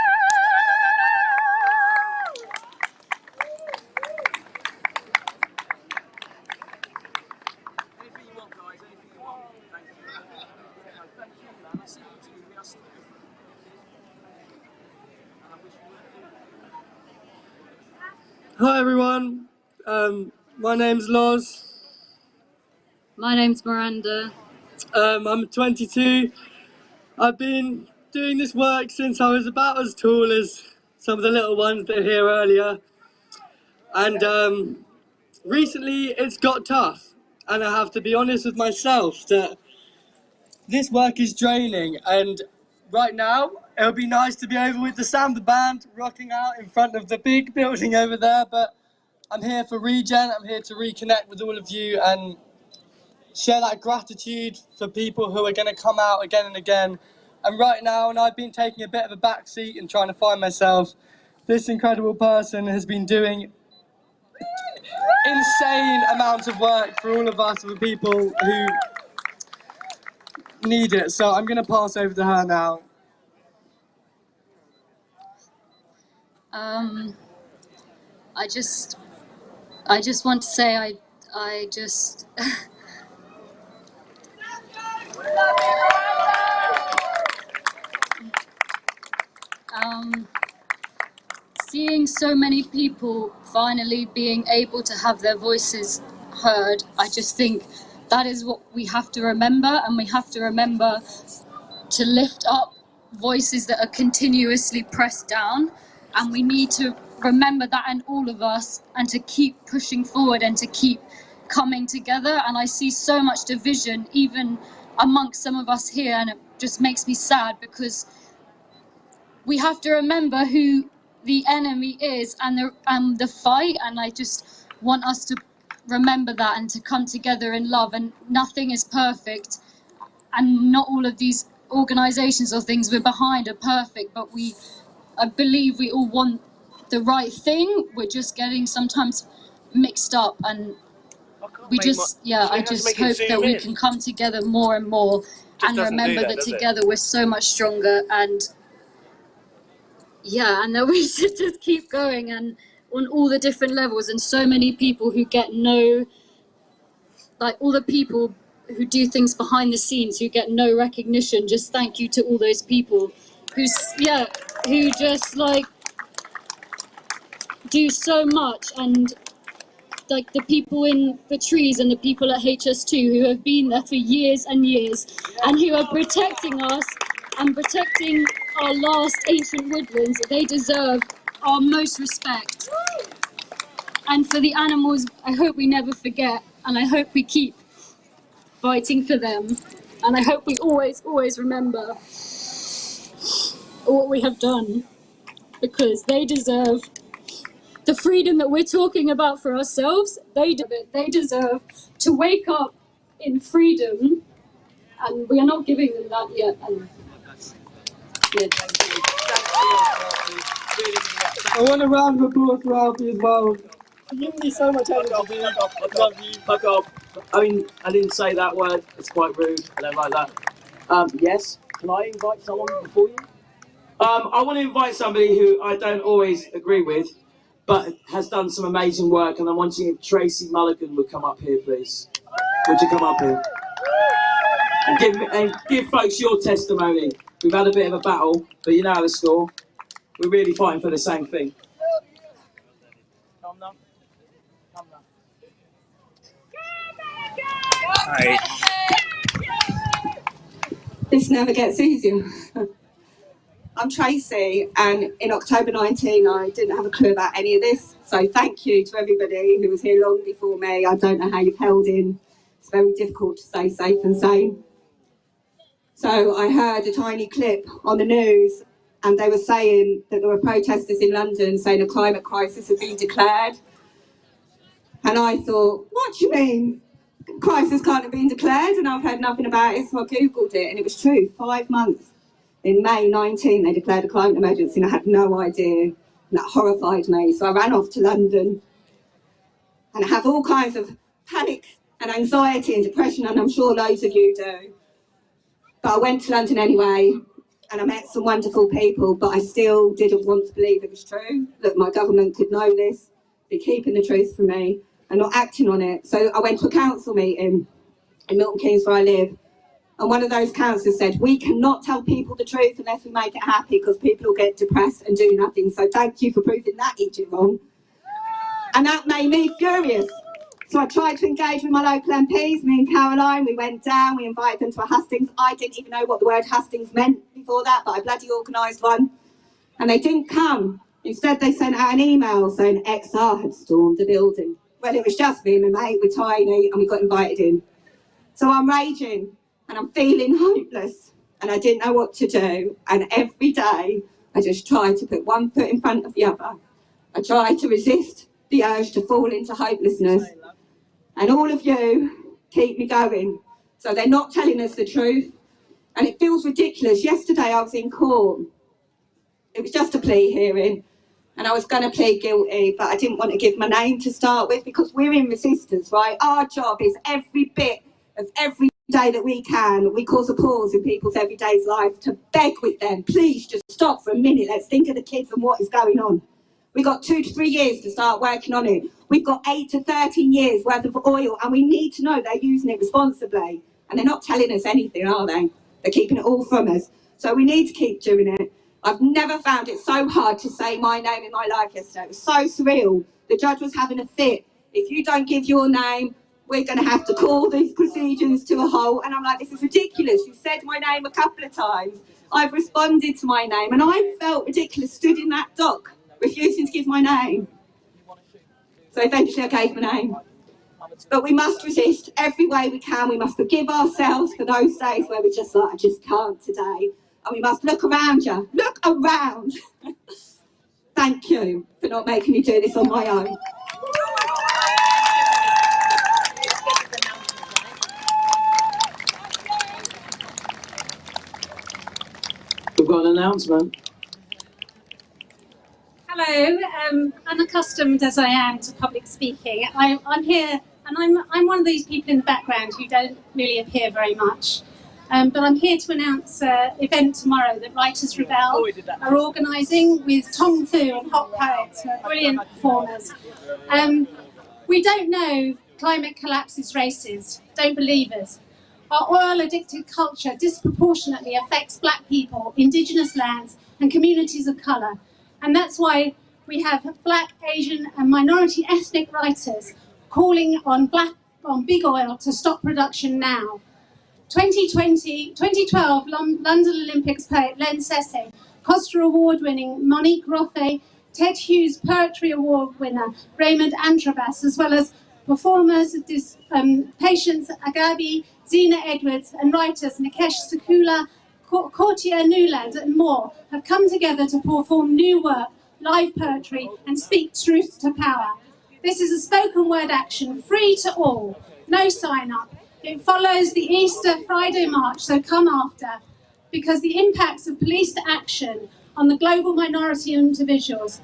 Hi everyone, my name's Loz. My name's Miranda. I'm 22. I've been doing this work since I was about as tall as some of the little ones that are here earlier. And recently it's got tough. And I have to be honest with myself that this work is draining. And right now, it would be nice to be over with the sound of the band rocking out in front of the big building over there, but I'm here for regen. I'm here to reconnect with all of you and share that gratitude for people who are going to come out again and again. And right now, and I've been taking a bit of a backseat and trying to find myself, this incredible person has been doing insane amounts of work for all of us, for people who need it. So I'm going to pass over to her now. I just want to say I just seeing so many people finally being able to have their voices heard, I just think that is what we have to remember, and we have to remember to lift up voices that are continuously pressed down, and we need to remember that in all of us and to keep pushing forward and to keep coming together. And I see so much division even amongst some of us here, and it just makes me sad because we have to remember who the enemy is and the fight, and I just want us to remember that and to come together in love. And nothing is perfect, and not all of these organizations or things we're behind are perfect, but I believe we all want the right thing. We're just getting sometimes mixed up, and I just hope that we can come together more and more and remember that together we're so much stronger, and and that we should just keep going, and on all the different levels, and so many people who get all the people who do things behind the scenes who get no recognition. Just thank you to all those people who just do so much, and the people in the trees and the people at HS2 who have been there for years and years and who are protecting us and protecting our last ancient woodlands. They deserve our most respect. And for the animals, I hope we never forget, and I hope we keep fighting for them, and I hope we always, always remember what we have done, because they deserve the freedom that we're talking about for ourselves. They deserve to wake up in freedom, and we are not giving them that yet. And I want a round of applause for Alfie as well. You give me so much energy. Fuck off. I mean, I didn't say that word. It's quite rude. I don't like that. Yes. Can I invite someone before you? I want to invite somebody who I don't always agree with, but has done some amazing work, and I'm wondering if Tracy Mulligan would come up here, please. Would you come up here? And give folks your testimony. We've had a bit of a battle, but you know how the score. We're really fighting for the same thing. Hi. This never gets easier. I'm Tracy, and in October 19 I didn't have a clue about any of this, so thank you to everybody who was here long before me. I don't know how you've held in. It's very difficult to stay safe and sane. So I heard a tiny clip on the news, and they were saying that there were protesters in London saying a climate crisis had been declared. And I thought, what do you mean? Crisis can't have been declared, and I've heard nothing about it, so I googled it, and it was true. 5 months. In May 19, they declared a climate emergency, and I had no idea, and that horrified me. So I ran off to London, and I have all kinds of panic and anxiety and depression, and I'm sure loads of you do. But I went to London anyway, and I met some wonderful people, but I still didn't want to believe it was true, that my government could know this, be keeping the truth from me, and not acting on it. So I went to a council meeting in Milton Keynes, where I live, and one of those councillors said, we cannot tell people the truth unless we make it happy, because people will get depressed and do nothing. So thank you for proving that idiot wrong. And that made me furious. So I tried to engage with my local MPs, me and Caroline. We went down, we invited them to a hustings. I didn't even know what the word hustings meant before that, but I bloody organised one. And they didn't come. Instead, they sent out an email saying XR had stormed the building. Well, it was just me and my mate, we're tiny, and we got invited in. So I'm raging, and I'm feeling hopeless, and I didn't know what to do. And every day, I just tried to put one foot in front of the other. I tried to resist the urge to fall into hopelessness. And all of you keep me going. So they're not telling us the truth. And it feels ridiculous. Yesterday, I was in court. It was just a plea hearing. And I was going to plead guilty, but I didn't want to give my name to start with, because we're in resistance, right? Our job is every bit of every day that we can, we cause a pause in people's everyday life to beg with them, please just stop for a minute, let's think of the kids and what is going on. We've got 2 to 3 years to start working on it. We've got 8 to 13 years worth of oil, and we need to know they're using it responsibly. And they're not telling us anything, are they? They're keeping it all from us. So we need to keep doing it. I've never found it so hard to say my name in my life yesterday. It was so surreal. The judge was having a fit. If you don't give your name, we're going to have to call these procedures to a halt. And I'm like, this is ridiculous. You said my name a couple of times. I've responded to my name. And I felt ridiculous, stood in that dock, refusing to give my name. So eventually I gave my name. But we must resist every way we can. We must forgive ourselves for those days where we're just like, I just can't today. And we must look around you. Look around. Thank you for not making me do this on my own. We've got an announcement. Hello, unaccustomed as I am to public speaking, I'm here and I'm one of these people in the background who don't really appear very much. But I'm here to announce an event tomorrow that Writers Rebel are organising with Tong Fu and Hot Poets, who are brilliant performers. We don't know climate collapse is racist, don't believe us. Our oil-addicted culture disproportionately affects black people, indigenous lands and communities of colour. And that's why we have black, Asian and minority ethnic writers calling on big oil to stop production now. 2012 London Olympics poet Len Sese, Costa Award-winning Monique Rothé, Ted Hughes Poetry Award winner Raymond Antrobas, as well as performers Patience Agabi, Zena Edwards, and writers Nikesh Sakula, Courtier Newland, and more, have come together to perform new work, live poetry, and speak truth to power. This is a spoken word action, free to all, no sign-up. It follows the Easter Friday March, so come after, because the impacts of police action on the global minority individuals,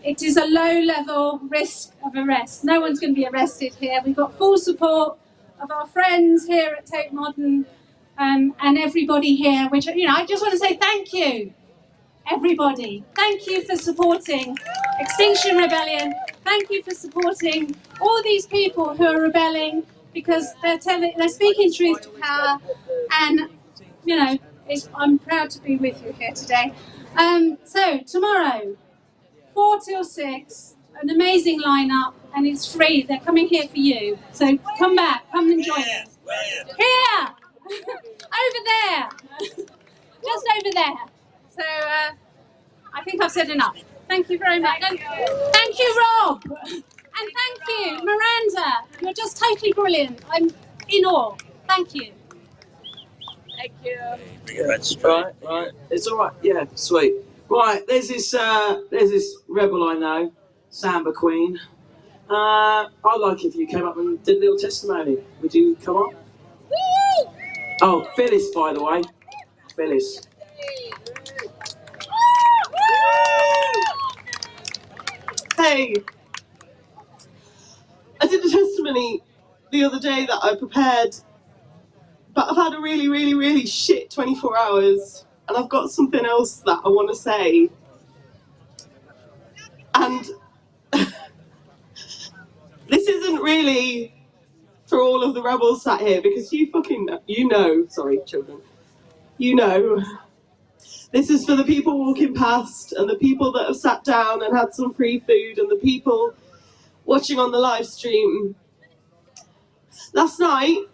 it is a low-level risk of arrest. No one's going to be arrested here. We've got full support of our friends here at Tate Modern and everybody here, which, you know, I just want to say thank you, everybody. Thank you for supporting Extinction Rebellion. Thank you for supporting all these people who are rebelling, because they're speaking truth to power, and you know, I'm proud to be with you here today. So tomorrow, 4 till 6, an amazing lineup, and it's free. They're coming here for you. So come back, come and join us. Here, over there, just over there. So I think I've said enough. Thank you very much. And thank you, Rob. And thank you, Miranda. You're just totally brilliant. I'm in awe. Thank you. Thank you. Right. It's all right. Yeah, sweet. Right, there's this rebel I know, Samba Queen. I'd like if you came up and did a little testimony. Would you come up? Oh, Phyllis, by the way. Phyllis. Hey, I did a testimony the other day that I prepared, but I've had a really, really, really shit 24 hours, and I've got something else that I want to say. And this isn't really for all of the rebels sat here, because you fucking know, sorry, children, you know, this is for the people walking past, and the people that have sat down and had some free food, and the people watching on the live stream. Last night,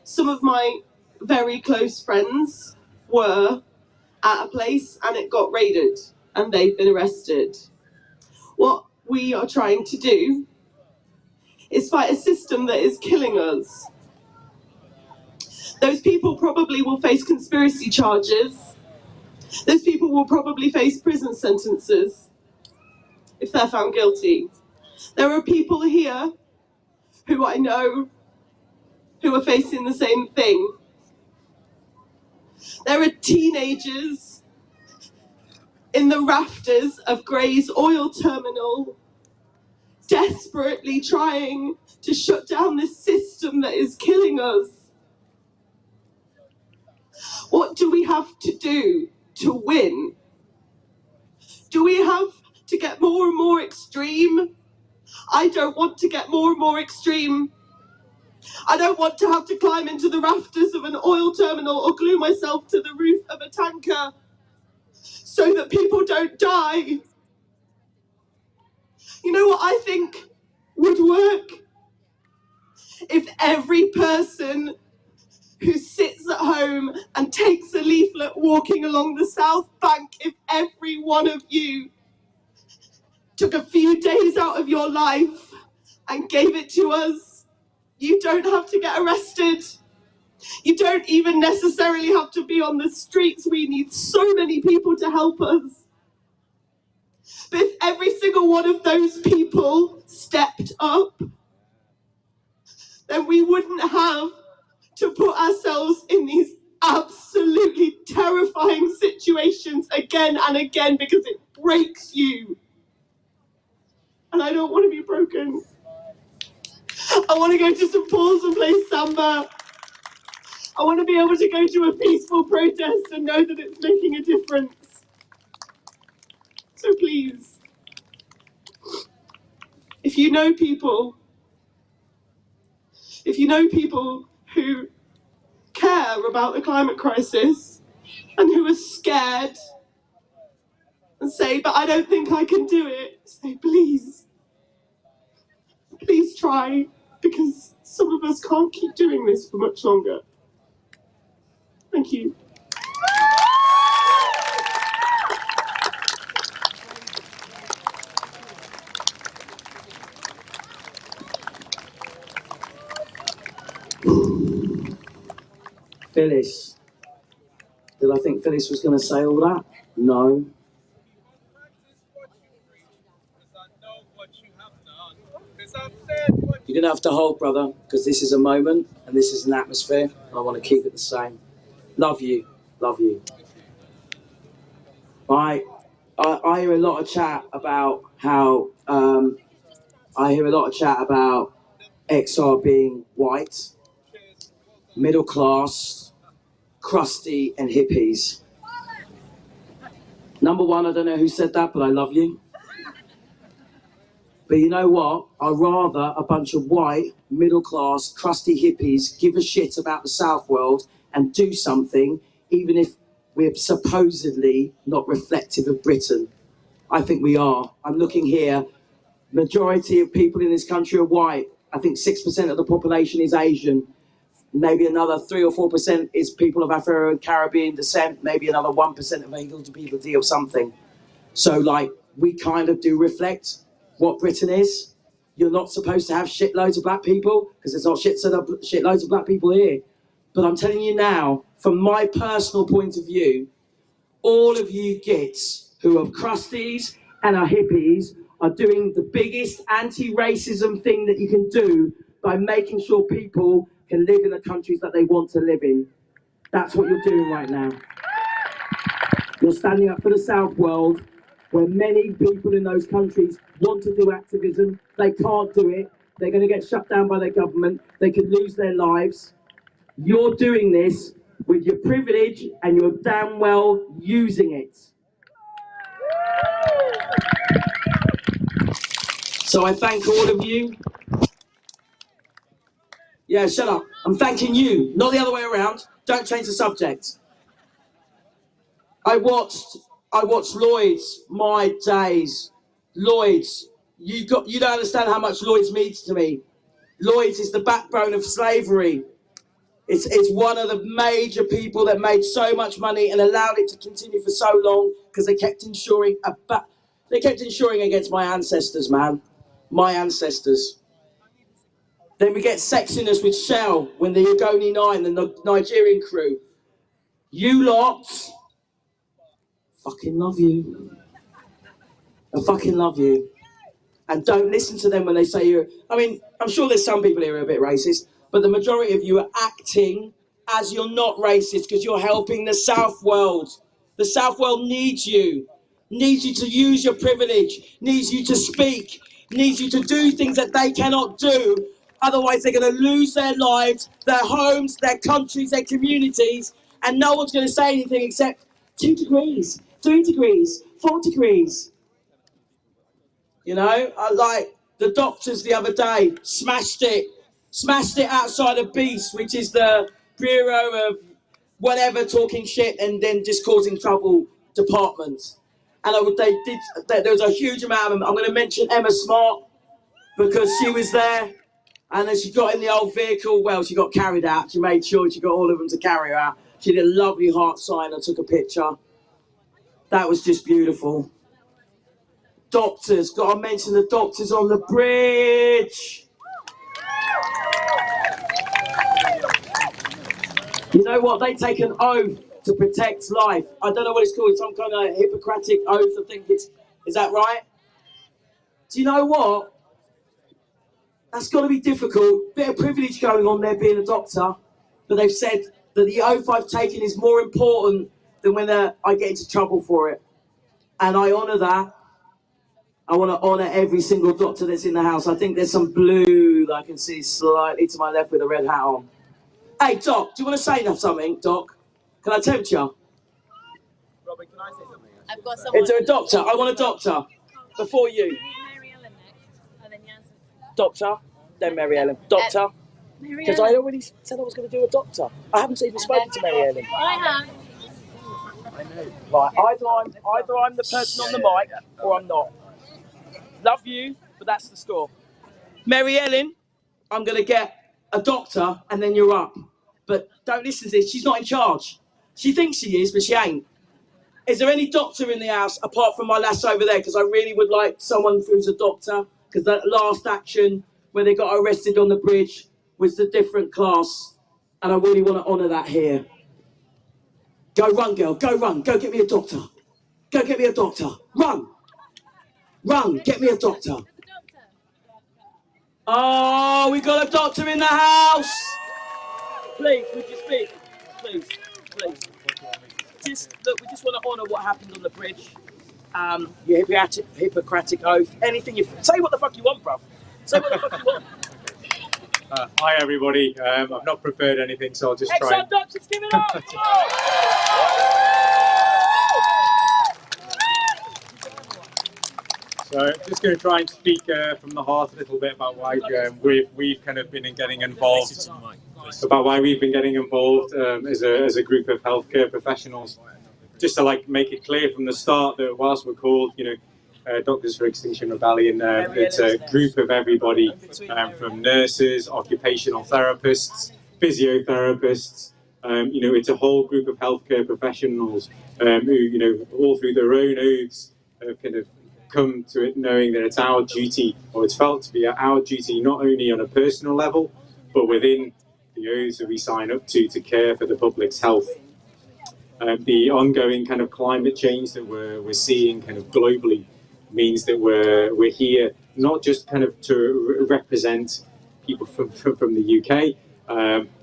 some of my very close friends were at a place and it got raided and they've been arrested. What we are trying to do is fight a system that is killing us. Those people probably will face conspiracy charges. Those people will probably face prison sentences if they're found guilty. There are people here who I know who are facing the same thing. There are teenagers in the rafters of Gray's oil terminal, desperately trying to shut down this system that is killing us. What do we have to do to win? Do we have to get more and more extreme? I don't want to get more and more extreme. I don't want to have to climb into the rafters of an oil terminal or glue myself to the roof of a tanker so that people don't die. You know what I think would work? If every person who sits at home and takes a leaflet walking along the South Bank, if every one of you took a few days out of your life and gave it to us, you don't have to get arrested. You don't even necessarily have to be on the streets. We need so many people to help us. But if every single one of those people stepped up, then we wouldn't have to put ourselves in these absolutely terrifying situations again and again, because it breaks you. And I don't want to be broken. I want to go to St Paul's and play samba. I want to be able to go to a peaceful protest and know that it's making a difference. So please, if you know people who care about the climate crisis and who are scared and say, but I don't think I can do it, say, please try, because some of us can't keep doing this for much longer. Thank you. Phyllis. Did I think Phyllis was going to say all that? No. You're going to have to hold, brother, because this is a moment and this is an atmosphere. I want to keep it the same. Love you. Love you. I hear a lot of chat about how... I hear a lot of chat about XR being white, middle class, crusty and hippies. Number one, I don't know who said that, but I love you. But you know what? I'd rather a bunch of white, middle-class, crusty hippies give a shit about the South World and do something, even if we're supposedly not reflective of Britain. I think we are. I'm looking here. Majority of people in this country are white. I think 6% of the population is Asian. Maybe another 3 or 4% is people of Afro-Caribbean descent. Maybe another 1% of LGBT or something. So, like, we kind of do reflect what Britain is. You're not supposed to have shitloads of black people, because there's not shitloads of black people here. But I'm telling you now, from my personal point of view, all of you gits who are crusties and are hippies are doing the biggest anti-racism thing that you can do by making sure people can live in the countries that they want to live in. That's what you're doing right now. You're standing up for the South World, where many people in those countries want to do activism. They can't do it. They're going to get shut down by their government. They could lose their lives. You're doing this with your privilege and you're damn well using it. So I thank all of you. Yeah, shut up. I'm thanking you, not the other way around. Don't change the subject. I watched Lloyd's, my days. Lloyd's, you don't understand how much Lloyd's means to me. Lloyd's is the backbone of slavery. It's one of the major people that made so much money and allowed it to continue for so long because they kept insuring against my ancestors, man. My ancestors. Then we get sexiness with Shell when the Ogoni 9, the Nigerian crew. You lot, fucking love you. I fucking love you. And don't listen to them when they say you're... I mean, I'm sure there's some people here who are a bit racist, but the majority of you are acting as you're not racist because you're helping the South World. The South World needs you to use your privilege, needs you to speak, needs you to do things that they cannot do. Otherwise, they're going to lose their lives, their homes, their countries, their communities, and no one's going to say anything except 2 degrees, 3 degrees, 4 degrees. You know, like the doctors the other day smashed it outside of Beast, which is the Bureau of whatever talking shit and then just causing trouble department. And there was a huge amount of them. I'm going to mention Emma Smart because she was there, and then she got in the old vehicle. Well, she got carried out. She made sure she got all of them to carry her out. She did a lovely heart sign and took a picture. That was just beautiful. Doctors, got to mention the doctors on the bridge. You know what? They take an oath to protect life. I don't know what it's called. It's some kind of Hippocratic oath. I think is that right? Do you know what? That's got to be difficult. Bit of privilege going on there being a doctor. But they've said that the oath I've taken is more important than when I get into trouble for it. And I honour that. I want to honour every single doctor that's in the house. I think there's some blue that I can see slightly to my left with a red hat on. Hey, Doc, do you want to say something, Doc? Can I tempt you? Robin, can I say something? I've got someone. Is there a doctor? I want a doctor. Before you. Doctor, then Mary Ellen. Doctor. Because I already said I was going to do a doctor. I haven't even spoken to Mary Ellen. I have. Right, either I'm the person on the mic or I'm not. Love you, but that's the score. Mary Ellen, I'm going to get a doctor and then you're up. But don't listen to this, she's not in charge. She thinks she is, but she ain't. Is there any doctor in the house apart from my lass over there? Because I really would like someone who's a doctor. Because that last action where they got arrested on the bridge was the different class. And I really want to honour that here. Go run, girl, go run. Go get me a doctor. Go get me a doctor. Run. Run, get me a doctor. Oh, we got a doctor in the house. Please, would you speak? Please, please. Look, we just want to honour what happened on the bridge. Your Hippocratic oath. Anything you say, what the fuck you want, bruv. Say what the fuck you want. Hi everybody. I've not prepared anything, so I'll just try. Excellent doctors, give it up. So I'm just going to try and speak from the heart a little bit about why we've kind of been getting involved. About why we've been getting involved as a group of healthcare professionals. Just to make it clear from the start that whilst we're called, Doctors for Extinction Rebellion, it's a group of everybody from nurses, occupational therapists, physiotherapists. It's a whole group of healthcare professionals who, all through their own oaths, have kind of come to it knowing that it's our duty, or it's felt to be our duty, not only on a personal level, but within the oaths that we sign up to care for the public's health. The ongoing kind of climate change that we're seeing kind of globally means that we're here not just kind of to represent people from the UK,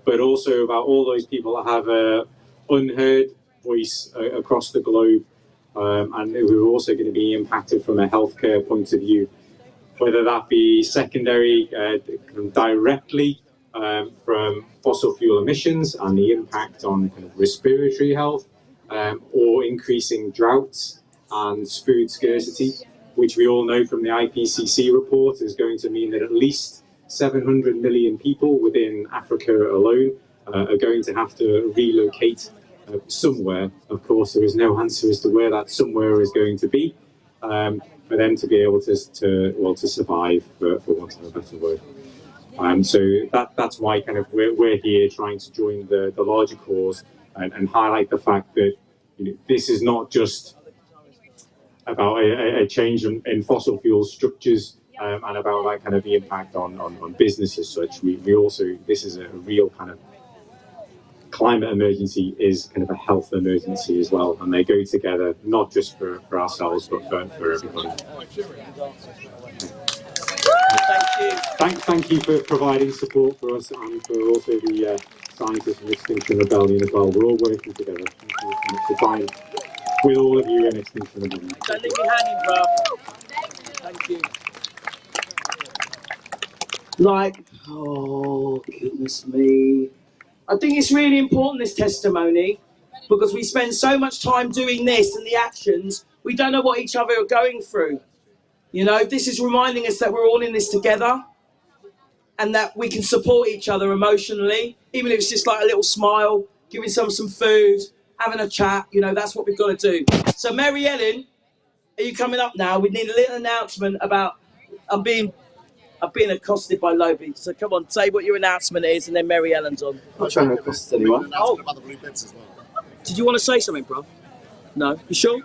but also about all those people that have a unheard voice across the globe, and who are also going to be impacted from a healthcare point of view, whether that be secondary directly from fossil fuel emissions and the impact on kind of respiratory health, or increasing droughts and food scarcity, which we all know from the IPCC report is going to mean that at least 700 million people within Africa alone are going to have to relocate somewhere. Of course, there is no answer as to where that somewhere is going to be, for them to be able to survive, for want of a better word. So that's why kind of we're here trying to join the larger cause and highlight the fact that this is not just about a change in fossil fuel structures and about that kind of the impact on business as such. We also, this is a real kind of climate emergency is kind of a health emergency as well, and they go together not just for ourselves but for everybody. Thank you for providing support for us and for also the scientists from Extinction Rebellion as well. We're all working together. Thank you so much for trying with all of you in Extinction Rebellion. Don't leave me hanging, bro. Thank you. Oh, goodness me. I think it's really important, this testimony, because we spend so much time doing this and the actions, we don't know what each other are going through. This is reminding us that we're all in this together and that we can support each other emotionally, even if it's just like a little smile, giving some food, having a chat, that's what we've got to do. So Mary Ellen, are you coming up now? We need a little announcement about, I'm being accosted by Lobby, so come on, say what your announcement is, and then Mary Ellen's on. I'm not trying to accost anyone. Oh. Did you want to say something, bro? No? You sure?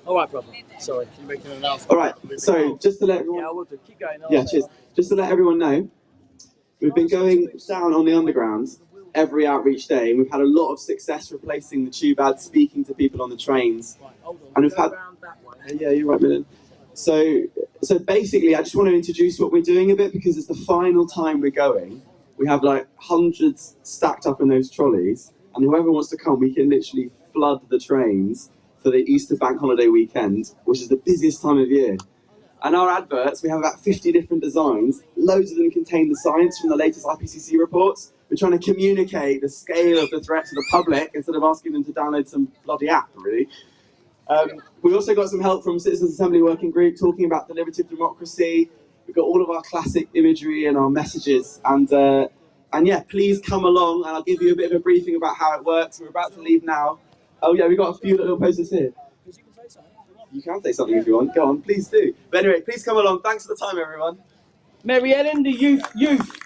All right, brother. Sorry. Can you make an announcement? All right, so just to let everyone... Yeah, I will do. Keep going. Yeah, cheers. Just to let everyone know, we've been going down on the underground every outreach day, and we've had a lot of success replacing the tube ads, speaking to people on the trains. And we've had... Yeah, you're right, Millen. So basically, I just want to introduce what we're doing a bit, because it's the final time we're going. We have like hundreds stacked up in those trolleys, and whoever wants to come, we can literally flood the trains for the Easter bank holiday weekend, which is the busiest time of year. And our adverts, we have about 50 different designs. Loads of them contain the science from the latest IPCC reports. We're trying to communicate the scale of the threat to the public instead of asking them to download some bloody app, really. We also got some help from Citizens Assembly Working Group talking about deliberative democracy. We've got all of our classic imagery and our messages. And yeah, please come along and I'll give you a bit of a briefing about how it works. We're about to leave now. Oh yeah, we've got a few little posters here. You can say something if you want. Go on, please do. But anyway, please come along. Thanks for the time, everyone. Mary Ellen, the youth.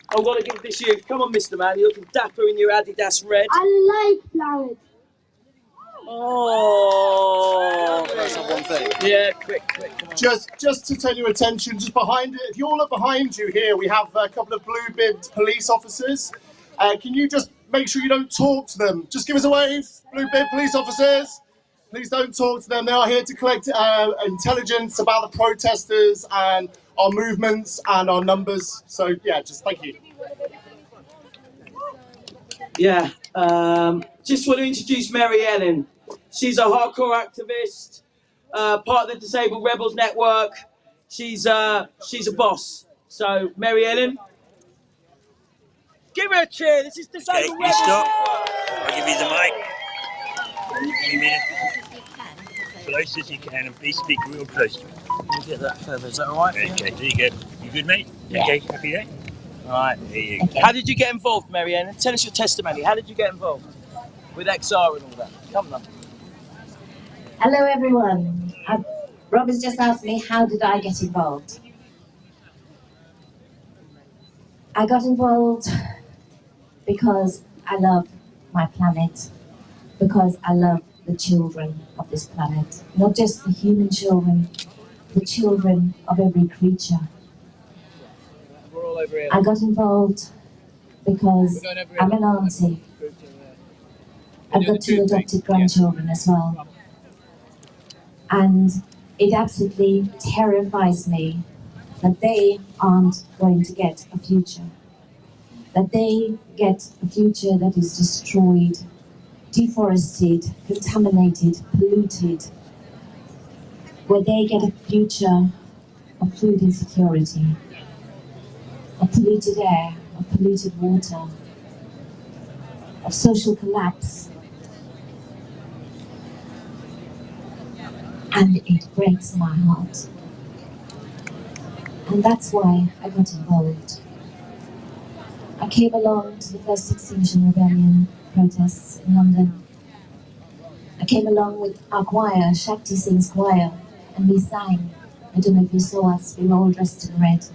I've got to give this youth. Come on, Mr. Man. You're looking dapper in your Adidas red. I like flowers. Oh. That's not one thing. Yeah, quick. Just to turn your attention, just behind it, if you all look behind you here, we have a couple of blue-bibbed police officers. Can you just make sure you don't talk to them? Just give us a wave, blue-bib police officers. Please don't talk to them. They are here to collect intelligence about the protesters and our movements and our numbers. So yeah, just thank you. Yeah, just want to introduce Mary Ellen. She's a hardcore activist, part of the Disabled Rebels Network. She's a boss. So, Mary Ellen, give her a cheer. This is Disabled Rebels. Stop. I'll give you the mic. Give me as close as you can, and please speak real close to me. Can you get that further? Is that all right? Okay, there you go. You good, mate? Yeah. Okay, happy day? All right. There you go. How did you get involved, Mary Ellen? Tell us your testimony. How did you get involved with XR and all that? Come on. Hello, everyone. Rob has just asked me, how did I get involved? I got involved because I love my planet, because I love the children of this planet, not just the human children, the children of every creature. I got involved because I'm an auntie. I've got 2 adopted grandchildren as well. And it absolutely terrifies me that they aren't going to get a future. That they get a future that is destroyed, deforested, contaminated, polluted, where they get a future of food insecurity, of polluted air, of polluted water, of social collapse. And it breaks my heart. And that's why I got involved. I came along to the first Extinction Rebellion protests in London. I came along with our choir, Shakti Singh's choir, and we sang. I don't know if you saw us, we were all dressed in red.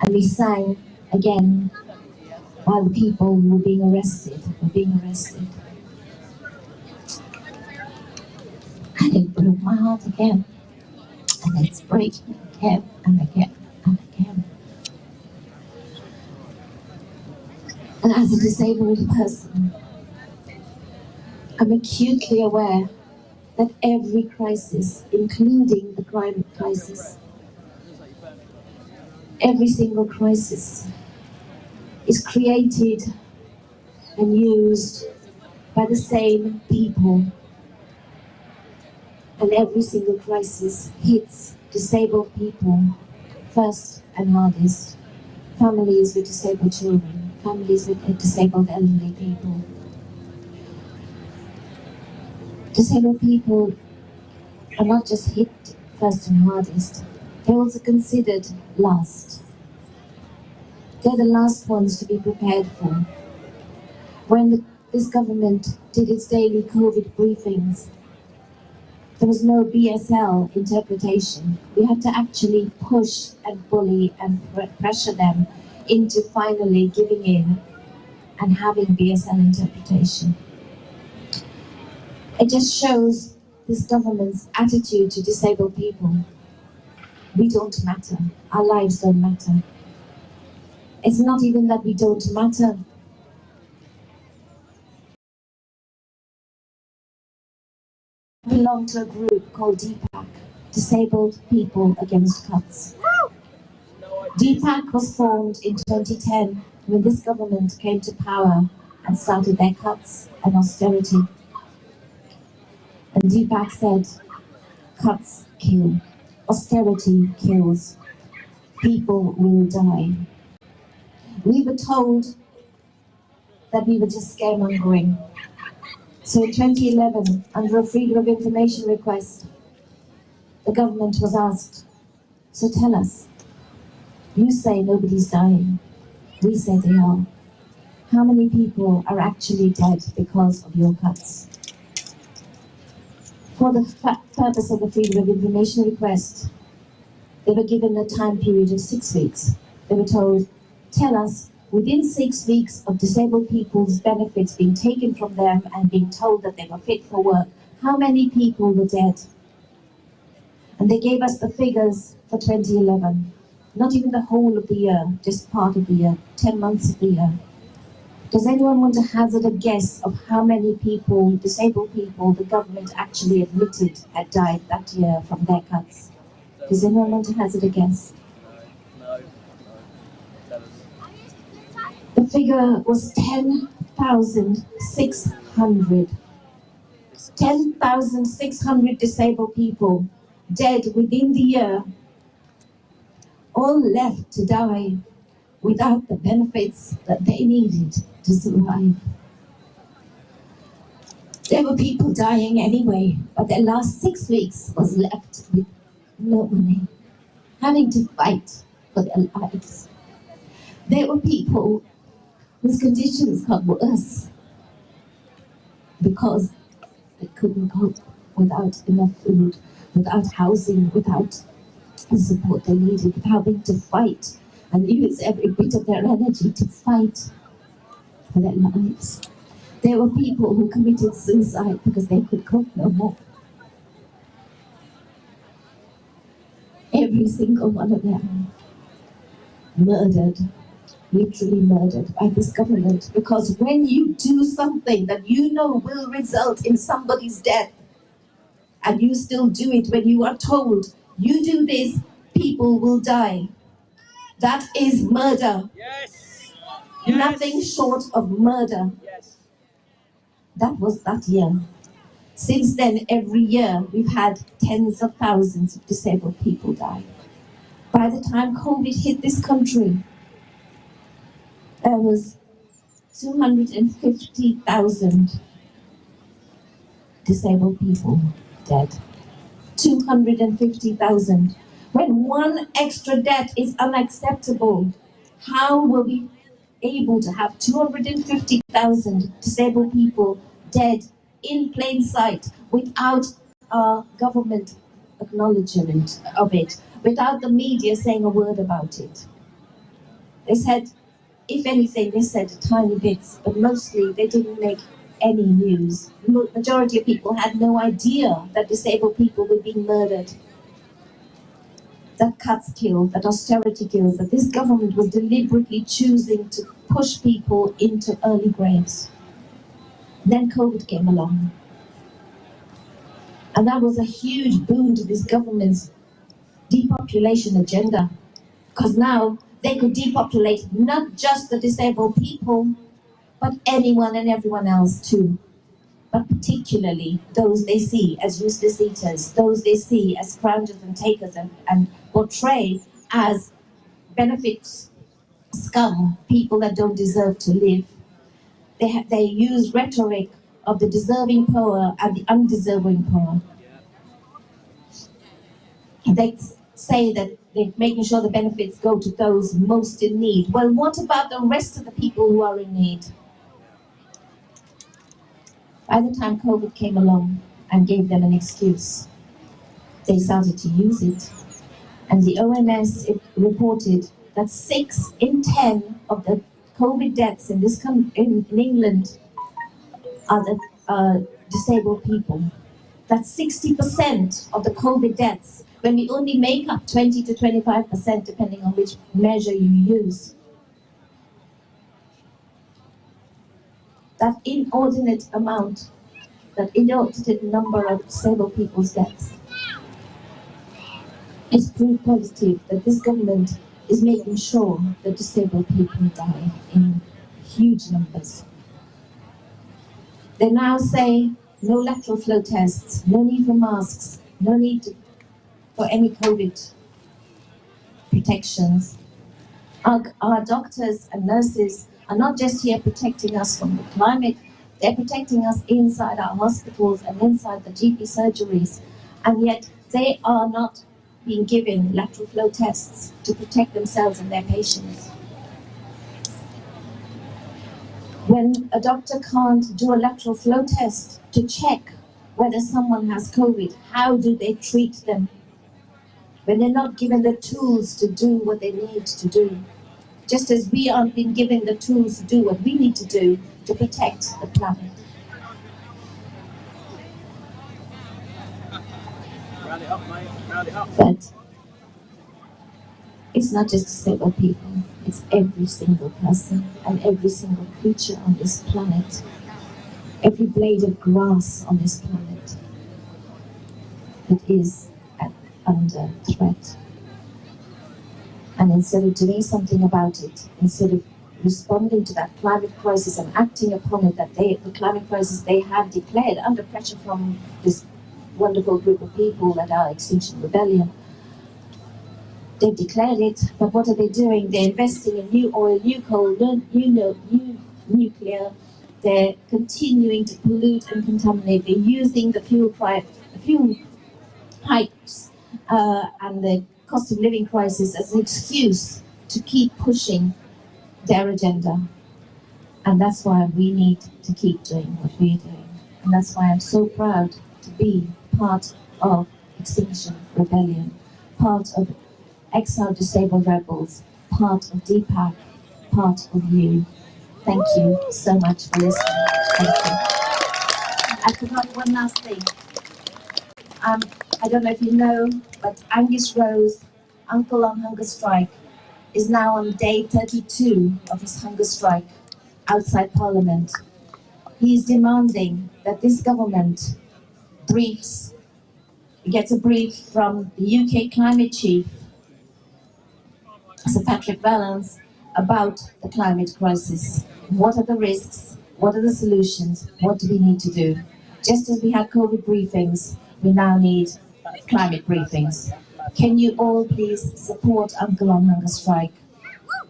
And we sang again while the people who were being arrested were being arrested. And it broke my heart again. And it's breaking again and again and again. And as a disabled person, I'm acutely aware that every crisis, including the climate crisis, every single crisis is created and used by the same people. And every single crisis hits disabled people first and hardest. Families with disabled children, families with disabled elderly people. Disabled people are not just hit first and hardest, they're also considered last. They're the last ones to be prepared for. When this government did its daily COVID briefings, there was no BSL interpretation. We had to actually push and bully and pressure them into finally giving in and having BSL interpretation. It just shows this government's attitude to disabled people. We don't matter. Our lives don't matter. It's not even that we don't matter. I belong to a group called DPAC, Disabled People Against Cuts. DPAC was formed in 2010 when this government came to power and started their cuts and austerity. And DPAC said, cuts kill. austerity kills. People will die. We were told that we were just scaremongering. So in 2011, under a Freedom of Information request, the government was asked, so tell us, you say nobody's dying, we say they are. How many people are actually dead because of your cuts? For the purpose of the Freedom of Information request, they were given a time period of 6 weeks. They were told, tell us, within 6 weeks of disabled people's benefits being taken from them and being told that they were fit for work, how many people were dead? And they gave us the figures for 2011. Not even the whole of the year, just part of the year, 10 months of the year. Does anyone want to hazard a guess of how many people, disabled people, the government actually admitted had died that year from their cuts? Does anyone want to hazard a guess? The figure was 10,600. 10,600 disabled people dead within the year, all left to die without the benefits that they needed to survive. There were people dying anyway, but their last 6 weeks was left with no money, having to fight for their lives. There were people whose conditions got worse because they couldn't cope without enough food, without housing, without the support they needed, with having to fight and use every bit of their energy to fight for their lives. There were people who committed suicide because they could cope no more. Every single one of them murdered, literally murdered by this government, because when you do something that you know will result in somebody's death, and you still do it when you are told, you do this, people will die. That is murder. Yes. Yes. Nothing short of murder. Yes. That was that year. Since then, every year, we've had tens of thousands of disabled people die. By the time COVID hit this country, there was 250,000 disabled people dead. 250,000. When one extra death is unacceptable, how will we able to have 250,000 disabled people dead in plain sight without our government acknowledgement of it, without the media saying a word about it? They said, if anything, they said tiny bits, but mostly they didn't make any news. The majority of people had no idea that disabled people were being murdered. That cuts kill, that austerity kills, that this government was deliberately choosing to push people into early graves. Then COVID came along. And that was a huge boon to this government's depopulation agenda. Because now they could depopulate not just the disabled people, but anyone and everyone else too. But particularly those they see as useless eaters, those they see as scroungers and takers and portray as benefits scum, people that don't deserve to live. They use rhetoric of the deserving poor and the undeserving poor. They say that they're making sure the benefits go to those most in need. Well, what about the rest of the people who are in need? By the time COVID came along and gave them an excuse, they started to use it. And the OMS reported that 6 in 10 of the COVID deaths in this in England are the disabled people. That's 60% of the COVID deaths, when we only make up 20 to 25%, depending on which measure you use. That inordinate amount, that inordinate number of disabled people's deaths is proof positive that this government is making sure that disabled people die in huge numbers. They now say no lateral flow tests, no need for masks, no need for any COVID protections. Our doctors and nurses are not just here protecting us from the climate, they're protecting us inside our hospitals and inside the GP surgeries, and yet they are not being given lateral flow tests to protect themselves and their patients. When a doctor can't do a lateral flow test to check whether someone has COVID, how do they treat them? When they're not given the tools to do what they need to do. Just as we aren't being given the tools to do what we need to do to protect the planet. Round it up, mate. Round it up. But it's not just disabled people, it's every single person and every single creature on this planet. Every blade of grass on this planet that is under threat. And instead of doing something about it, instead of responding to that climate crisis and acting upon it, the climate crisis they have declared under pressure from this wonderful group of people that are Extinction Rebellion, they've declared it, but what are they doing? They're investing in new oil, new coal, new nuclear. They're continuing to pollute and contaminate. They're using the fuel hikes and the cost of living crisis as an excuse to keep pushing their agenda. And that's why we need to keep doing what we're doing. And that's why I'm so proud to be part of Extinction Rebellion, part of Exiled Disabled Rebels, part of DPAC, part of you. Thank you so much for listening. Thank you. I forgot one last thing. I don't know if you know, but Angus Rose, Uncle on Hunger Strike, is now on day 32 of his hunger strike outside Parliament. He is demanding that this government gets a brief from the UK climate chief, Sir Patrick Vallance, about the climate crisis. What are the risks? What are the solutions? What do we need to do? Just as we had COVID briefings, we now need climate briefings. Can you all please support Uncle on Hunger Strike?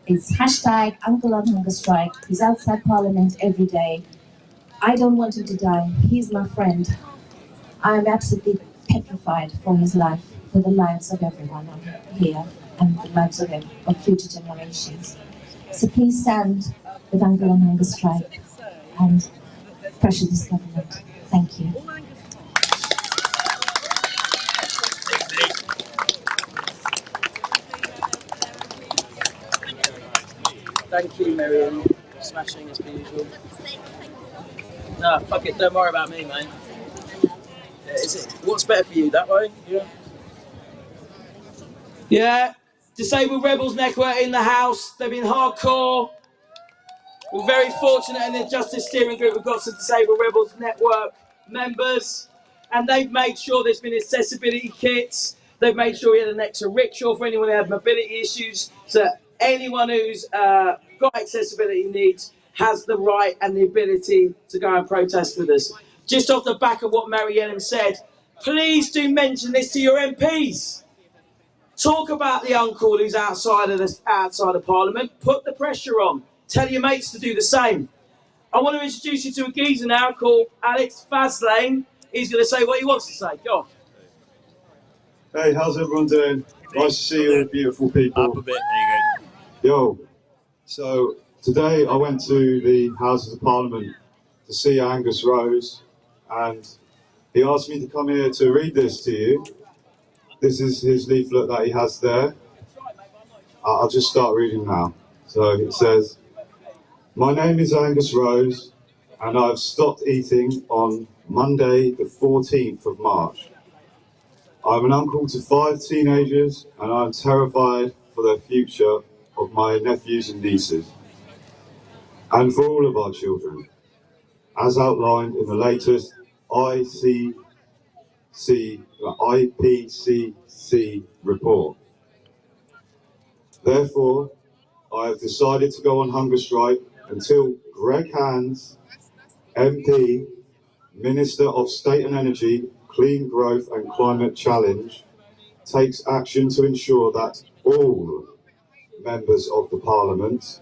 It's hashtag Uncle on Hunger Strike. He's outside Parliament every day. I don't want him to die. He's my friend. I am absolutely petrified for his life, for the lives of everyone here, and the lives of future generations. So please stand with Uncle on Hunger Strike and pressure this government. Thank you. Thank you, Miriam. Smashing as per usual. No, fuck it, don't worry about me, mate. What's better for you, that way? Yeah. Yeah. Disabled Rebels Network in the house. They've been hardcore. We're very fortunate in the Justice Steering Group. We've got some Disabled Rebels Network members, and they've made sure there's been accessibility kits. They've made sure we had an extra rickshaw for anyone who had mobility issues, so anyone who's got accessibility needs has the right and the ability to go and protest with us. Just off the back of what Marianne said, please do mention this to your MPs. Talk about the uncle who's outside of Parliament. Put the pressure on. Tell your mates to do the same. I want to introduce you to a geezer now called Alex Faslane. He's going to say what he wants to say. Go on. Hey, how's everyone doing? Nice to see you, beautiful people. Up a bit, there you go. Yo, so today I went to the Houses of Parliament to see Angus Rose, and he asked me to come here to read this to you. This is his leaflet that he has there. I'll just start reading now. So it says, "My name is Angus Rose, and I've stopped eating on Monday the 14th of March. I'm an uncle to 5 teenagers, and I'm terrified for the future of my nephews and nieces, and for all of our children, as outlined in the latest IPCC report. Therefore, I have decided to go on hunger strike until Greg Hands, MP, Minister of State and Energy, Clean Growth and Climate Challenge, takes action to ensure that all members of the Parliament,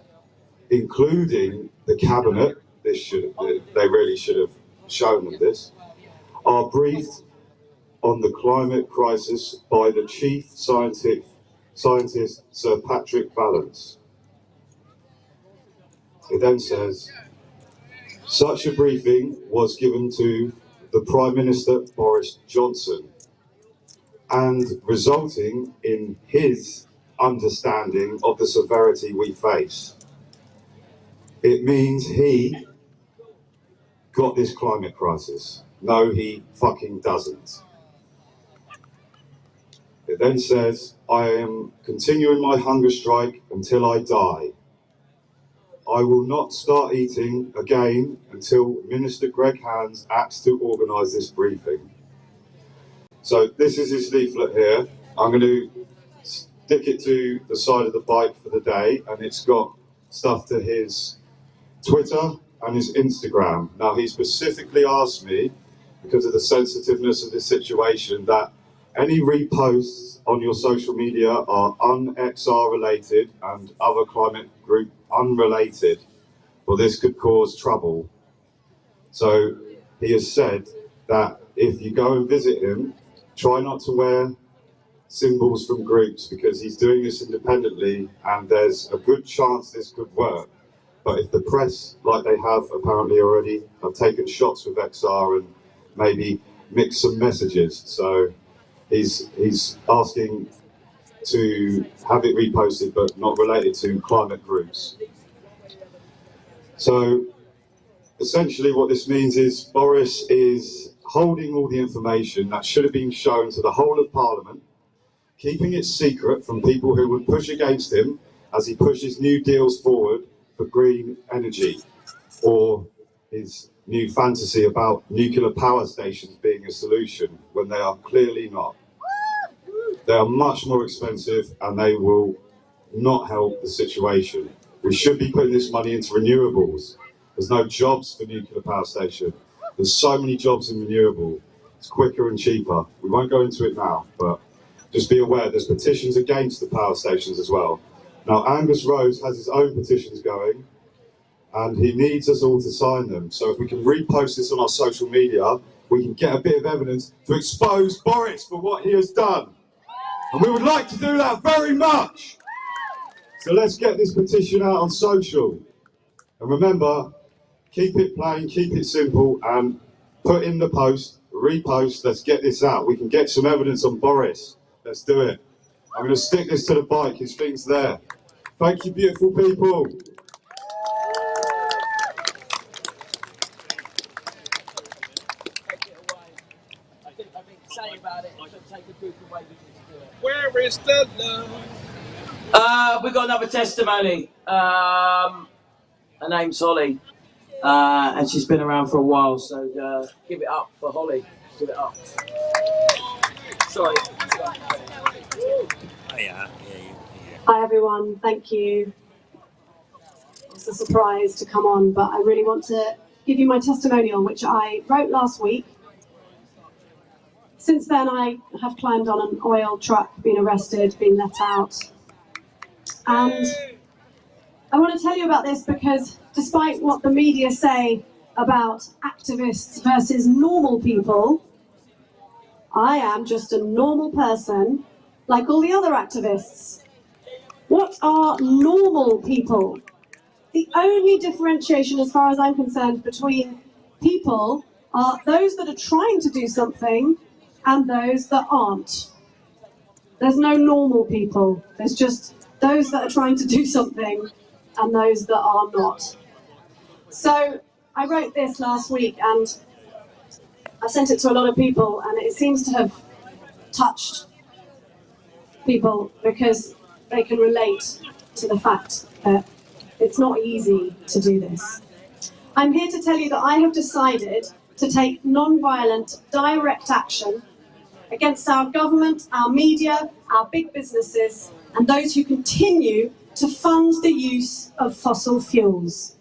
including the Cabinet, they really should have shown them this, are briefed on the climate crisis by the Chief Scientist Sir Patrick Vallance. It then says, such a briefing was given to the Prime Minister Boris Johnson and resulting in his understanding of the severity we face. It means he got this climate crisis. No, he fucking doesn't. It then says, I am continuing my hunger strike until I die. I will not start eating again until Minister Greg Hands acts to organise this briefing. So this is his leaflet here. I'm going to stick it to the side of the bike for the day, and it's got stuff to his Twitter and his Instagram. Now, he specifically asked me, because of the sensitiveness of this situation, that any reposts on your social media are un-XR related and other climate group unrelated, or this could cause trouble. So he has said that if you go and visit him, try not to wear symbols from groups, because he's doing this independently and there's a good chance this could work. But if the press, like they have apparently already, have taken shots with XR and maybe mixed some messages, so he's asking to have it reposted but not related to climate groups. So essentially what this means is Boris is holding all the information that should have been shown to the whole of Parliament, keeping it secret from people who would push against him as he pushes new deals forward for green energy, or his new fantasy about nuclear power stations being a solution when they are clearly not. They are much more expensive and they will not help the situation. We should be putting this money into renewables. There's no jobs for nuclear power station. There's so many jobs in renewable. It's quicker and cheaper. We won't go into it now, but just be aware there's petitions against the power stations as well. Now, Angus Rose has his own petitions going, and he needs us all to sign them. So if we can repost this on our social media, we can get a bit of evidence to expose Boris for what he has done. And we would like to do that very much. So let's get this petition out on social. And remember, keep it plain, keep it simple, and put in the post, repost, let's get this out. We can get some evidence on Boris. Let's do it. I'm going to stick this to the bike, his thing's there. Thank you, beautiful people. Where is the love? We've got another testimony. Her name's Holly, and she's been around for a while, so give it up for Holly. Give it up. Sorry. Hi everyone, thank you. It's a surprise to come on, but I really want to give you my testimonial, which I wrote last week. Since then, I have climbed on an oil truck, been arrested, been let out. And I want to tell you about this because despite what the media say about activists versus normal people, I am just a normal person like all the other activists. What are normal people? The only differentiation, as far as I'm concerned, between people are those that are trying to do something and those that aren't. There's no normal people. There's just those that are trying to do something and those that are not. So I wrote this last week and I sent it to a lot of people, and it seems to have touched people because they can relate to the fact that it's not easy to do this. I'm here to tell you that I have decided to take non-violent, direct action against our government, our media, our big businesses, and those who continue to fund the use of fossil fuels.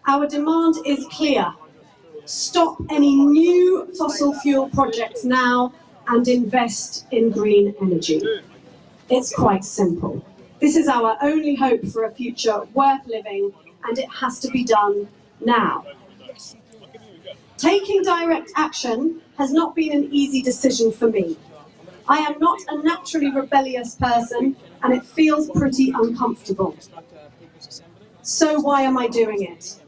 Our demand is clear. Stop any new fossil fuel projects now and invest in green energy. It's quite simple. This is our only hope for a future worth living, and it has to be done now. Taking direct action has not been an easy decision for me. I am not a naturally rebellious person, and it feels pretty uncomfortable. So why am I doing it?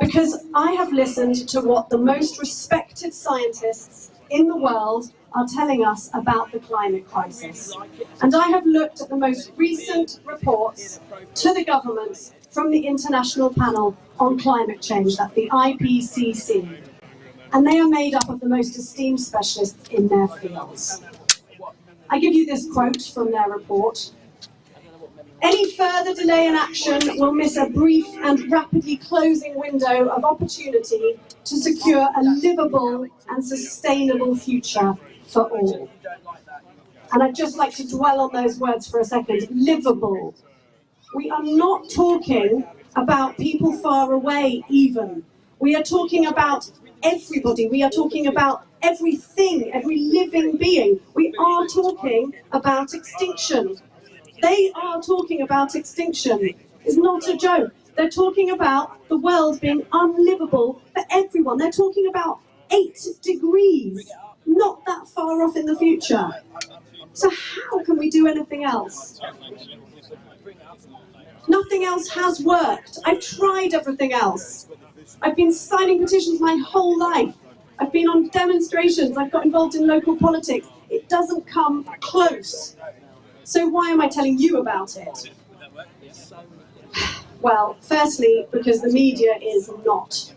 Because I have listened to what the most respected scientists in the world are telling us about the climate crisis. And I have looked at the most recent reports to the governments from the International Panel on Climate Change, that's the IPCC. And they are made up of the most esteemed specialists in their fields. I give you this quote from their report. Any further delay in action will miss a brief and rapidly closing window of opportunity to secure a livable and sustainable future for all. And I'd just like to dwell on those words for a second. Livable. We are not talking about people far away even. We are talking about everybody. We are talking about everything, every living being. We are talking about extinction. They are talking about extinction. It's not a joke. They're talking about the world being unlivable for everyone. They're talking about 8 degrees, not that far off in the future. So how can we do anything else? Nothing else has worked. I've tried everything else. I've been signing petitions my whole life. I've been on demonstrations. I've got involved in local politics. It doesn't come close. So why am I telling you about it? Well, firstly, because the media is not.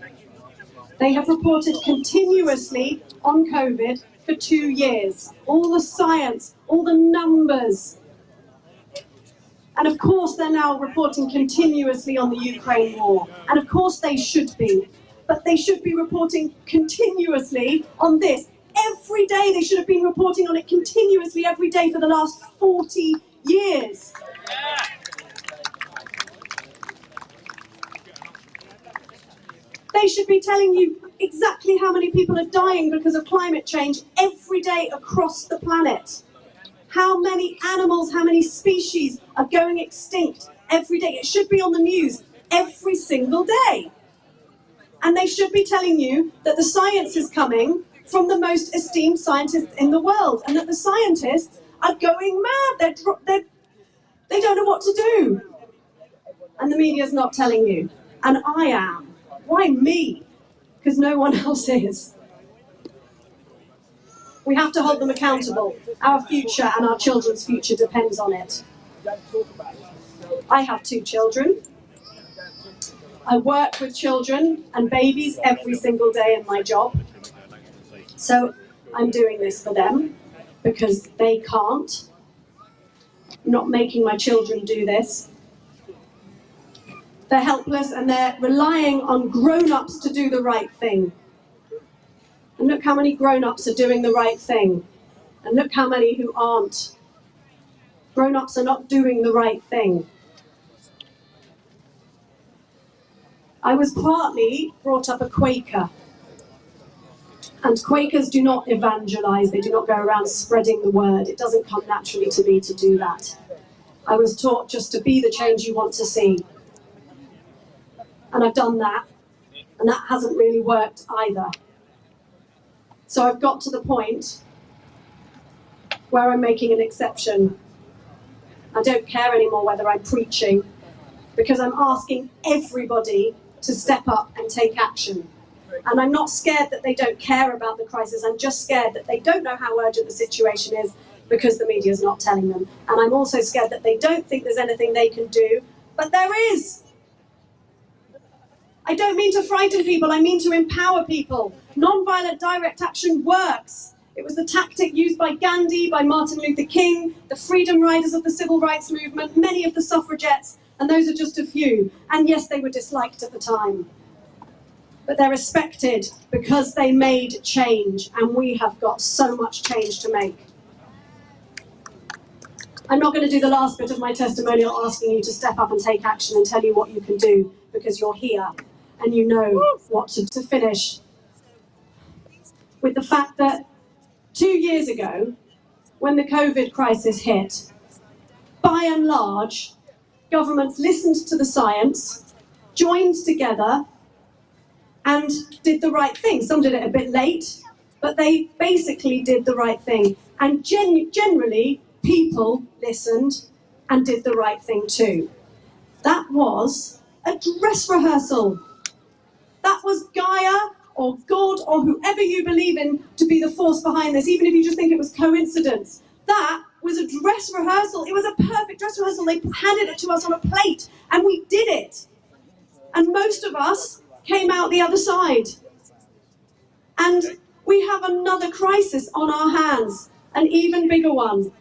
They have reported continuously on COVID for 2 years. All the science, all the numbers. And of course they're now reporting continuously on the Ukraine war. And of course they should be. But they should be reporting continuously on this. Every day they should have been reporting on it continuously every day for the last 40 years. They should be telling you exactly how many people are dying because of climate change every day across the planet. How many animals, how many species are going extinct every day. It should be on the news every single day. And they should be telling you that the science is coming from the most esteemed scientists in the world, and that the scientists are going mad. They don't know what to do. And the media's not telling you. And I am. Why me? Because no one else is. We have to hold them accountable. Our future and our children's future depends on it. I have 2 children. I work with children and babies every single day in my job. So I'm doing this for them because they can't. I'm not making my children do this. They're helpless and they're relying on grown-ups to do the right thing. And look how many grown-ups are doing the right thing. And look how many who aren't. Grown-ups are not doing the right thing. I was partly brought up a Quaker. And Quakers do not evangelize, they do not go around spreading the word. It doesn't come naturally to me to do that. I was taught just to be the change you want to see. And I've done that, and that hasn't really worked either. So I've got to the point where I'm making an exception. I don't care anymore whether I'm preaching, because I'm asking everybody to step up and take action. And I'm not scared that they don't care about the crisis, I'm just scared that they don't know how urgent the situation is because the media's not telling them. And I'm also scared that they don't think there's anything they can do, but there is. I don't mean to frighten people, I mean to empower people. Non-violent direct action works. It was the tactic used by Gandhi, by Martin Luther King, the freedom riders of the civil rights movement, many of the suffragettes, and those are just a few. And yes, they were disliked at the time. But they're respected because they made change, and we have got so much change to make. I'm not going to do the last bit of my testimonial asking you to step up and take action and tell you what you can do, because you're here and you know what to finish with the fact that 2 years ago, when the COVID crisis hit, by and large, governments listened to the science, joined together, and did the right thing. Some did it a bit late, but they basically did the right thing. And generally, people listened and did the right thing too. That was a dress rehearsal. That was Gaia or God or whoever you believe in to be the force behind this, even if you just think it was coincidence. That was a dress rehearsal. It was a perfect dress rehearsal. They handed it to us on a plate and we did it. And most of us came out the other side. And we have another crisis on our hands, an even bigger one.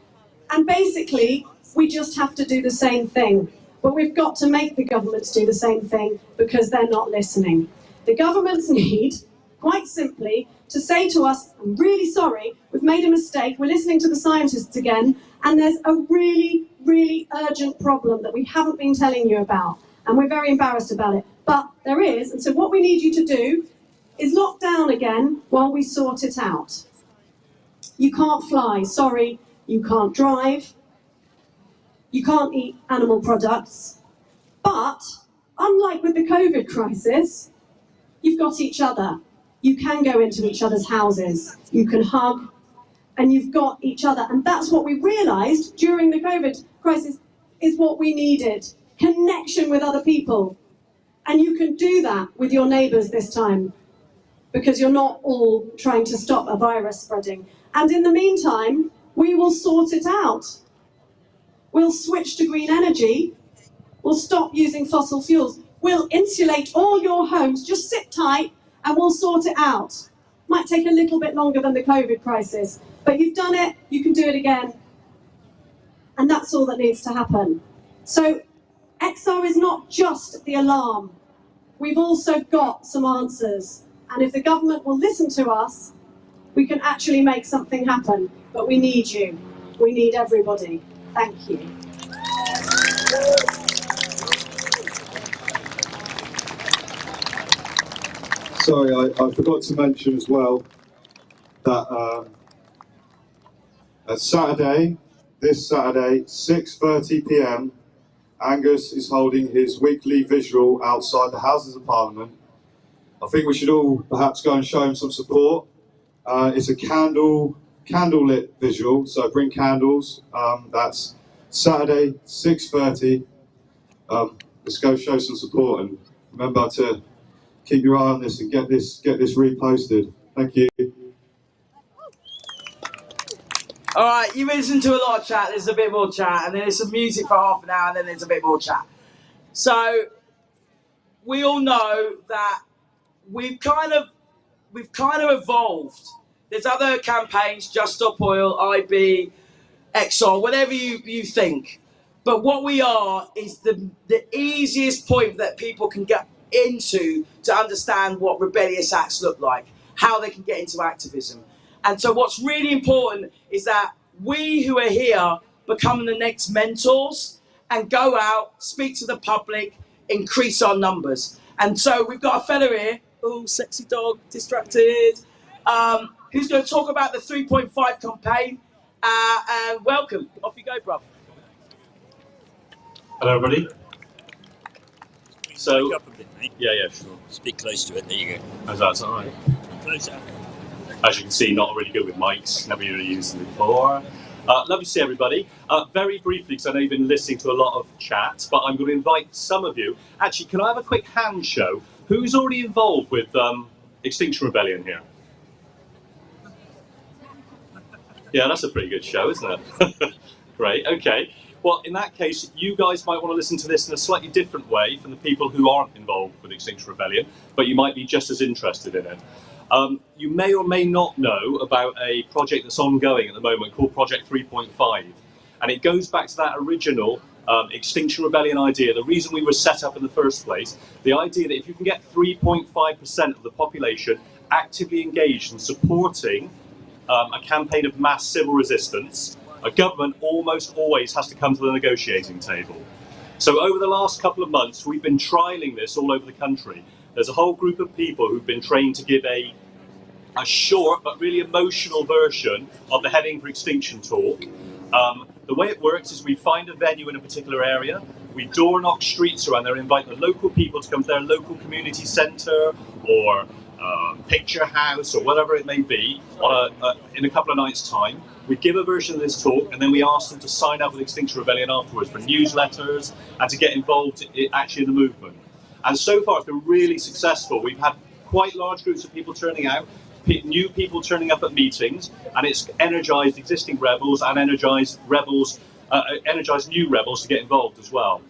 And basically, we just have to do the same thing. But we've got to make the governments do the same thing because they're not listening. The governments need, quite simply, to say to us, I'm really sorry, we've made a mistake, we're listening to the scientists again, and there's a really, really urgent problem that we haven't been telling you about. And we're very embarrassed about it. But there is, and so what we need you to do is lock down again while we sort it out. You can't fly, sorry, you can't drive, you can't eat animal products, but unlike with the COVID crisis, you've got each other. You can go into each other's houses, you can hug, and you've got each other. And that's what we realised during the COVID crisis is what we needed, connection with other people. And you can do that with your neighbours this time, because you're not all trying to stop a virus spreading. And in the meantime, we will sort it out. We'll switch to green energy. We'll stop using fossil fuels. We'll insulate all your homes. Just sit tight and we'll sort it out. Might take a little bit longer than the COVID crisis, but you've done it, you can do it again. And that's all that needs to happen. So XR is not just the alarm. We've also got some answers. And if the government will listen to us, we can actually make something happen. But we need you. We need everybody. Thank you. Sorry, I forgot to mention as well that Saturday, this Saturday, 6:30 p.m, Angus is holding his weekly visual outside the Houses of Parliament. I think we should all perhaps go and show him some support. It's a candlelit visual, so bring candles. That's Saturday, 6:30. Let's go show some support and remember to keep your eye on this and get this reposted. Thank you. All right, you listened to a lot of chat. There's a bit more chat, and then there's some music for half an hour, and then there's a bit more chat. So we all know that we've kind of evolved. There's other campaigns, Just Stop Oil, IB, Exxon, whatever you think. But what we are is the easiest point that people can get into to understand what rebellious acts look like, how they can get into activism. And so what's really important is that we who are here become the next mentors and go out, speak to the public, increase our numbers. And so we've got a fella here, oh, sexy dog, distracted, who's going to talk about the 3.5 campaign. And welcome. Off you go, bruv. Hello, everybody. So, Speak up a bit, mate. yeah, sure. Speak close to it. There you go. How's that? Is that all right? Closer. As you can see, not really good with mics. Never really used them before. Lovely to see everybody. Very briefly, because I know you've been listening to a lot of chat, but I'm going to invite some of you. Actually, can I have a quick hand show? Who's already involved with Extinction Rebellion here? Yeah, that's a pretty good show, isn't it? Great, okay. Well, in that case, you guys might want to listen to this in a slightly different way from the people who aren't involved with Extinction Rebellion, but you might be just as interested in it. You may or may not know about a project that's ongoing at the moment called Project 3.5, and it goes back to that original Extinction Rebellion idea, the reason we were set up in the first place, the idea that if you can get 3.5% of the population actively engaged in supporting a campaign of mass civil resistance, a government almost always has to come to the negotiating table. So over the last couple of months, we've been trialling this all over the country. There's a whole group of people who've been trained to give a a short but really emotional version of the Heading for Extinction talk. The way it works is we find a venue in a particular area, we door knock streets around there, invite the local people to come to their local community centre or picture house or whatever it may be in a couple of nights' time. We give a version of this talk and then we ask them to sign up with Extinction Rebellion afterwards for newsletters and to get involved actually in the movement. And so far it's been really successful. We've had quite large groups of people turning out, new people turning up at meetings, and it's energised existing rebels and energised new rebels to get involved as well.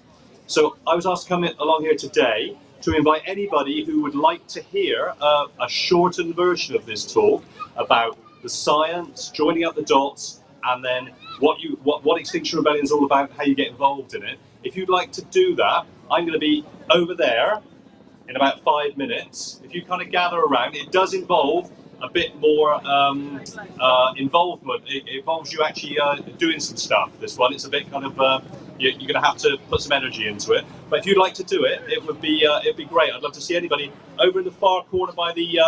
So I was asked to come along here today to invite anybody who would like to hear a shortened version of this talk about the science, joining up the dots, and then what Extinction Rebellion is all about, how you get involved in it. If you'd like to do that, I'm going to be over there in about 5 minutes. If you kind of gather around, it does involve a bit more involvement. It involves you actually doing some stuff. This one, it's a bit kind of you're going to have to put some energy into it. But if you'd like to do it, it'd be great. I'd love to see anybody over in the far corner by the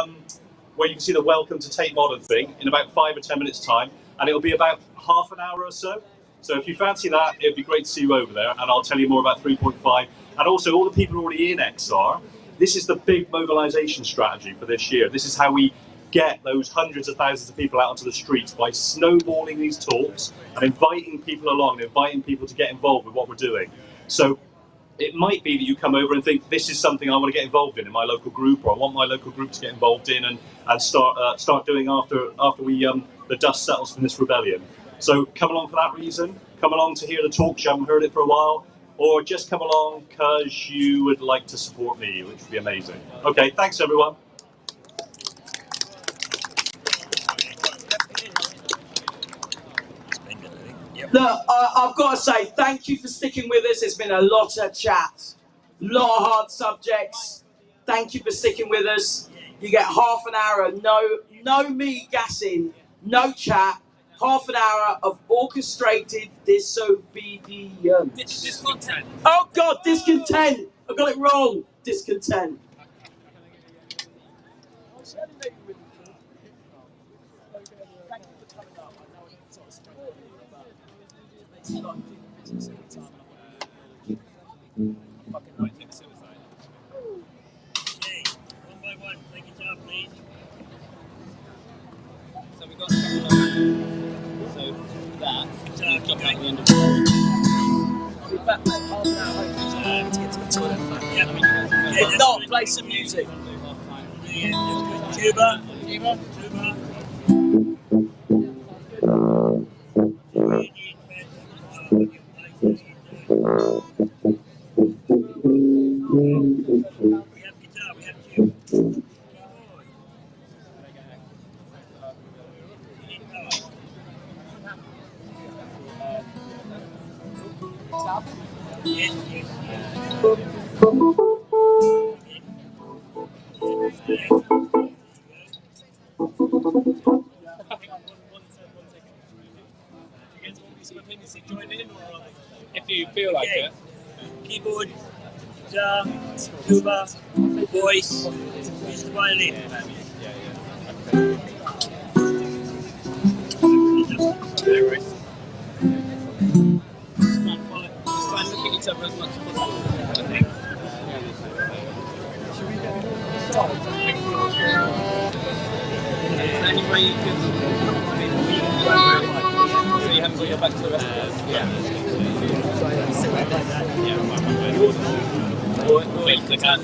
where you can see the Welcome to Tate Modern thing in about 5 or 10 minutes time, and it'll be about half an hour or so. So if you fancy that, it'd be great to see you over there, and I'll tell you more about 3.5. And also all the people already in XR. This is the big mobilisation strategy for this year. This is how we get those hundreds of thousands of people out onto the streets, by snowballing these talks and inviting people along, inviting people to get involved with what we're doing. So it might be that you come over and think, this is something I want to get involved in my local group, or I want my local group to get involved in and start doing after we the dust settles from this rebellion. So come along for that reason, come along to hear the talks, you haven't heard it for a while, or just come along because you would like to support me, which would be amazing. Okay, thanks everyone. Look, I've got to say thank you for sticking with us. It's been a lot of chat, a lot of hard subjects. Thank you for sticking with us. You get half an hour of no me gassing, no chat, half an hour of orchestrated disobedience. Discontent. Oh God, discontent. I got it wrong. Discontent. One by one, take your job, please. So we've got a couple of, so that, keep at the end of the we'll be back like half an hour to get to the toilet. If not, play some music. Cuba. If you feel like it. Keyboard, guitar, tuba, voice, use the violin. Try and look at each other as much as possible, I think. Is there any way you can so you haven't got your back to the rest of us? Or you click out.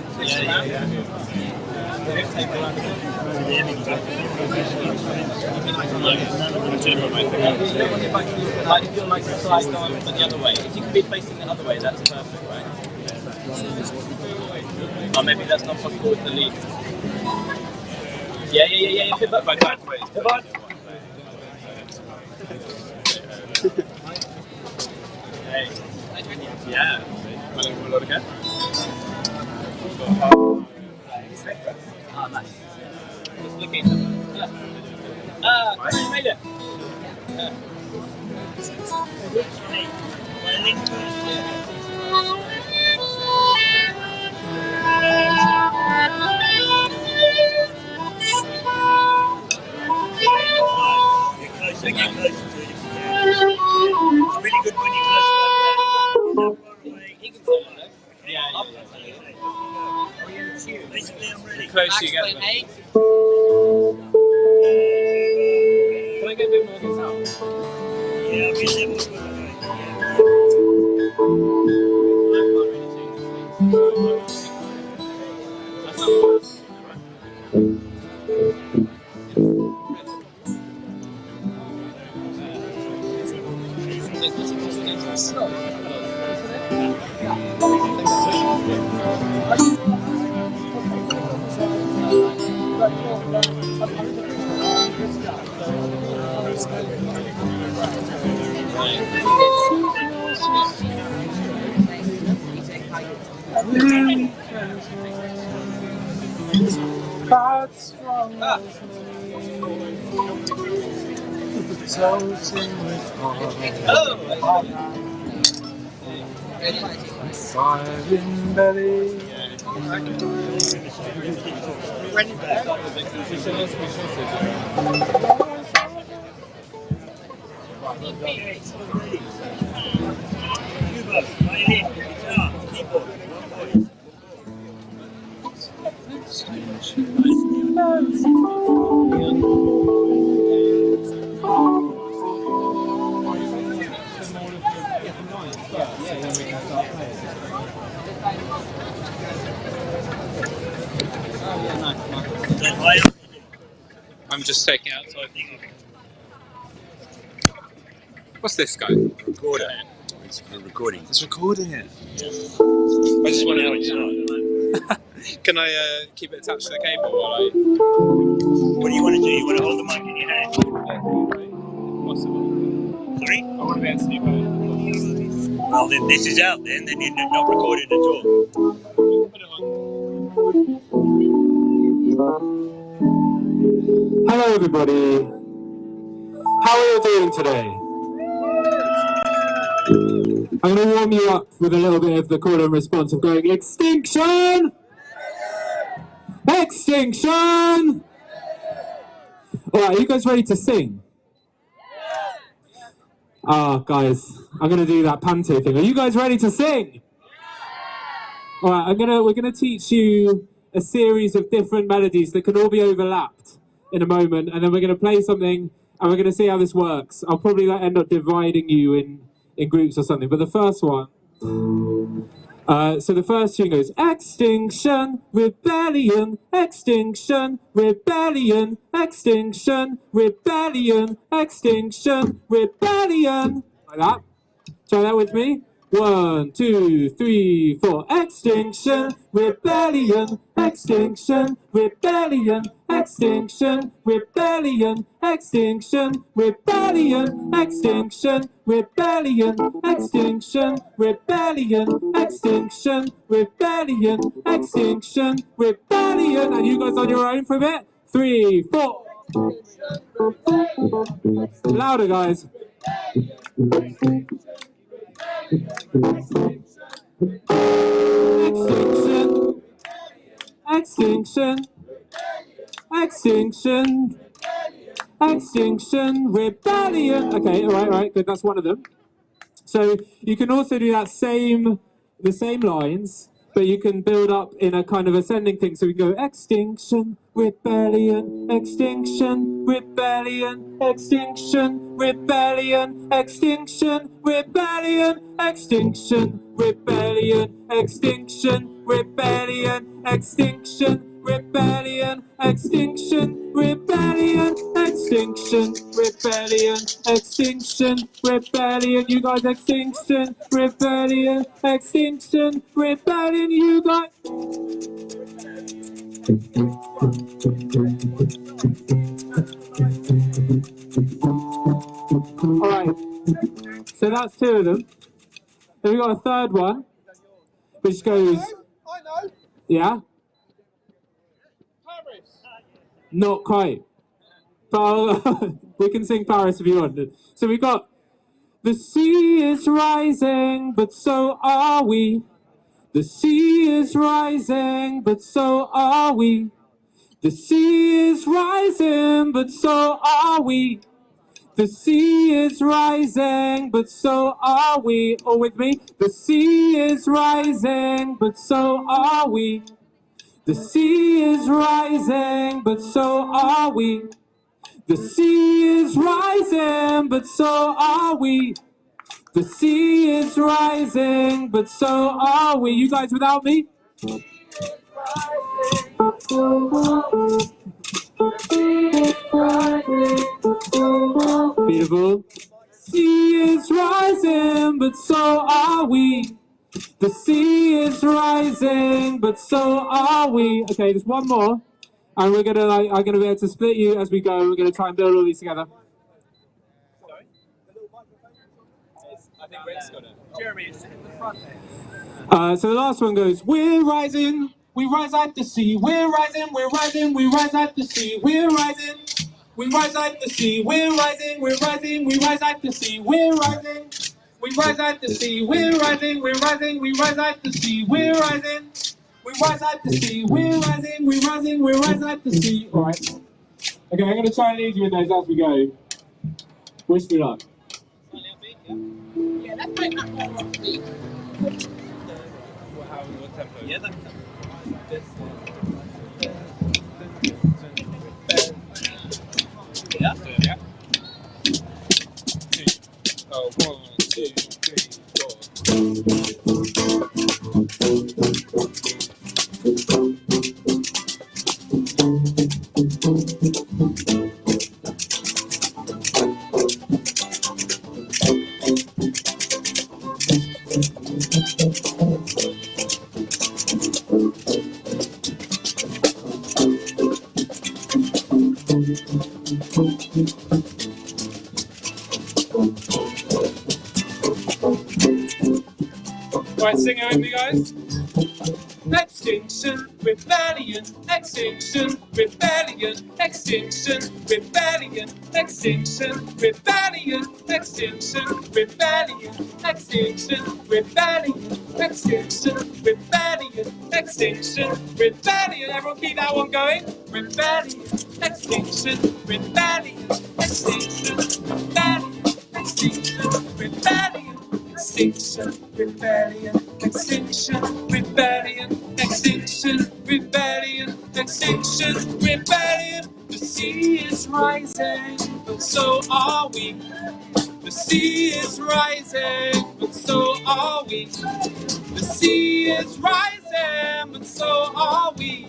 Like if you're like side on but the other way. If you can be facing the other way, that's perfect, right? Or maybe that's not possible with the lead. Yeah. Pivot back. Pivot. Hey. Yeah. Well, again. Ah, nice. Just look at each other. Yeah. You made it. Yeah. Close you get. Can I get a bit more guitar? Yeah, I'll get them. Firing belly. I'm just taking out. What's this guy? Recorder. It's recording. It's recording it. Yeah. I just want how it's not. Can I keep it attached to the cable while I... What do you want to do? You want to hold the mic in your hand? Possible. Sorry? I want to be able to do both. Well, then this is out then you're not recording at all. Hello everybody. How are you doing today? I'm going to warm you up with a little bit of the call and response of going, Extinction! Extinction! Alright, are you guys ready to sing? Guys, I'm going to do that panto thing. Are you guys ready to sing? Alright, we're going to teach you a series of different melodies that can all be overlapped in a moment, and then we're going to play something and we're going to see how this works. I'll probably end up dividing you in groups or something, but the first one, so the first tune goes Extinction Rebellion, Extinction Rebellion, Extinction Rebellion, Extinction Rebellion. Like that. Try that with me. 1, 2, 3, 4. Extinction Rebellion, Extinction Rebellion, Extinction Rebellion, Extinction Rebellion, Extinction Rebellion, Extinction Rebellion, Extinction Rebellion, Extinction Rebellion. And you guys on your own for a bit? 3, 4. Louder, guys. Extinction, extinction, extinction, extinction, rebellion. Okay, all right, good. That's one of them. So you can also do the same lines, but you can build up in a kind of ascending thing. So we go extinction, rebellion, extinction, rebellion, extinction, rebellion, extinction, rebellion, extinction, rebellion, extinction, rebellion, extinction, rebellion, extinction, rebellion, extinction, rebellion, extinction, rebellion, you guys, extinction, rebellion, extinction, rebellion, you guys. Alright, so that's two of them. Then we got a third one, which goes, yeah? Not quite. But we can sing Paris if you want. So we got, the sea is rising, but so are we. The sea is rising, but so are we. The sea is rising, but so are we. The sea is rising, but so are we. All with me? The sea is rising, but so are we. The sea is rising, but so are we. The sea is rising, but so are we. The sea is rising, but so are we. You guys without me? Beautiful. Sea is rising, but so are we. The sea is rising, but so are we. Okay, there's one more, and we're gonna I'm gonna be able to split you as we go. We're gonna try and build all these together. Sorry? I think Rick's got it. Jeremy, it's in the front there. So the last one goes, we're rising, we rise at the sea. We're rising, we rise at the sea. We're rising, we rise at the sea. We're rising, we rise at the sea. We're rising, we rise at the sea. We're rising, we rise at the sea. We're rising, we rise at the sea. We're rising, we rise at the sea. All right. Okay, I'm gonna try and lead you with those as we go. Wish me luck. Yeah, let's break that one. What tempo? Yeah, that tempo. Yeah, that's it. Yeah. 1, 2, 3, 4. Right, sing it with me, guys. Extinction Rebellion, Extinction Rebellion, Extinction Rebellion, Extinction Rebellion, Extinction Rebellion, Extinction Rebellion, Extinction Rebellion, Extinction Rebellion. Everyone keep that one going. Rebellion, Extinction Rebellion, Extinction Rebellion, Extinction Rebellion, Extinction Rebellion, Extinction Rebellion, Extinction Rebellion, Extinction Rebellion. The sea is rising, but so are we. The sea is rising, but so are we. The sea is rising, but so are we.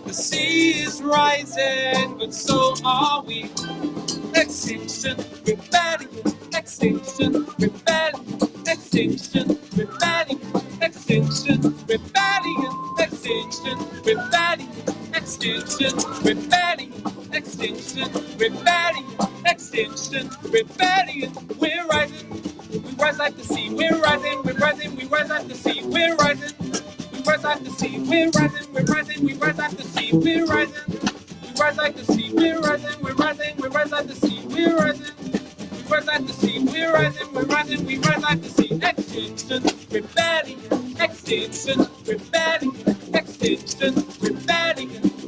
The sea is rising, but so are we. Extinction Rebellion, Extinction Rebellion, Extinction Rebellion, Extinction Rebellion, Extinction Rebellion, Extinction Rebellion, Extinction Rebellion, Extinction Rebellion. We're rising, we rise like the sea. We're rising, we rise like the sea. We're rising, we rise like the sea. We're rising, we rise like the sea. We're rising, we rise like the sea. We're rising, we rise like the sea. We're rising, we rise like the sea. We're rising, we rise like the sea. Extinction Rebellion, Extinction Rebellion,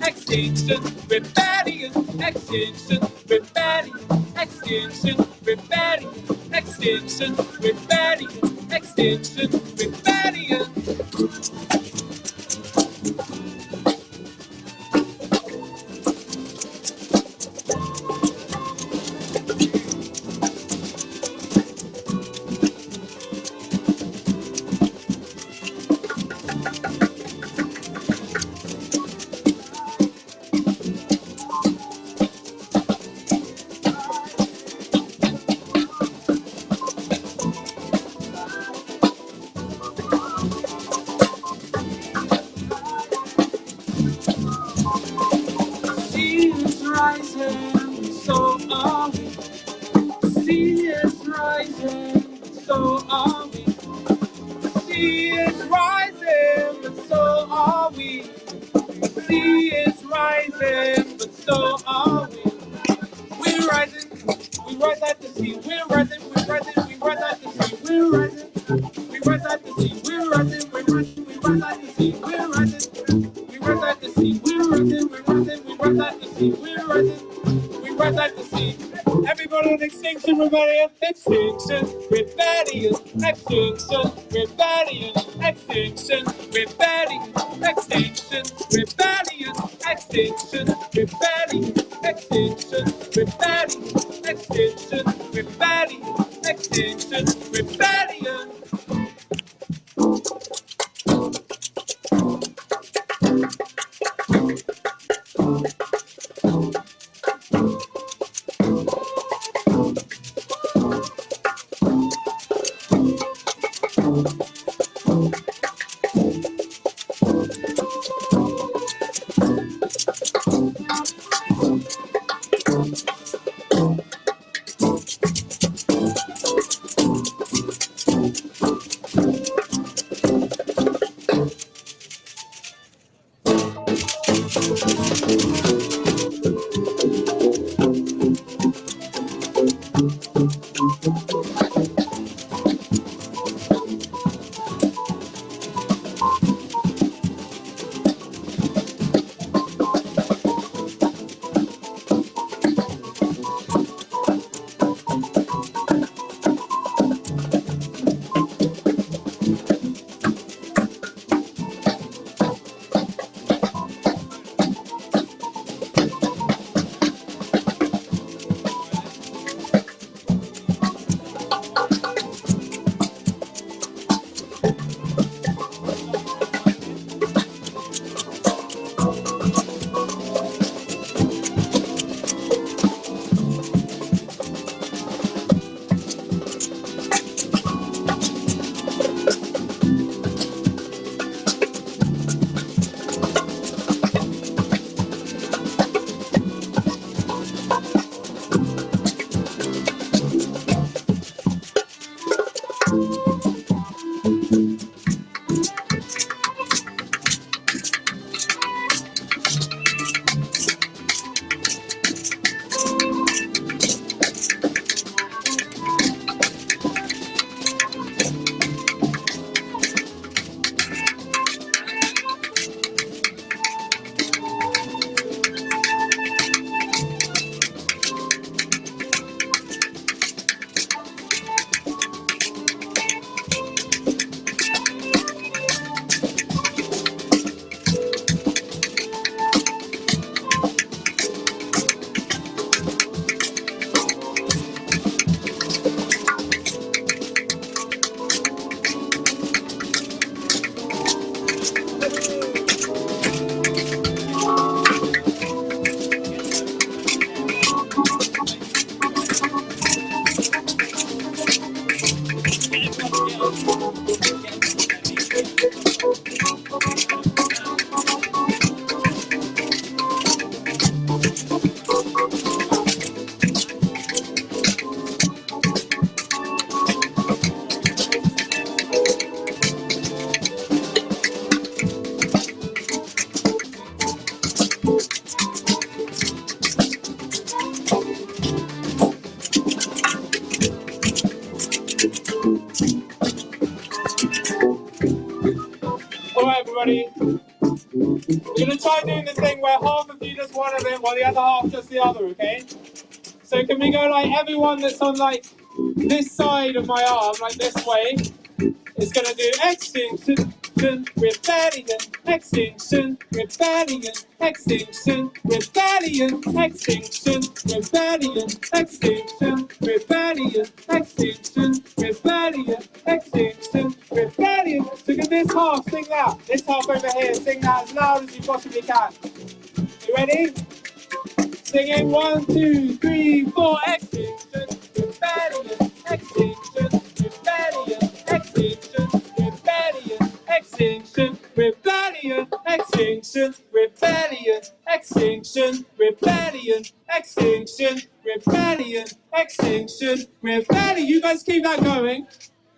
Extinction Rebellion, Extinction Rebellion, Extinction Rebellion, Extinction Rebellion, Extinction Rebellion, Extinction Rebellion. Everybody on Extinction rebellion, extinction, rebellion, extinction, rebellion, extinction, rebellion, extinction, rebellion, extinction, rebellion, extinction, rebellion, extinction, rebellion. Alright everybody, we're going to try doing this thing where half of you does one of it while the other half does the other, okay? So can we go like everyone that's on like this side of my arm, like this way, is going to do extinction, rebellion, extinction, rebellion, extinction, rebellion, extinction, rebellion, extinction, rebellion, extinction, rebellion, extinction, rebellion. So can this half sing that? This half over here, sing that as loud as you possibly can. You ready? Sing it 1, 2, 3, 4. Extinction, rebellion, extinction, rebellion, extinction, rebellion, extinction, rebellion, extinction, rebellion, extinction, rebellion, extinction, rebellion, extinction, rebellion. You guys keep that going.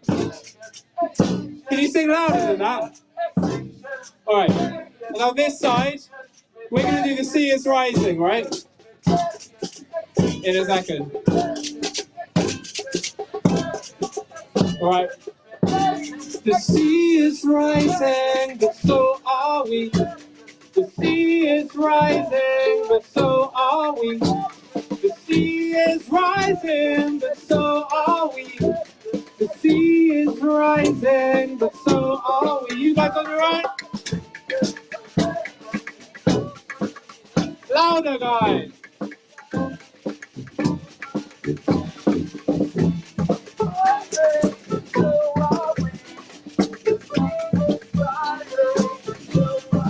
Can you sing louder than that? Alright. And on this side, we're going to do the sea is rising, right? In a second. Alright. The sea is rising, but so are we. The sea is rising, but so are we. The sea is rising, but so are we. The The sea is rising, but so are we. You guys on the right? Louder, guys.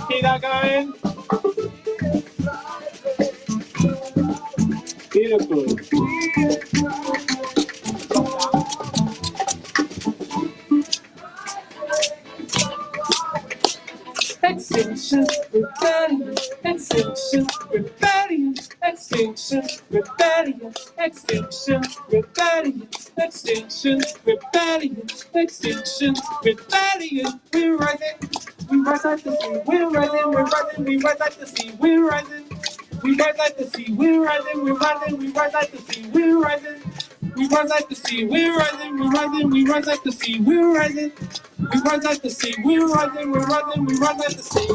Keep that going. Beautiful. Extinction Rebellion, Extinction Rebellion, Extinction Rebellion, Extinction Rebellion, Extinction Rebellion, Extinction Rebellion. We're rising, we rise like the sea. We're rising, we're rising, we rise like the sea. We're rising, we rise like the sea. We're rising, we're rising, we rise like the sea. We're rising, we rise like the sea. We're rising, we're rising, we rise like the sea. We're rising. We rise like the sea, we're rising, we're rising, we rise like the sea.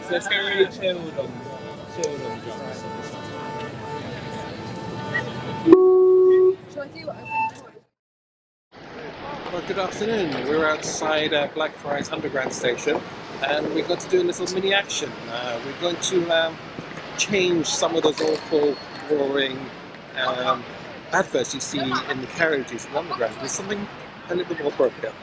So let's go really chilled on drums. Well, good afternoon. We're outside Blackfriars Underground Station and we've got to do a little mini action. We're going to change some of those awful, roaring adverts you see in the carriages in Underground with something a little bit more appropriate.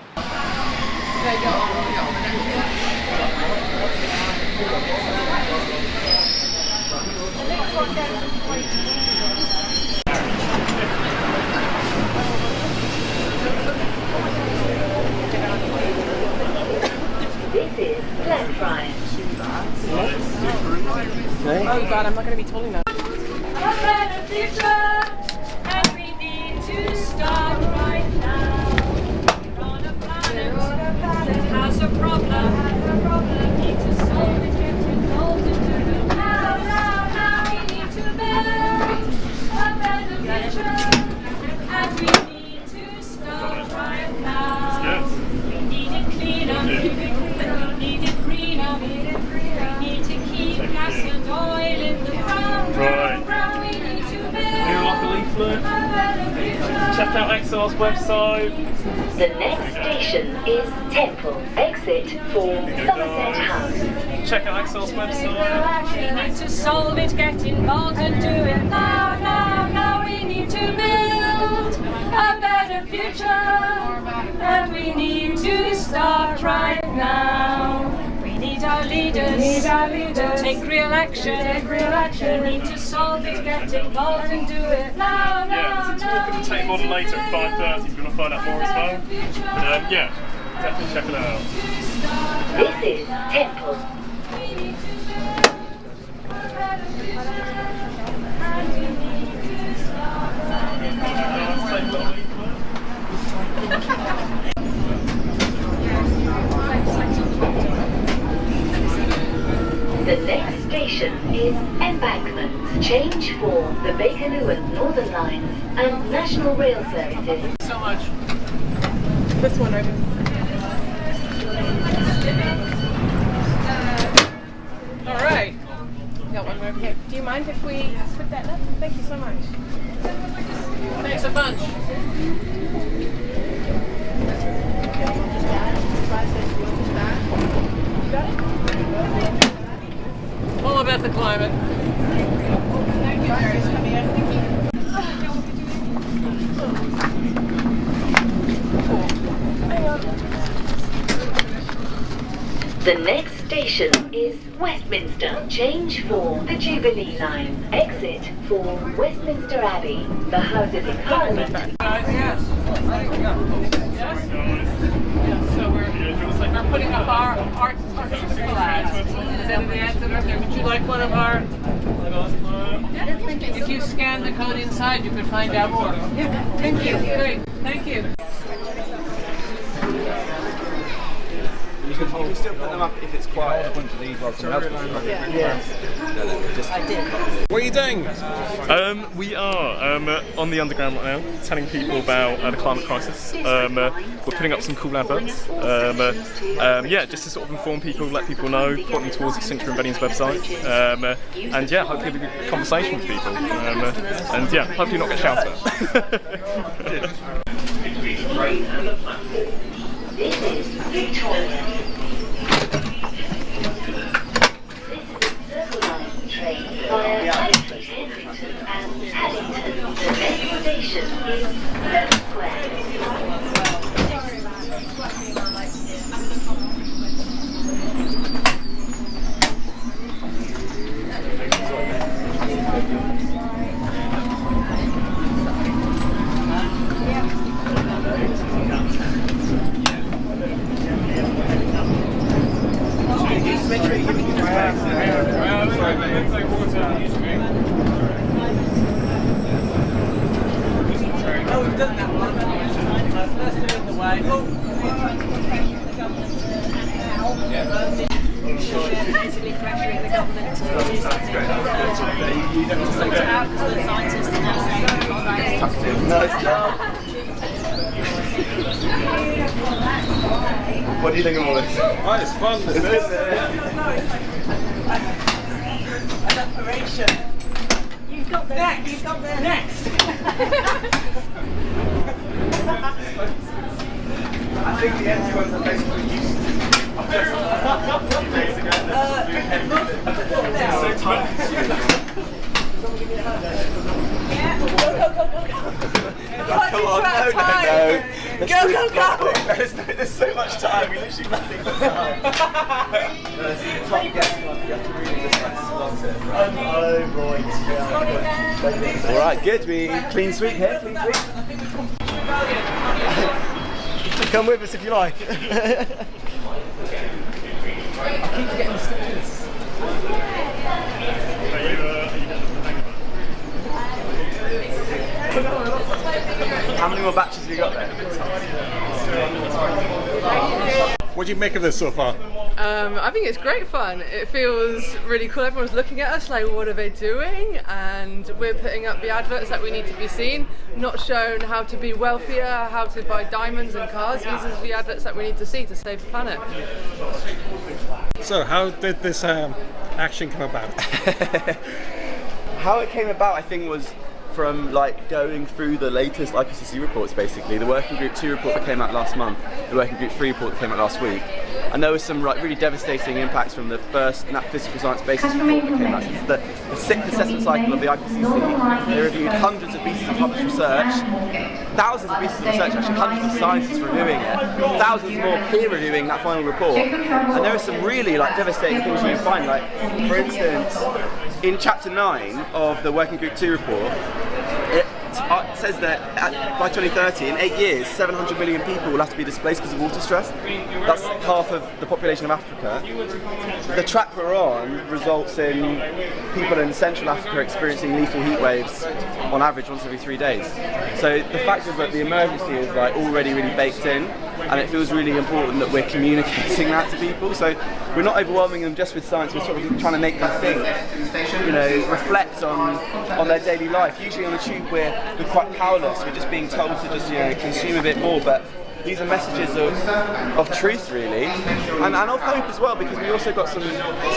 This is Blackfriars. Oh god, I'm not going to be telling that. A better future, and we need to start right now. We're on a planet that has a problem. Need to solve it, get involved into it now. We need to build a better future, and we need to start right now. We need it cleaner, we need it greener, we need to keep gas and oil in the ground. We need to build a better future. Check out Excel's website. The next station is Temple. Exit for Somerset House. Check out Excel's website. We need to solve it, get involved and do it now. We need to build a better future, and we need to start right now. We need our leaders, to take real action. We need to solve it, get involved and do it now. Yeah, there's a talk at the Tate Modern later at 5:30 if you want to find out more as well. But yeah, definitely check it out. This is Temple. The next station is Embankment. Change for the Bakerloo and Northern Lines and National Rail Services. So much. This one over. All right. Got one more over here. Do you mind if we put that up? Thank you so much. Thanks a bunch. All about the climate. The next station is Westminster. Change for the Jubilee line. Exit for Westminster Abbey, the Houses of Parliament. So we're putting up our arts flags. Is that the answer there? Would you like one of our? If you scan the code inside, you could find out more. Thank you. Great. Thank you. You can still put them up if it's quiet. A bunch of these while someone else puts them up. Yes. I did. What are you doing? We are on the underground right now, telling people about the climate crisis. We're putting up some cool adverts. Yeah, just to sort of inform people, let people know, point them towards Extinction Rebellion's website, and yeah, hopefully have a good conversation with people. And yeah, hopefully not get shouted at. Between the train and the platform. This is Victoria. This is a Circle Line train via Kensington and Paddington. The next station is Sloane Square. Oh, we've done that one. Let's do it the way. Basically pressuring the government to do something to sort it out because the scientists are now saying Nice job. What do you think of all this? Oh, it's fun. It's good. An operation. You've got the next. You've got the next. I think the empty ones are basically used to. Days ago, so tight. Come on, no. Go. There's so much time, we literally nothing but time. Top guess one, you have to really discuss it. Alright, good, we clean sweep here, clean sweep. Come with us if you like. I keep getting the stickers. How many more batches have you got there? What do you make of this so far? I think it's great fun. It feels really cool. Everyone's looking at us like, what are they doing? And we're putting up the adverts that we need to be seen, not shown how to be wealthier, how to buy diamonds and cars. These are the adverts that we need to see to save the planet. So, how did this action come about? How it came about, I think, was from like going through the latest IPCC reports, basically. The Working Group 2 report that came out last month, the Working Group 3 report that came out last week. And there was some like really devastating impacts from the first physical science basis report that came out. It's the 6th assessment cycle of the IPCC. They reviewed hundreds of pieces of published research, thousands of pieces of research, actually hundreds of scientists reviewing it, thousands more peer reviewing that final report. And there are some really like devastating things you can find. Like, for instance, in chapter 9 of the Working Group 2 report, it says that by 2030, in 8 years, 700 million people will have to be displaced because of water stress. That's half of the population of Africa. The track we're on results in people in Central Africa experiencing lethal heat waves on average once every 3 days. So the fact is that the emergency is like already really baked in, and it feels really important that we're communicating that to people. So we're not overwhelming them just with science, we're sort of trying to make them think, you know, reflect on their daily life. Usually on the tube we're quite powerless, we're just being told to just, you know, consume a bit more, but these are messages of truth really, and of hope as well, because we also got some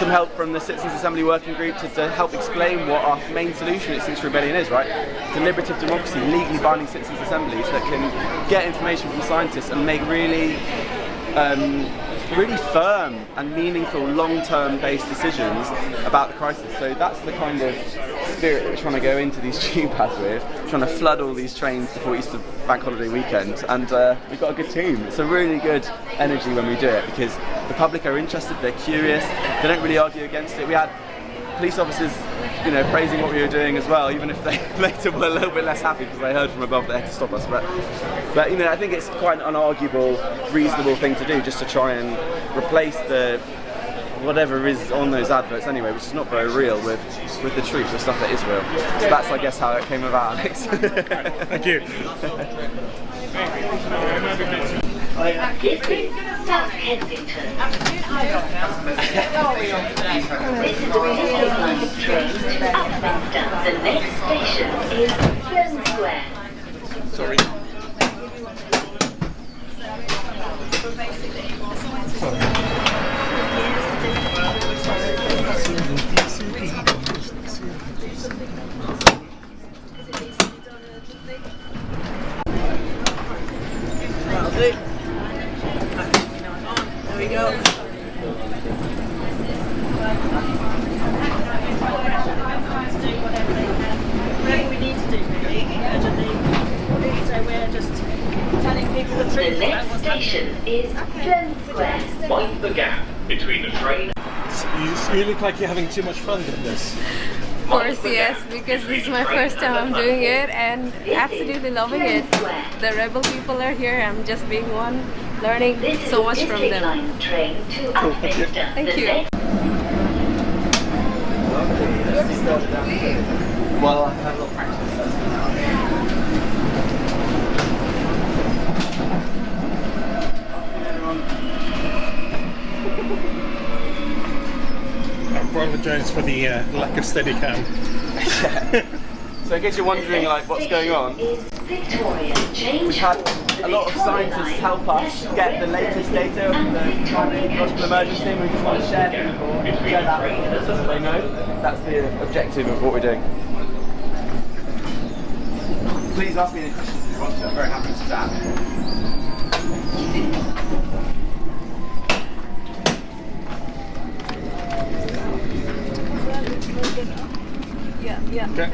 help from the Citizens Assembly Working Group to help explain what our main solution at Extinction Rebellion is, right? Deliberative democracy, legally binding citizens' assemblies that can get information from scientists and make really firm and meaningful long-term based decisions about the crisis. So that's the kind of spirit that we're trying to go into these tube paths with, trying to flood all these trains before Easter bank holiday weekend, and we've got a good team. It's a really good energy when we do it because the public are interested, they're curious, they don't really argue against it. We had police officers, you know, praising what we were doing as well, even if they later were a little bit less happy because they heard from above they had to stop us. But you know, I think it's quite an unarguable, reasonable thing to do, just to try and replace the whatever is on those adverts anyway, which is not very real, with the truth, the stuff that is real. So that's, I guess, how it came about, Alex. Thank you. This is South Kensington. This is the Riverside line train to Upminster. The next station is Sloane Square. Sorry. There we go. Whatever we need to do, really, urgently. So we're just telling people the truth. The next station is Sloane Square. Mind the gap between the train. You look like you're having too much fun with this. Of course, yes, because this is my first time I'm doing it and absolutely loving it. The rebel people are here, I'm just being one, learning so much from them. Train to Upminster. Thank you. Well, I had a little practice. I apologise for the lack of Steadicam. So in case you're wondering like what's going on, we've had a lot of scientists help us get the latest data of the climate ecological emergency, and we just want to share that with them so they know. That's the objective of what we're doing. Please ask me any questions if you want to, I'm very happy to chat. Yeah. Okay.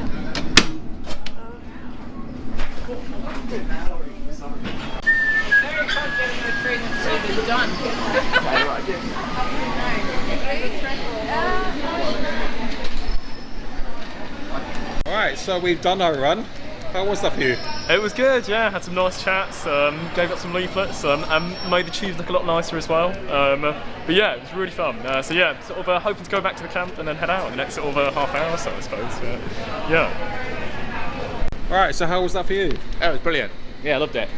Alright, so we've done our run. How was that for you? It was good, yeah. Had some nice chats, gave up some leaflets, and made the tubes look a lot nicer as well. But yeah, it was really fun. So yeah, sort of hoping to go back to the camp and then head out in the next sort of half hour or so, I suppose. Yeah. Alright, so how was that for you? That was brilliant. Yeah, I loved it.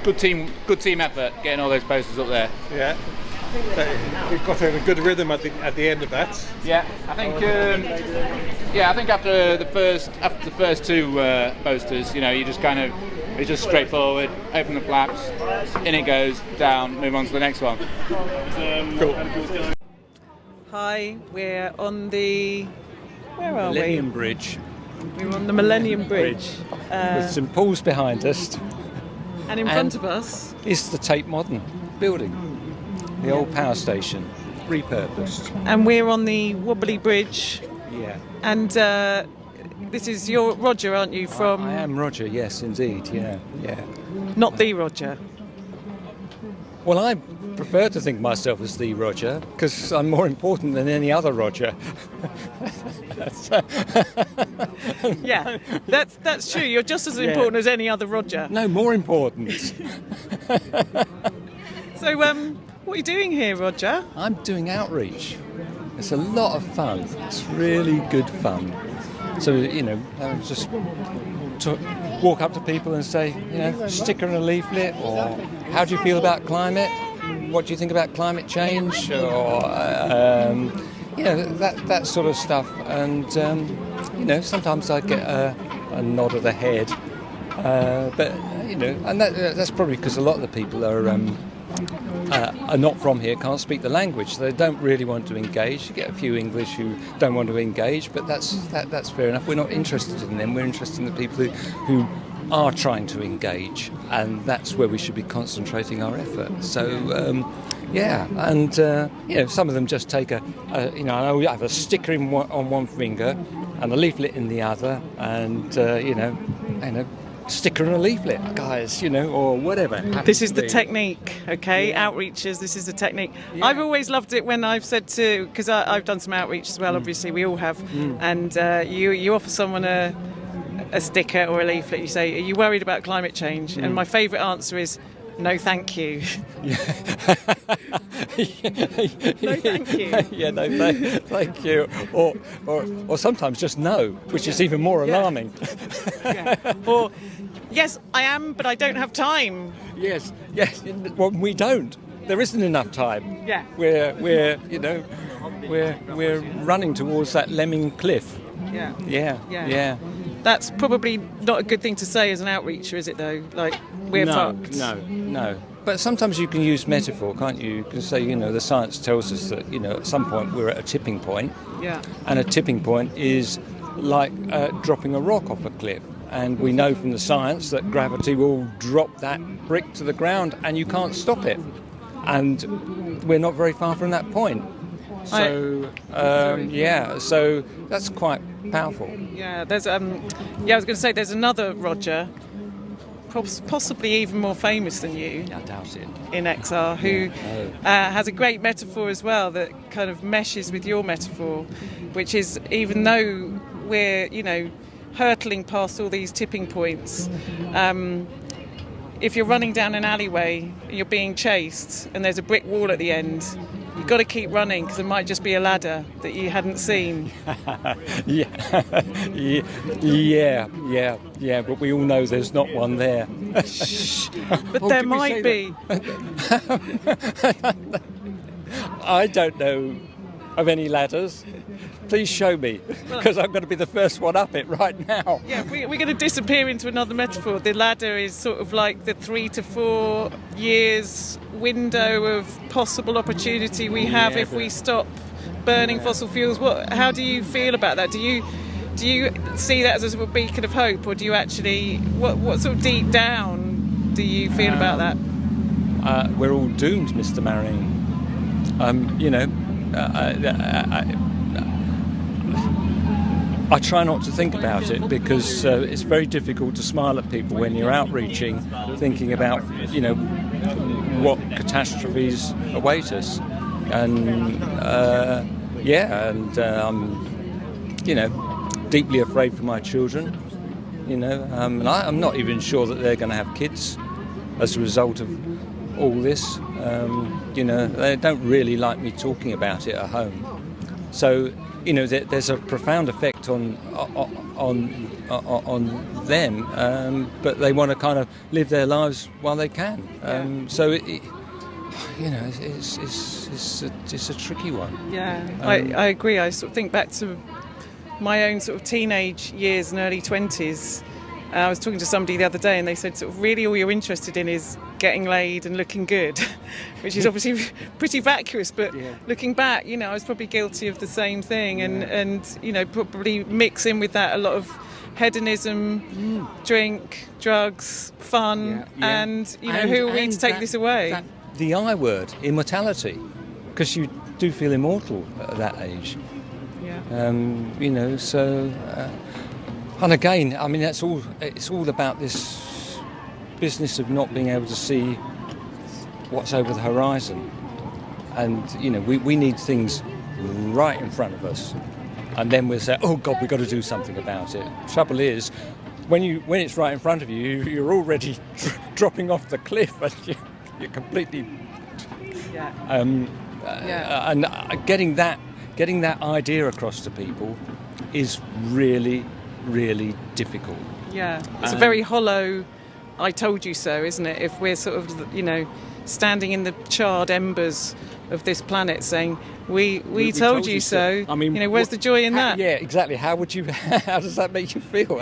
Good team effort, getting all those posters up there. Yeah. We've got a good rhythm at the end of that. Yeah, I think. I think after the first two posters, you know, you just kind of, it's just straightforward. Open the flaps, in it goes, down, move on to the next one. Cool. Hi, we're on the Millennium Bridge. We're on the Millennium Bridge. With St Paul's behind us. And in front of us is the Tate Modern building, the old power station, repurposed. And we're on the wobbly bridge. Yeah. And this is your Roger, aren't you? From I am Roger, yes, indeed, yeah. Not the Roger. Well, I prefer to think myself as the Roger because I'm more important than any other Roger. Yeah, that's true. You're just as important as any other Roger. No, more important. So, what are you doing here, Roger? I'm doing outreach. It's a lot of fun. It's really good fun. So, just walk up to people and say, sticker and a leaflet, or how do you feel about climate? What do you think about climate change? Or, that sort of stuff. And, sometimes I get a nod of the head. But, and that's probably because a lot of the people are not from here, can't speak the language. They don't really want to engage. You get a few English who don't want to engage, but that's fair enough. We're not interested in them. We're interested in the people who are trying to engage, and that's where we should be concentrating our effort. So, some of them just take I have a sticker on one finger and a leaflet in the other, and sticker and a leaflet, guys, or whatever. This is the technique, okay? Yeah. Outreaches, this is the technique. Yeah. I've always loved it when I've said because I've done some outreach as well, obviously, we all have, and you offer someone a sticker or a leaflet, you say, are you worried about climate change? And my favourite answer is, no, thank you. No, thank you. Yeah, no, thank you. Or sometimes just no, which is even more alarming. Yeah. Or, yes, I am, but I don't have time. Yes. Well, we don't. There isn't enough time. Yeah. We're running towards that lemming cliff. Yeah. That's probably not a good thing to say as an outreacher, is it, though? Like, we're fucked. No. But sometimes you can use metaphor, can't you? You can say, the science tells us that, at some point we're at a tipping point. Yeah. And a tipping point is like dropping a rock off a cliff. And we know from the science that gravity will drop that brick to the ground and you can't stop it. And we're not very far from that point. So, so that's quite powerful. Yeah, I was going to say there's another Roger, possibly even more famous than you. I doubt it. In XR, who has a great metaphor as well that kind of meshes with your metaphor, which is even though we're, hurtling past all these tipping points, if you're running down an alleyway, you're being chased, and there's a brick wall at the end, you've got to keep running because there might just be a ladder that you hadn't seen. Yeah, but we all know there's not one there. But there might be. I don't know of any ladders. Please show me, because I'm going to be the first one up it right now. Yeah, we're going to disappear into another metaphor. The ladder is sort of like the 3 to 4 years window of possible opportunity we have if we stop burning fossil fuels. How do you feel about that? Do you see that as a sort of beacon of hope, or do you actually, what sort of deep down do you feel about that? We're all doomed, Mr. Marion. I try not to think about it because it's very difficult to smile at people when you're outreaching, thinking about, what catastrophes await us. And, I'm, deeply afraid for my children, and I'm not even sure that they're going to have kids as a result of all this. They don't really like me talking about it at home. So, there's a profound effect on them, but they want to kind of live their lives while they can. So it's a tricky one. Yeah, I agree. I sort of think back to my own sort of teenage years and early 20s. I was talking to somebody the other day and they said sort of really all you're interested in is getting laid and looking good, which is obviously pretty vacuous, but looking back, I was probably guilty of the same thing and probably mix in with that a lot of hedonism, drink, drugs, fun, and who are we to take this away? The I word, immortality, because you do feel immortal at that age. Yeah. So, and again, I mean, it's all about this business of not being able to see what's over the horizon. And, we need things right in front of us. And then we'll say, oh God, we've got to do something about it. Trouble is, when it's right in front of you, you're already dropping off the cliff and you're completely... And getting that idea across to people is really, really difficult. Yeah, it's a very hollow I told you so, isn't it? If we're sort of, standing in the charred embers of this planet saying, we told you so. I mean, where's the joy in that? Yeah, exactly. How does that make you feel?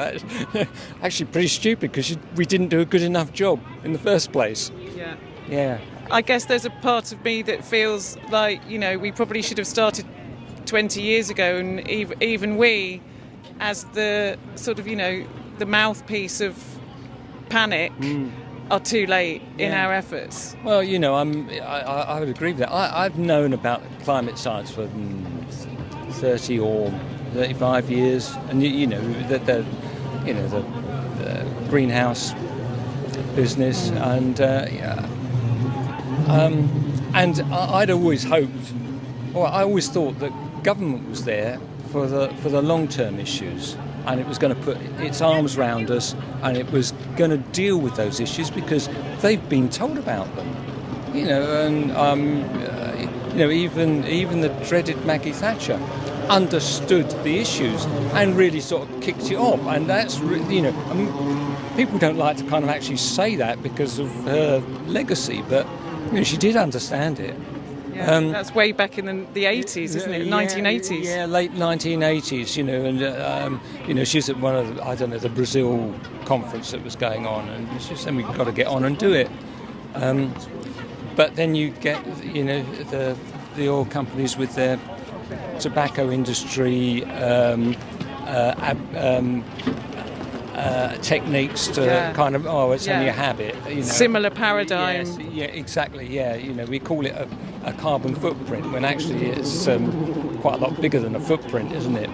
Actually, pretty stupid, because we didn't do a good enough job in the first place. Yeah. Yeah. I guess there's a part of me that feels like, we probably should have started 20 years ago, and even we, as the sort of, the mouthpiece of panic, are too late in our efforts. Well, I would agree with that. I've known about climate science for 30 or 35 years, and the greenhouse business, and I'd always hoped, or I always thought that government was there for the long-term issues, and it was going to put its arms round us, and it was going to deal with those issues because they've been told about them. Even the dreaded Maggie Thatcher understood the issues and really sort of kicked it off, and that's people don't like to kind of actually say that because of her legacy, but she did understand it. Yeah, that's way back in the 80s, isn't it? 1980s. Yeah, late 1980s, and she's at one of the Brazil conference that was going on, and she said, we've got to get on and do it. But then you get, the oil companies with their tobacco industry techniques to kind of, it's only a habit. Similar paradigm. Yes, yeah, exactly, yeah. We call it a carbon footprint, when actually it's quite a lot bigger than a footprint, isn't it?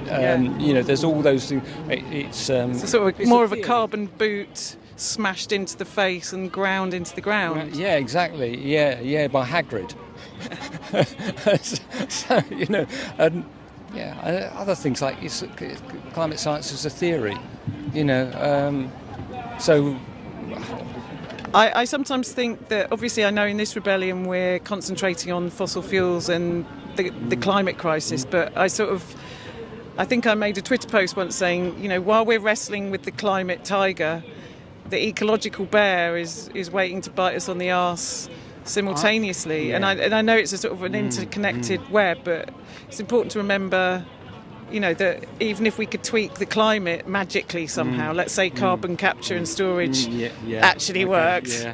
There's all those things. It's sort of more of a carbon boot smashed into the face and ground into the ground. Yeah, exactly. Yeah, by Hagrid. Other things like climate science is a theory, so. I sometimes think that, obviously, I know in this rebellion we're concentrating on fossil fuels and the climate crisis, but I think I made a Twitter post once saying, while we're wrestling with the climate tiger, the ecological bear is waiting to bite us on the arse simultaneously. And I know it's a sort of an interconnected web, but it's important to remember, that even if we could tweak the climate magically somehow, let's say carbon capture and storage actually worked,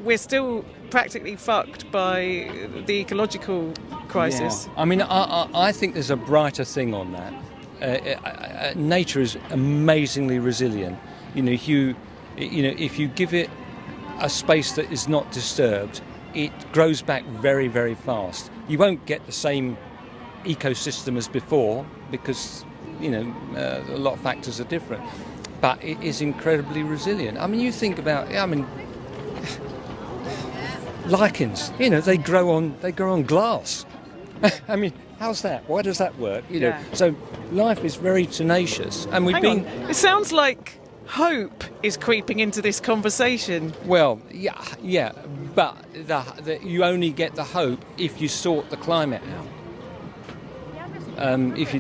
we're still practically fucked by the ecological crisis. Yeah. I mean, I think there's a brighter thing on that. Nature is amazingly resilient. If you give it a space that is not disturbed, it grows back very, very fast. You won't get the same ecosystem as before because, a lot of factors are different. But it is incredibly resilient. I mean, you think about, lichens. They grow on glass. I mean, how's that? Why does that work? So life is very tenacious, and It sounds like hope is creeping into this conversation. Well, yeah, but you only get the hope if you sort the climate out. If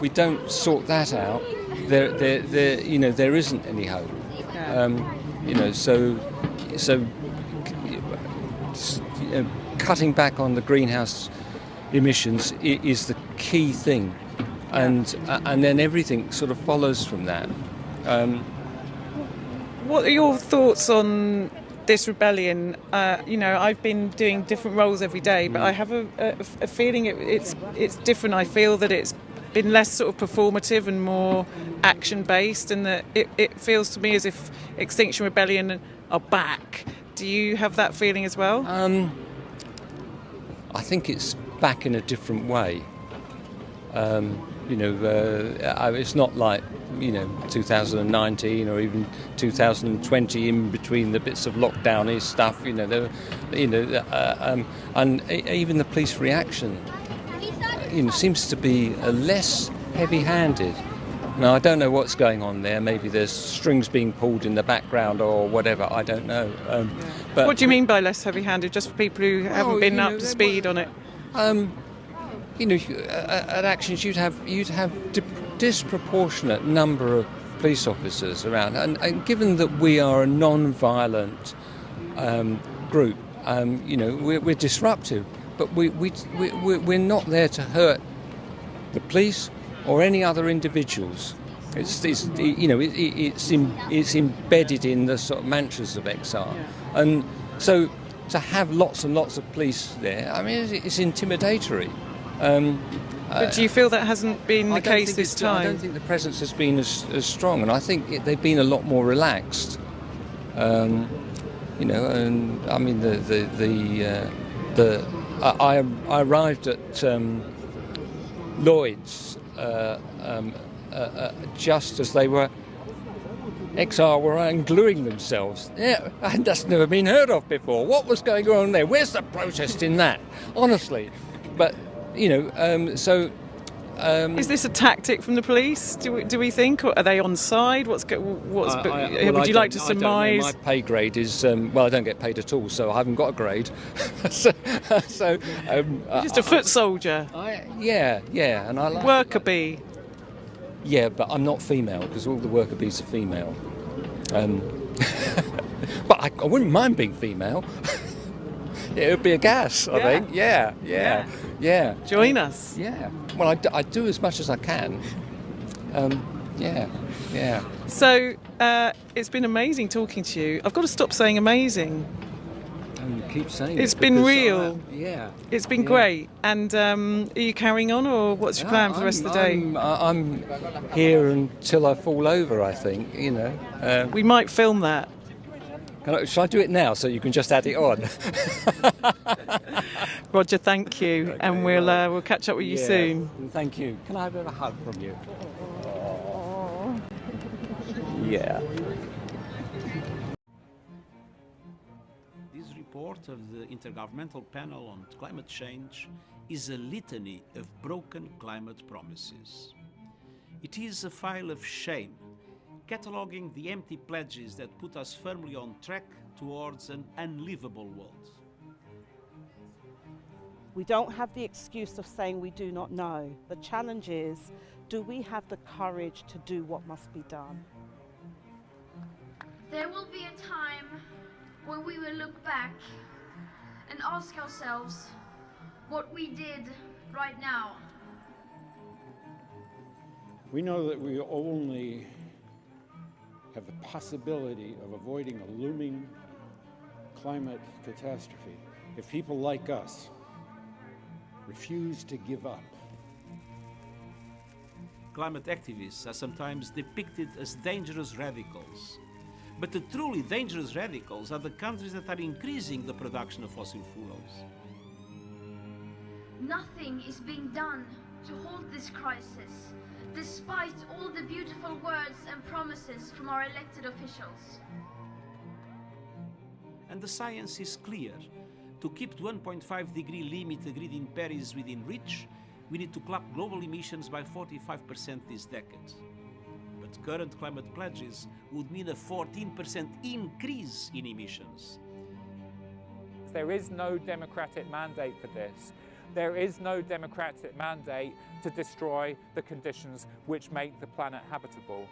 we don't sort that out, there isn't any hope. So cutting back on the greenhouse emissions is the key thing, and then everything sort of follows from that. What are your thoughts on this rebellion? I've been doing different roles every day, but I have a feeling it's different. I feel that it's been less sort of performative and more action-based, and that it feels to me as if Extinction Rebellion are back. Do you have that feeling as well? I think it's back in a different way. It's not like 2019 or even 2020 in between the bits of lockdown stuff. And even the police reaction, seems to be less heavy-handed. Now I don't know what's going on there. Maybe there's strings being pulled in the background or whatever. I don't know. But what do you mean by less heavy-handed? Just for people who haven't been up to speed on it. At actions you'd have disproportionate number of police officers around, and given that we are a non-violent group, we're disruptive, but we're not there to hurt the police or any other individuals. It's embedded in the sort of mantras of XR, and so to have lots and lots of police there, I mean, it's intimidatory. But do you feel that hasn't been the case this time? I don't think the presence has been as strong, and I think they've been a lot more relaxed. And I mean I arrived at Lloyd's just as they were. XR were ungluing themselves. Yeah, and that's never been heard of before. What was going on there? Where's the protest in that? Honestly, but. Is this a tactic from the police? Do we think, or are they on side? Would you like to surmise? My pay grade is I don't get paid at all, so I haven't got a grade. so You're just a foot soldier. And I like worker bee. Yeah, but I'm not female because all the worker bees are female. But I wouldn't mind being female. It would be a gas, I think. Yeah. Join us. Yeah. Well, I do as much as I can. Yeah. So it's been amazing talking to you. I've got to stop saying amazing. And keep saying it's been real. Yeah. It's been great. And are you carrying on, or what's your plan for the rest of the day? I'm here until I fall over, I think. We might film that. Shall I do it now so you can just add it on? Roger, thank you, okay, and we'll catch up with you soon. Thank you. Can I have a hug from you? Aww. Yeah. This report of the Intergovernmental Panel on Climate Change is a litany of broken climate promises. It is a file of shame, cataloguing the empty pledges that put us firmly on track towards an unlivable world. We don't have the excuse of saying we do not know. The challenge is, do we have the courage to do what must be done? There will be a time when we will look back and ask ourselves what we did right now. We know that we only have the possibility of avoiding a looming climate catastrophe if people like us refuse to give up. Climate activists are sometimes depicted as dangerous radicals. But the truly dangerous radicals are the countries that are increasing the production of fossil fuels. Nothing is being done to halt this crisis, despite all the beautiful words and promises from our elected officials. And the science is clear. To keep the 1.5 degree limit agreed in Paris within reach, we need to cut global emissions by 45% this decade. But current climate pledges would mean a 14% increase in emissions. There is no democratic mandate for this. There is no democratic mandate to destroy the conditions which make the planet habitable.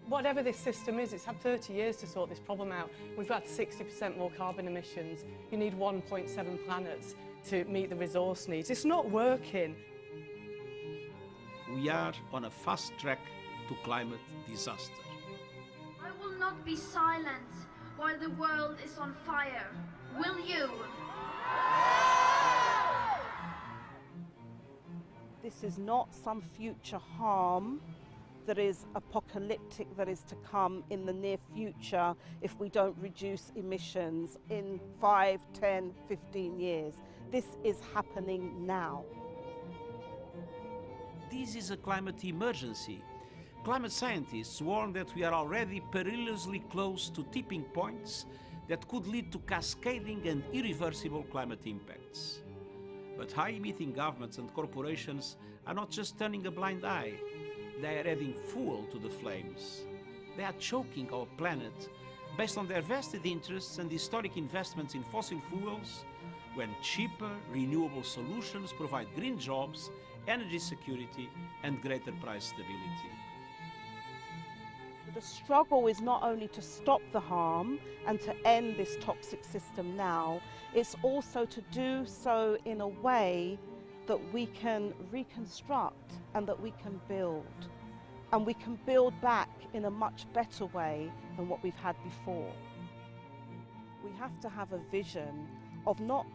Whatever this system is, it's had 30 years to sort this problem out. We've had 60% more carbon emissions. You need 1.7 planets to meet the resource needs. It's not working. We are on a fast track to climate disaster. I will not be silent while the world is on fire. Will you? This This is not some future harm that is apocalyptic, that is to come in the near future if we don't reduce emissions in 5, 10, 15 years. This is happening now. This is a climate emergency. Climate scientists warn that we are already perilously close to tipping points that could lead to cascading and irreversible climate impacts. But high-emitting governments and corporations are not just turning a blind eye. They are adding fuel to the flames. They are choking our planet based on their vested interests and historic investments in fossil fuels, when cheaper, renewable solutions provide green jobs, energy security, and greater price stability. The struggle is not only to stop the harm and to end this toxic system now, it's also to do so in a way that we can reconstruct and that we can build. And we can build back in a much better way than what we've had before. We have to have a vision of not only